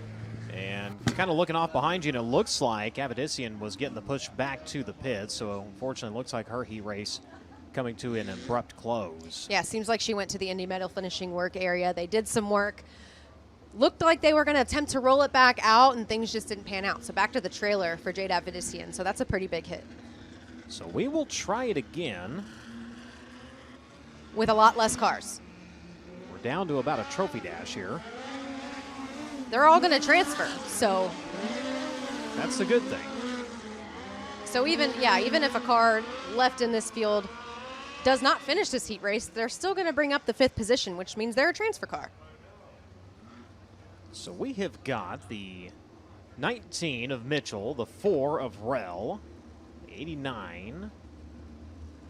And kind of looking off behind you, and it looks like Avedisian was getting the push back to the pit, so unfortunately it looks like her heat race coming to an abrupt close. Yeah, seems like she went to the Indy Medal finishing work area. They did some work. Looked like they were going to attempt to roll it back out, and things just didn't pan out. So back to the trailer for Jade Avedisian. So that's a pretty big hit. So we will try it again. With a lot less cars. We're down to about a trophy dash here. They're all going to transfer, so. That's the good thing. So even if a car left in this field does not finish this heat race, they're still going to bring up the 5th position, which means they're a transfer car. So we have got the 19 of Mitchell, the 4 of Rell, 89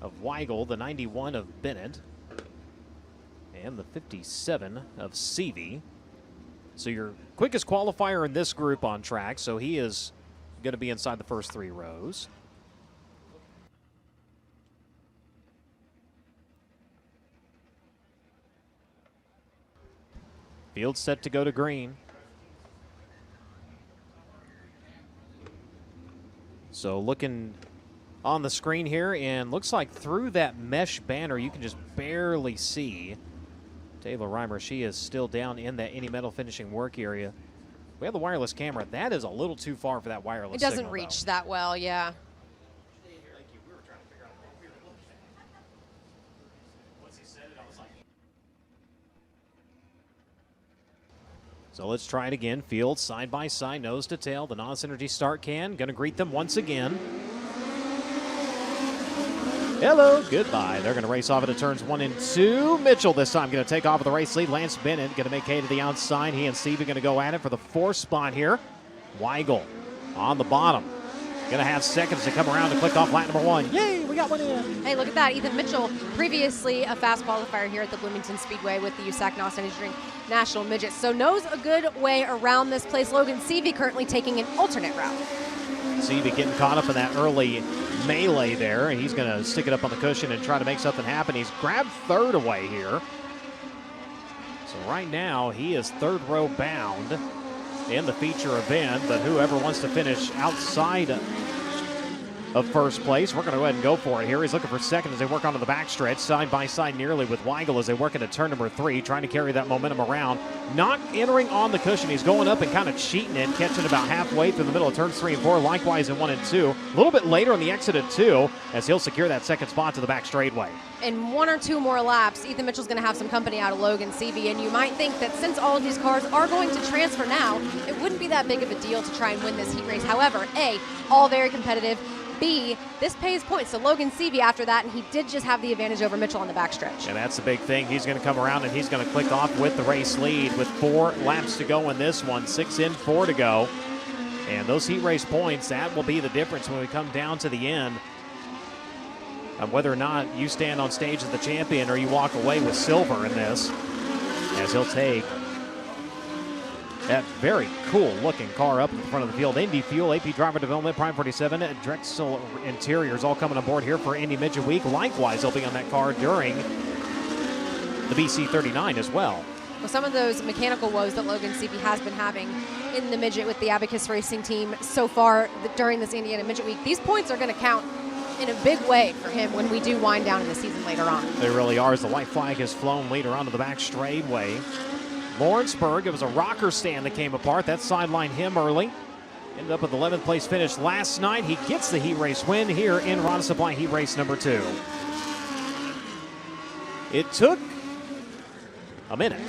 of Weigel, the 91 of Bennett, and the 57 of Seavey. So your quickest qualifier in this group on track, so he is going to be inside the first 3 rows. Field set to go to green. So looking on the screen here, and looks like through that mesh banner you can just barely see Taylor Reimer. She is still down in that any metal finishing work area. We have the wireless camera. That is a little too far for that wireless It doesn't signal, reach though. that well, yeah. So let's try it again. Field side by side, nose to tail. The Non-Synergy start can. Going to greet them once again. Hello, goodbye. They're going to race off into turns 1 and 2. Mitchell this time going to take off with the race lead. Lance Bennett going to make hay to the outside. He and Stevie going to go at it for the 4th spot here. Weigel on the bottom. Going to have seconds to come around to click off lap number 1. Yay, we got one in. Hey, look at that. Ethan Mitchell, previously a fast qualifier here at the Bloomington Speedway with the USAC Drink National Midget. So knows a good way around this place. Logan Seavey currently taking an alternate route. Seavey getting caught up in that early melee there. He's going to stick it up on the cushion and try to make something happen. He's grabbed 3rd away here. So right now he is 3rd row bound in the feature event, but whoever wants to finish outside of first place, we're going to go ahead and go for it here. He's looking for 2nd as they work onto the backstretch, side by side nearly with Weigel as they work into turn number 3, trying to carry that momentum around. Not entering on the cushion. He's going up and kind of cheating it, catching about halfway through the middle of turns 3 and 4, likewise in 1 and 2. A little bit later on the exit at 2 as he'll secure that 2nd spot to the back straightaway. In 1 or 2 more laps, Ethan Mitchell's going to have some company out of Logan Seavey, and you might think that since all of these cars are going to transfer now, it wouldn't be that big of a deal to try and win this heat race. However, A, all very competitive. B, this pays points to Logan Seavey after that, and he did just have the advantage over Mitchell on the backstretch. And that's the big thing. He's going to come around and he's going to click off with the race lead with 4 laps to go in this one. 6 in, 4 to go. And those heat race points, that will be the difference when we come down to the end of whether or not you stand on stage as the champion or you walk away with silver in this, as he'll take that very cool looking car up in the front of the field. Indy Fuel, AP Driver Development, Prime 47, Drexel Interiors all coming on board here for Indy Midget Week. Likewise, they'll be on that car during the BC 39 as well. Well, some of those mechanical woes that Logan Seavey has been having in the Midget with the Abacus Racing team so far during this Indiana Midget Week, these points are going to count in a big way for him when we do wind down in the season later on. They really are, as the white flag has flown later onto the back straightaway. Lawrenceburg, it was a rocker stand that came apart. That sidelined him early. Ended up with 11th place finish last night. He gets the heat race win here in Rod Supply heat race number 2. It took a minute.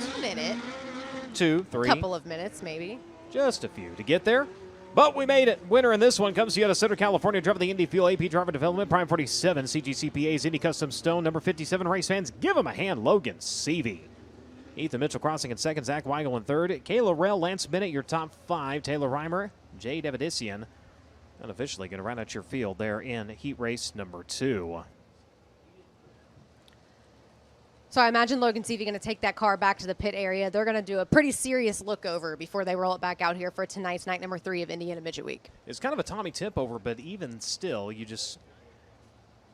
2, 3. Couple of minutes, maybe. Just a few to get there. But we made it. Winner in this one comes to you out of Southern California, driver of the Indy Fuel, AP Driver Development, Prime 47, CGCPA's Indy Custom Stone, number 57. Race fans, give him a hand, Logan Seavey. Ethan Mitchell crossing in 2nd, Zach Weigel in 3rd. Kayla Rell, Lance Bennett, your top 5. Taylor Reimer, Jay Davidisian, unofficially going to round out your field there in heat race number 2. So I imagine Logan Seavey going to take that car back to the pit area. They're going to do a pretty serious look over before they roll it back out here for tonight's night number 3 of Indiana Midget Week. It's kind of a Tommy tip over, but even still,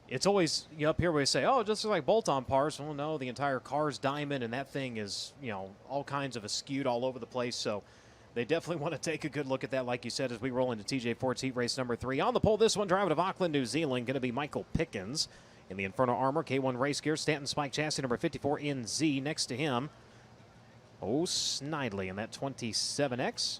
it's always up here where we say, oh, just like bolt-on parts. Well, no, the entire car's diamond, and that thing is, all kinds of askewed all over the place. So they definitely want to take a good look at that, like you said, as we roll into TJ Ford's heat race number 3. On the pole, this one, driving to Auckland, New Zealand, going to be Michael Pickens in the Inferno Armor, K1 race gear, Stanton Spike chassis, number 54 NZ. Next to him, Snidely in that 27X.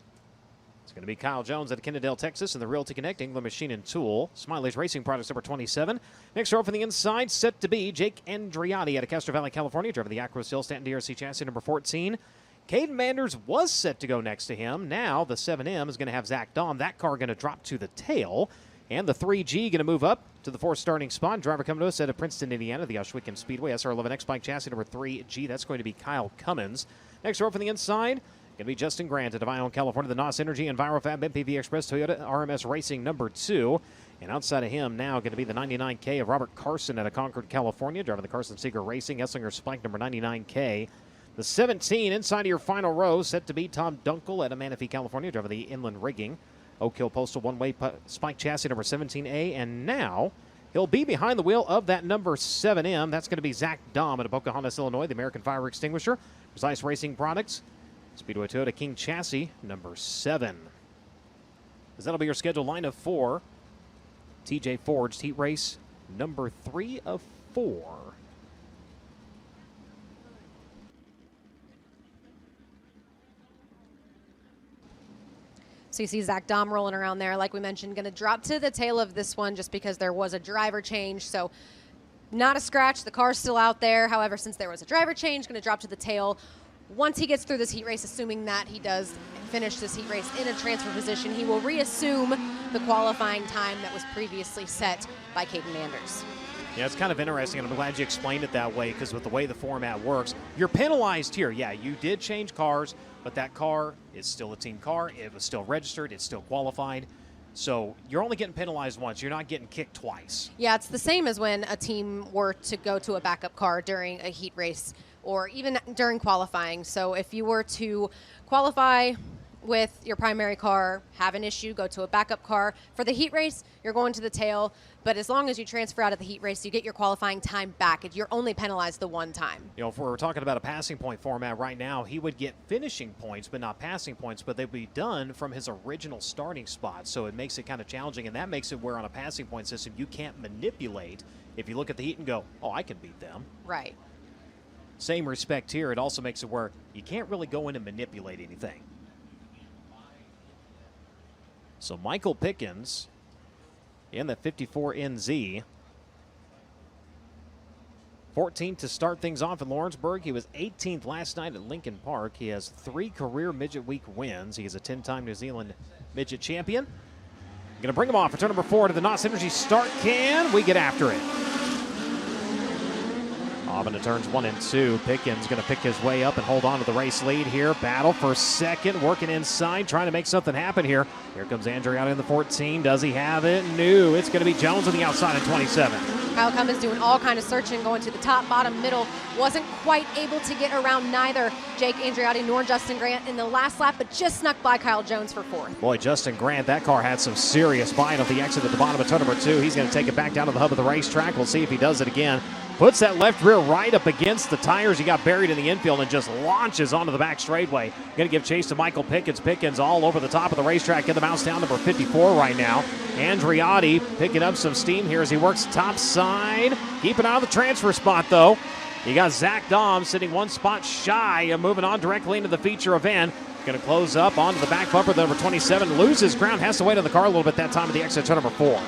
It's going to be Kyle Jones at Kennedale, Texas, in the Realty Connect England Machine and Tool. Smiley's Racing Products, number 27. Next row from the inside, set to be Jake Andriotti out of Castro Valley, California, driving the Acro Steel Stanton DRC chassis, number 14. Caden Manders was set to go next to him. Now the 7M is going to have Zach Dahm. That car going to drop to the tail. And the 3G going to move up to the 4th starting spot. Driver coming to us out of Princeton, Indiana, the Oshwicken Speedway, SR11X bike chassis, number 3G. That's going to be Kyle Cummins. Next row from the inside, going to be Justin Grant at Ione, California, the NOS Energy EnviroFab MPV Express Toyota RMS Racing number 2. And outside of him now going to be the 99K of Robert Carson out of Concord, California, driving the Carson Seeger Racing Esslinger Spike number 99K. The 17 inside of your final row, set to be Tom Dunkel out of Manatee, California, driving the inland rigging. Oak Hill Postal one-way spike chassis number 17A, and now he'll be behind the wheel of that number 7M. That's going to be Zach Dahm out of Pocahontas, Illinois, the American Fire Extinguisher. Precise Racing Products, Speedway Toyota King chassis number 7. As that'll be your scheduled line of 4. TJ Forged heat race number 3 of 4. So you see Zach Dahm rolling around there, like we mentioned, going to drop to the tail of this one just because there was a driver change. So not a scratch. The car's still out there. However, since there was a driver change, going to drop to the tail. Once he gets through this heat race, assuming that he does finish this heat race in a transfer position, he will reassume the qualifying time that was previously set by Caden Manders. Yeah, it's kind of interesting, and I'm glad you explained it that way, because with the way the format works, you're penalized here. Yeah, you did change cars, but that car is still a team car. It was still registered. It's still qualified. So you're only getting penalized once. You're not getting kicked twice. Yeah, it's the same as when a team were to go to a backup car during a heat race or even during qualifying. So if you were to qualify with your primary car, have an issue, go to a backup car. For the heat race, you're going to the tail, but as long as you transfer out of the heat race, you get your qualifying time back. You're only penalized the one time. You know, if we're talking about a passing point format right now, he would get finishing points, but not passing points, but they'd be done from his original starting spot, so it makes it kind of challenging, and that makes it where on a passing point system, you can't manipulate. If you look at the heat and go, oh, I can beat them. Right. Same respect here, it also makes it where you can't really go in and manipulate anything. So Michael Pickens in the 54 NZ. 14th to start things off in Lawrenceburg. He was 18th last night at Lincoln Park. He has 3 career Midget Week wins. He is a 10-time New Zealand Midget champion. Going to bring him off for turn number 4 to the Knox Energy start can. We get after it. Off into turns 1 and 2. Pickens going to pick his way up and hold on to the race lead here. Battle for second, working inside, trying to make something happen here. Here comes Andrew in the 14. Does he have it? No. It's going to be Jones on the outside at 27. Kyle Cummins doing all kind of searching, going to the top, bottom, middle. Wasn't quite able to get around neither Jake Andreotti nor Justin Grant in the last lap, but just snuck by Kyle Jones for 4th. Boy, Justin Grant, that car had some serious bite off the exit at the bottom of turn number 2. He's going to take it back down to the hub of the racetrack. We'll see if he does it again. Puts that left rear right up against the tires. He got buried in the infield and just launches onto the back straightaway. Going to give chase to Michael Pickens. Pickens all over the top of the racetrack. Get the mouse down, number 54 right now. Andreotti picking up some steam here as he works top side. Keeping out of the transfer spot, though. You got Zach Dahm sitting 1 spot shy and moving on directly into the feature event. Going to close up onto the back bumper. The number 27 loses ground, has to wait on the car a little bit that time at the exit turn number 4.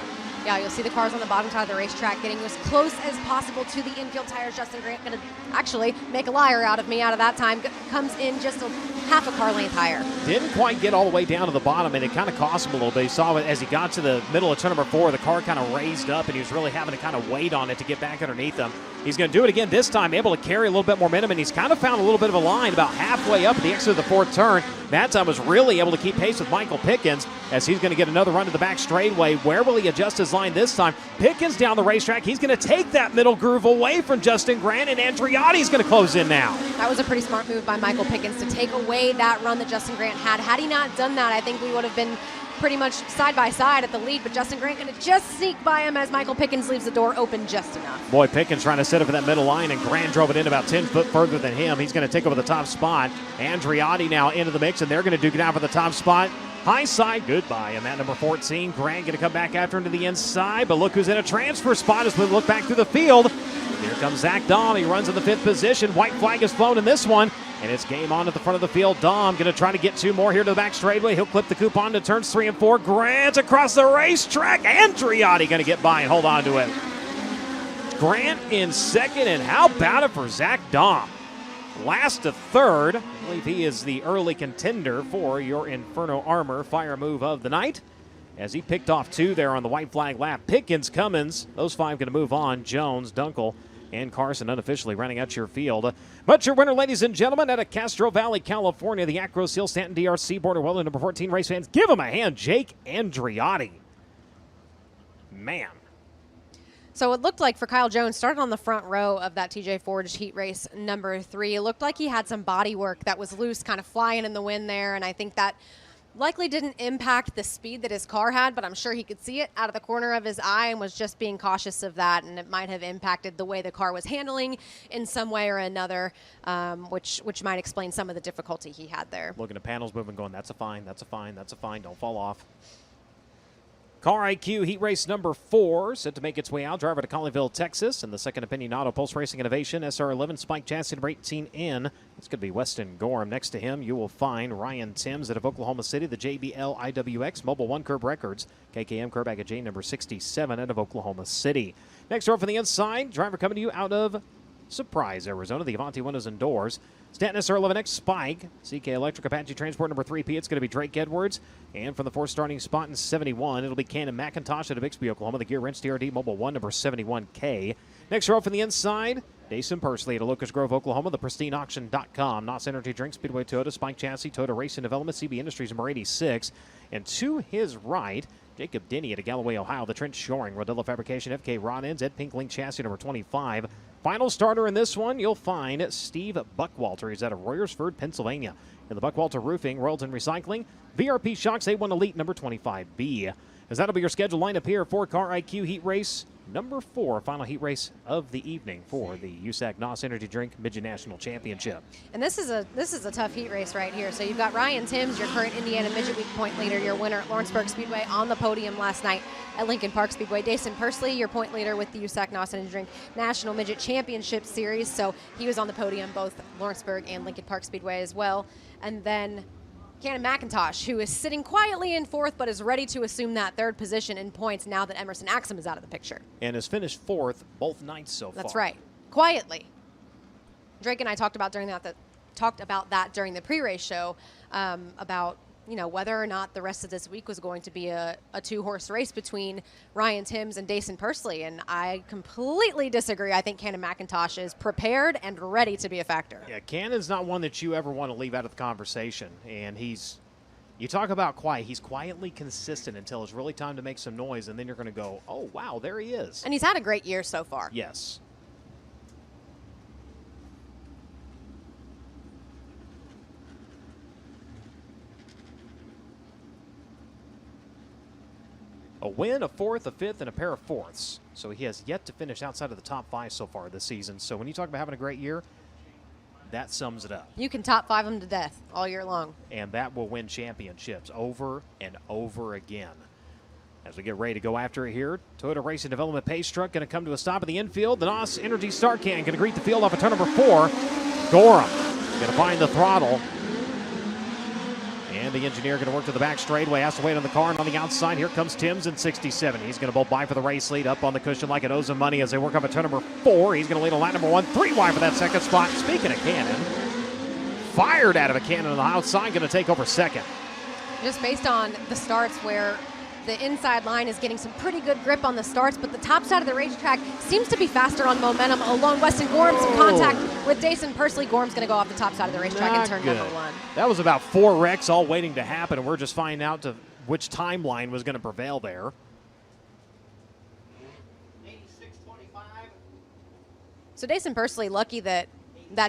Yeah, you'll see the cars on the bottom side of the racetrack getting as close as possible to the infield tires. Justin Grant going to actually make a liar out of me out of that time. Comes in just a half a car length higher. Didn't quite get all the way down to the bottom, and it kind of cost him a little bit. He saw it as he got to the middle of turn number 4. The car kind of raised up, and he was really having to kind of wait on it to get back underneath him. He's going to do it again this time, able to carry a little bit more momentum, and he's kind of found a little bit of a line about halfway up at the exit of the 4th turn. That time was really able to keep pace with Michael Pickens as he's going to get another run to the back straightaway. Where will he adjust his line this time? Pickens down the racetrack. He's going to take that middle groove away from Justin Grant, and Andreotti's going to close in now. That was a pretty smart move by Michael Pickens to take away that run that Justin Grant had. Had he not done that, I think we would have been pretty much side by side at the lead, but Justin Grant going to just sneak by him as Michael Pickens leaves the door open just enough. Boy, Pickens trying to set up for that middle line, and Grant drove it in about 10 foot further than him. He's going to take over the top spot. Andreotti now into the mix, and they're going to duke it out for the top spot. High side, goodbye. And that number 14, Grant going to come back after him to the inside, but look who's in a transfer spot as we look back through the field. Here comes Zach Dahm. He runs in the 5th position. White flag is flown in this one. And it's game on at the front of the field. Dahm going to try to get 2 more here to the back straightaway. He'll clip the coupon to turns 3 and 4. Grant across the racetrack. Andreotti going to get by and hold on to it. Grant in 2nd, and how about it for Zach Dahm? Last to 3rd. I believe he is the early contender for your Inferno Armor fire move of the night, as he picked off 2 there on the white flag lap. Pickens, Cummins, those 5 going to move on. Jones, Dunkel, and Carson unofficially running out your field. But your winner, ladies and gentlemen, out of Castro Valley, California, the Acro Seal Stanton DRC Border Well, number 14 race fans, give him a hand, Jake Andreotti. Man. So it looked like for Kyle Jones, started on the front row of that TJ Forge heat race number 3. It looked like he had some body work that was loose, kind of flying in the wind there, and I think that likely didn't impact the speed that his car had, but I'm sure he could see it out of the corner of his eye and was just being cautious of that, and it might have impacted the way the car was handling in some way or another, which might explain some of the difficulty he had there. Looking at panels moving, going, that's a fine, that's a fine, that's a fine, don't fall off. Car IQ Heat Race number 4, set to make its way out. Driver to Colleyville, Texas, and the Second Opinion Auto Pulse Racing Innovation SR11 Spike Chassis number 18N. It's going to be Weston Gorham. Next to him, you will find Ryan Timms out of Oklahoma City, the JBL IWX Mobile One Curb Records. KKM Curb J number 67 out of Oklahoma City. Next door from the inside, driver coming to you out of Surprise, Arizona, the Avanti Windows and Doors. Stanton SR11X Spike, CK Electric Apache Transport number 3P. It's going to be Drake Edwards. And from the 4th starting spot in 71, it'll be Cannon McIntosh out of Bixby, Oklahoma, the Gear Wrench TRD Mobile 1 number 71K. Next row from the inside, Dason Persley at Locust Grove, Oklahoma, the PristineAuction.com. NOS Energy Drink, Speedway Toyota, Spike Chassis, Toyota Racing Development, CB Industries number 86. And to his right, Jacob Denny at Galloway, Ohio, the Trent Shoring, Rodilla Fabrication, FK Rod Ends, Ed Pinkling Chassis number 25. Final starter in this one, you'll find Steve Buckwalter. He's out of Royersford, Pennsylvania. In the Buckwalter Roofing, Royalton Recycling, VRP Shocks A1 Elite number 25B. As that'll be your scheduled lineup here for Car IQ Heat Race number 4, final heat race of the evening for the USAC NOS Energy Drink Midget National Championship. And this is a tough heat race right here. So you've got Ryan Timms, your current Indiana Midget Week point leader, your winner at Lawrenceburg Speedway, on the podium last night at Lincoln Park Speedway. Dason Persley, your point leader with the USAC NOS Energy Drink National Midget Championship Series. So he was on the podium both Lawrenceburg and Lincoln Park Speedway as well. And then Cannon McIntosh, who is sitting quietly in 4th but is ready to assume that 3rd position in points now that Emerson Axum is out of the picture. And has finished 4th both nights so far. That's right. Quietly. Drake and I talked about that during the pre-race show about whether or not the rest of this week was going to be a 2-horse race between Ryan Timms and Dason Persley, and I completely disagree. I think Cannon McIntosh is prepared and ready to be a factor. Yeah, Cannon's not one that you ever want to leave out of the conversation, and you talk about quiet. He's quietly consistent until it's really time to make some noise, and then you're going to go, oh, wow, there he is. And he's had a great year so far. Yes. A win, a 4th, a 5th, and a pair of 4ths. So he has yet to finish outside of the top 5 so far this season. So when you talk about having a great year, that sums it up. You can top 5 them to death all year long. And that will win championships over and over again. As we get ready to go after it here, Toyota Racing Development pace truck going to come to a stop in the infield. The NOS Energy Star Can going to greet the field off of turn number 4. Gorham going to find the throttle. And the engineer going to work to the back straightaway, has to wait on the car, and on the outside, here comes Timms in 67. He's going to bolt by for the race lead, up on the cushion like it owes him money as they work up at turn number 4. He's going to lead on lap number 1, 3 wide for that second spot. Speaking of Cannon, fired out of a cannon on the outside, going to take over second. Just based on the starts where the inside line is getting some pretty good grip on the starts, but the top side of the racetrack seems to be faster on momentum alone. Weston Gorham, some contact with Dason Persley. Gorham's going to go off the top side of the racetrack in turn number 1. That was about 4 wrecks all waiting to happen, and we're just finding out which timeline was going to prevail there. 86.25. So Dason Persley, lucky that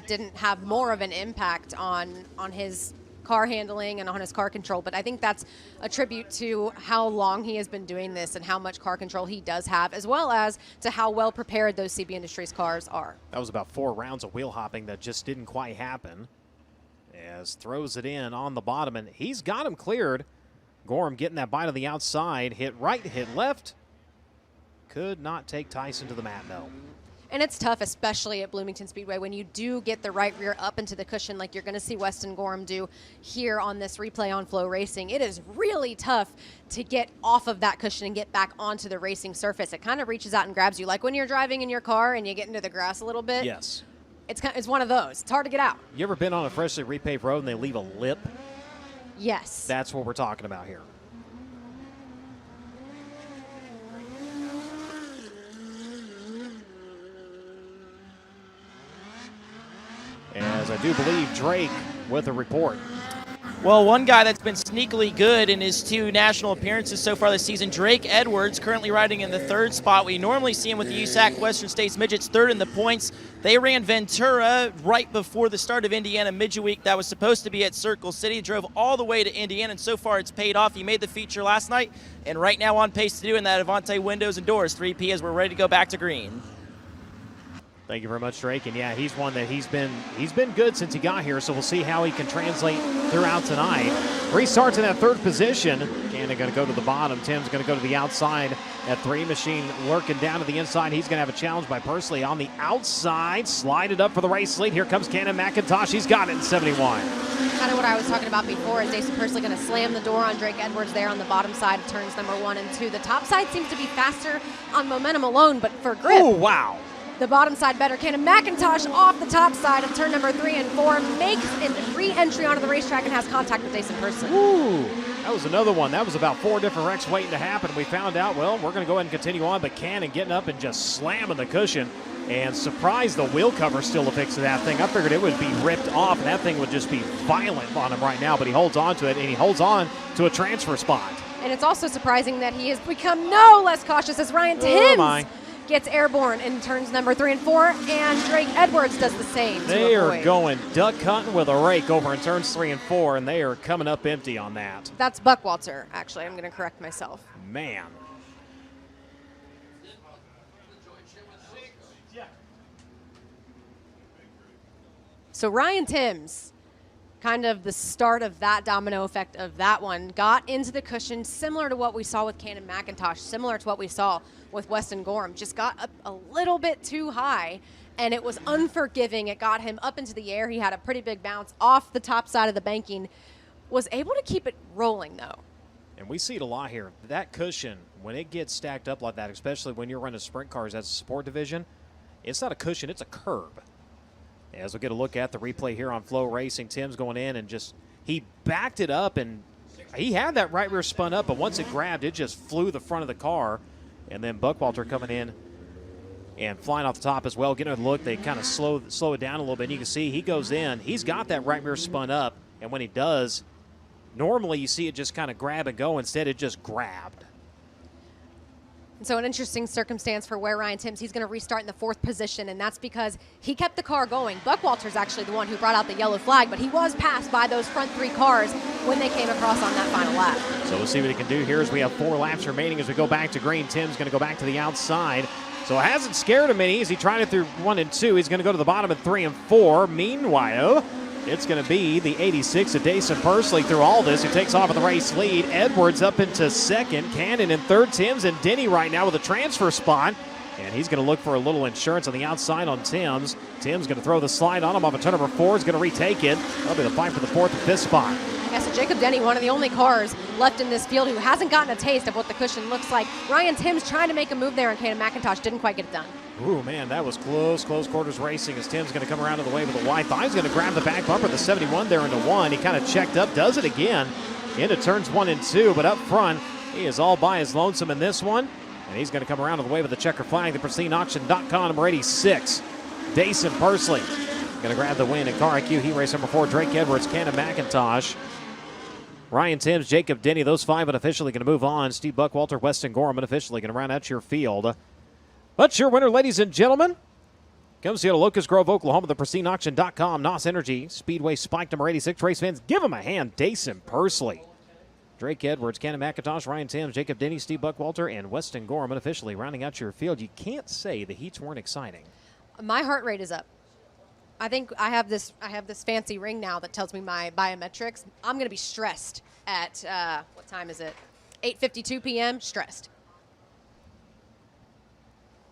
didn't have more of an impact on his car handling and on his car control, but I think that's a tribute to how long he has been doing this and how much car control he does have, as well as to how well prepared those CB Industries cars are. That was about 4 rounds of wheel hopping that just didn't quite happen. As throws it in on the bottom, and he's got him cleared. Gorham getting that bite on the outside, hit right, hit left. Could not take Tyson to the mat, though. And it's tough, especially at Bloomington Speedway, when you do get the right rear up into the cushion like you're going to see Weston Gorham do here on this replay on FloRacing. It is really tough to get off of that cushion and get back onto the racing surface. It kind of reaches out and grabs you, like when you're driving in your car and you get into the grass a little bit. Yes. It's one of those. It's hard to get out. You ever been on a freshly repaved road and they leave a lip? Yes. That's what we're talking about here. As I do believe Drake with a report. Well, one guy that's been sneakily good in his 2 national appearances so far this season, Drake Edwards, currently riding in the 3rd spot. We normally see him with the USAC Western States Midgets 3rd in the points. They ran Ventura right before the start of Indiana Midget Week. That was supposed to be at Circle City. Drove all the way to Indiana, and so far it's paid off. He made the feature last night, and right now on pace to do in that Avante windows and doors 3P as we're ready to go back to green. Thank you very much, Drake. And yeah, he's one that he's been good since he got here, so we'll see how he can translate throughout tonight. Restarts in that 3rd position. Cannon going to go to the bottom. Tim's going to go to the outside. That 3 machine working down to the inside. He's going to have a challenge by Pursley on the outside. Slide it up for the race lead. Here comes Cannon McIntosh. He's got it in 71. Kind of what I was talking about before. Is Jason Pursley going to slam the door on Drake Edwards there on the bottom side of turns number 1 and 2. The top side seems to be faster on momentum alone, but for grip. Oh, wow. The bottom side better. Cannon McIntosh off the top side of turn number 3 and 4 makes a re-entry onto the racetrack and has contact with Jason Pursley. Ooh, that was another one. That was about 4 different wrecks waiting to happen. We found out, well, we're going to go ahead and continue on, but Cannon getting up and just slamming the cushion and surprised the wheel cover still affixed to that thing. I figured it would be ripped off and that thing would just be violent on him right now, but he holds on to it and he holds on to a transfer spot. And it's also surprising that he has become no less cautious as Ryan Timms gets airborne in turns number 3 and 4, and Drake Edwards does the same. They are going duck hunting with a rake over in turns 3 and 4, and they are coming up empty on that. That's Buckwalter, actually. I'm going to correct myself. Man. So Ryan Timms, kind of the start of that domino effect of that one, got into the cushion similar to what we saw with Cannon McIntosh, similar to what we saw with Weston Gorham. Just got up a little bit too high, and it was unforgiving. It got him up into the air. He had a pretty big bounce off the top side of the banking. Was able to keep it rolling, though. And we see it a lot here. That cushion, when it gets stacked up like that, especially when you're running sprint cars as a support division, it's not a cushion, it's a curb. As we'll get a look at the replay here on FloRacing, Tim's going in and just, he backed it up and he had that right rear spun up, but once it grabbed, it just flew the front of the car. And then Buckwalter coming in and flying off the top as well. Getting a look, they kind of slow it down a little bit. And you can see he goes in. He's got that right rear spun up, and when he does, normally you see it just kind of grab and go. Instead, it just grabbed. So an interesting circumstance for where Ryan Timms, he's going to restart in the 4th position, and that's because he kept the car going. Buckwalter's actually the one who brought out the yellow flag, but he was passed by those front 3 cars when they came across on that final lap. So we'll see what he can do here as we have 4 laps remaining as we go back to green. Tim's going to go back to the outside. So it hasn't scared him any as he tried it through 1 and 2. He's going to go to the bottom at 3 and 4. Meanwhile, it's going to be the 86 of Dason Pursley through all this, who takes off at the race lead. Edwards up into 2nd. Cannon in 3rd. Timms and Denny right now with a transfer spot. And he's going to look for a little insurance on the outside on Timms. Timms going to throw the slide on him off of turn number 4. He's going to retake it. That'll be the fight for the 4th and 5th spot. Yeah, so Jacob Denny, one of the only cars left in this field who hasn't gotten a taste of what the cushion looks like. Ryan Timms trying to make a move there, and Cannon McIntosh didn't quite get it done. Ooh, man, that was close quarters racing as Tim's going to come around to the way with a wide thigh. He's going to grab the back bumper, the 71 there into 1. He kind of checked up, does it again into turns 1 and 2, but up front, he is all by his lonesome in this one, and he's going to come around to the way with the checker flag, the pristineauction.com, number 86, Dason Pursley. Going to grab the win in car IQ. He race number 4, Drake Edwards, Cannon McIntosh, Ryan Timms, Jacob Denny, those 5 unofficially going to move on. Steve Buckwalter, Weston Gorham unofficially going to round out your field. But your winner, ladies and gentlemen, comes here to Locust Grove, Oklahoma, the pristineauction.com, NOS Energy, Speedway Spike number 86. Race fans, give him a hand. Dason Pursley, Drake Edwards, Cannon McIntosh, Ryan Timms, Jacob Denny, Steve Buckwalter, and Weston Gorham unofficially rounding out your field. You can't say the heats weren't exciting. My heart rate is up. I think I have this fancy ring now that tells me my biometrics. I'm going to be stressed at, what time is it? 8:52 p.m., stressed.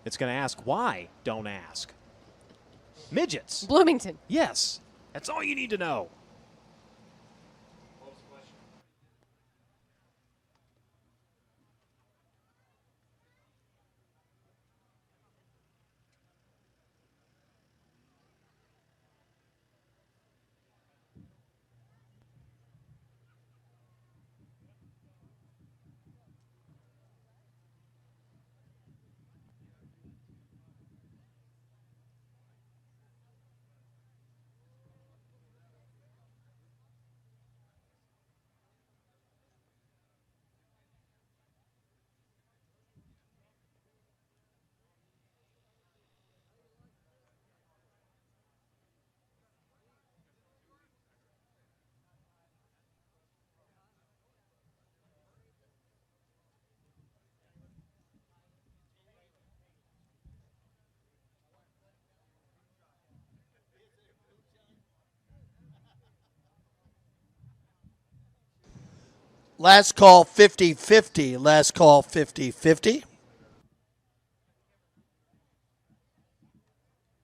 It's going to ask why. Don't ask. Midgets. Bloomington. Yes. That's all you need to know. Last call 50-50. Last call 50-50.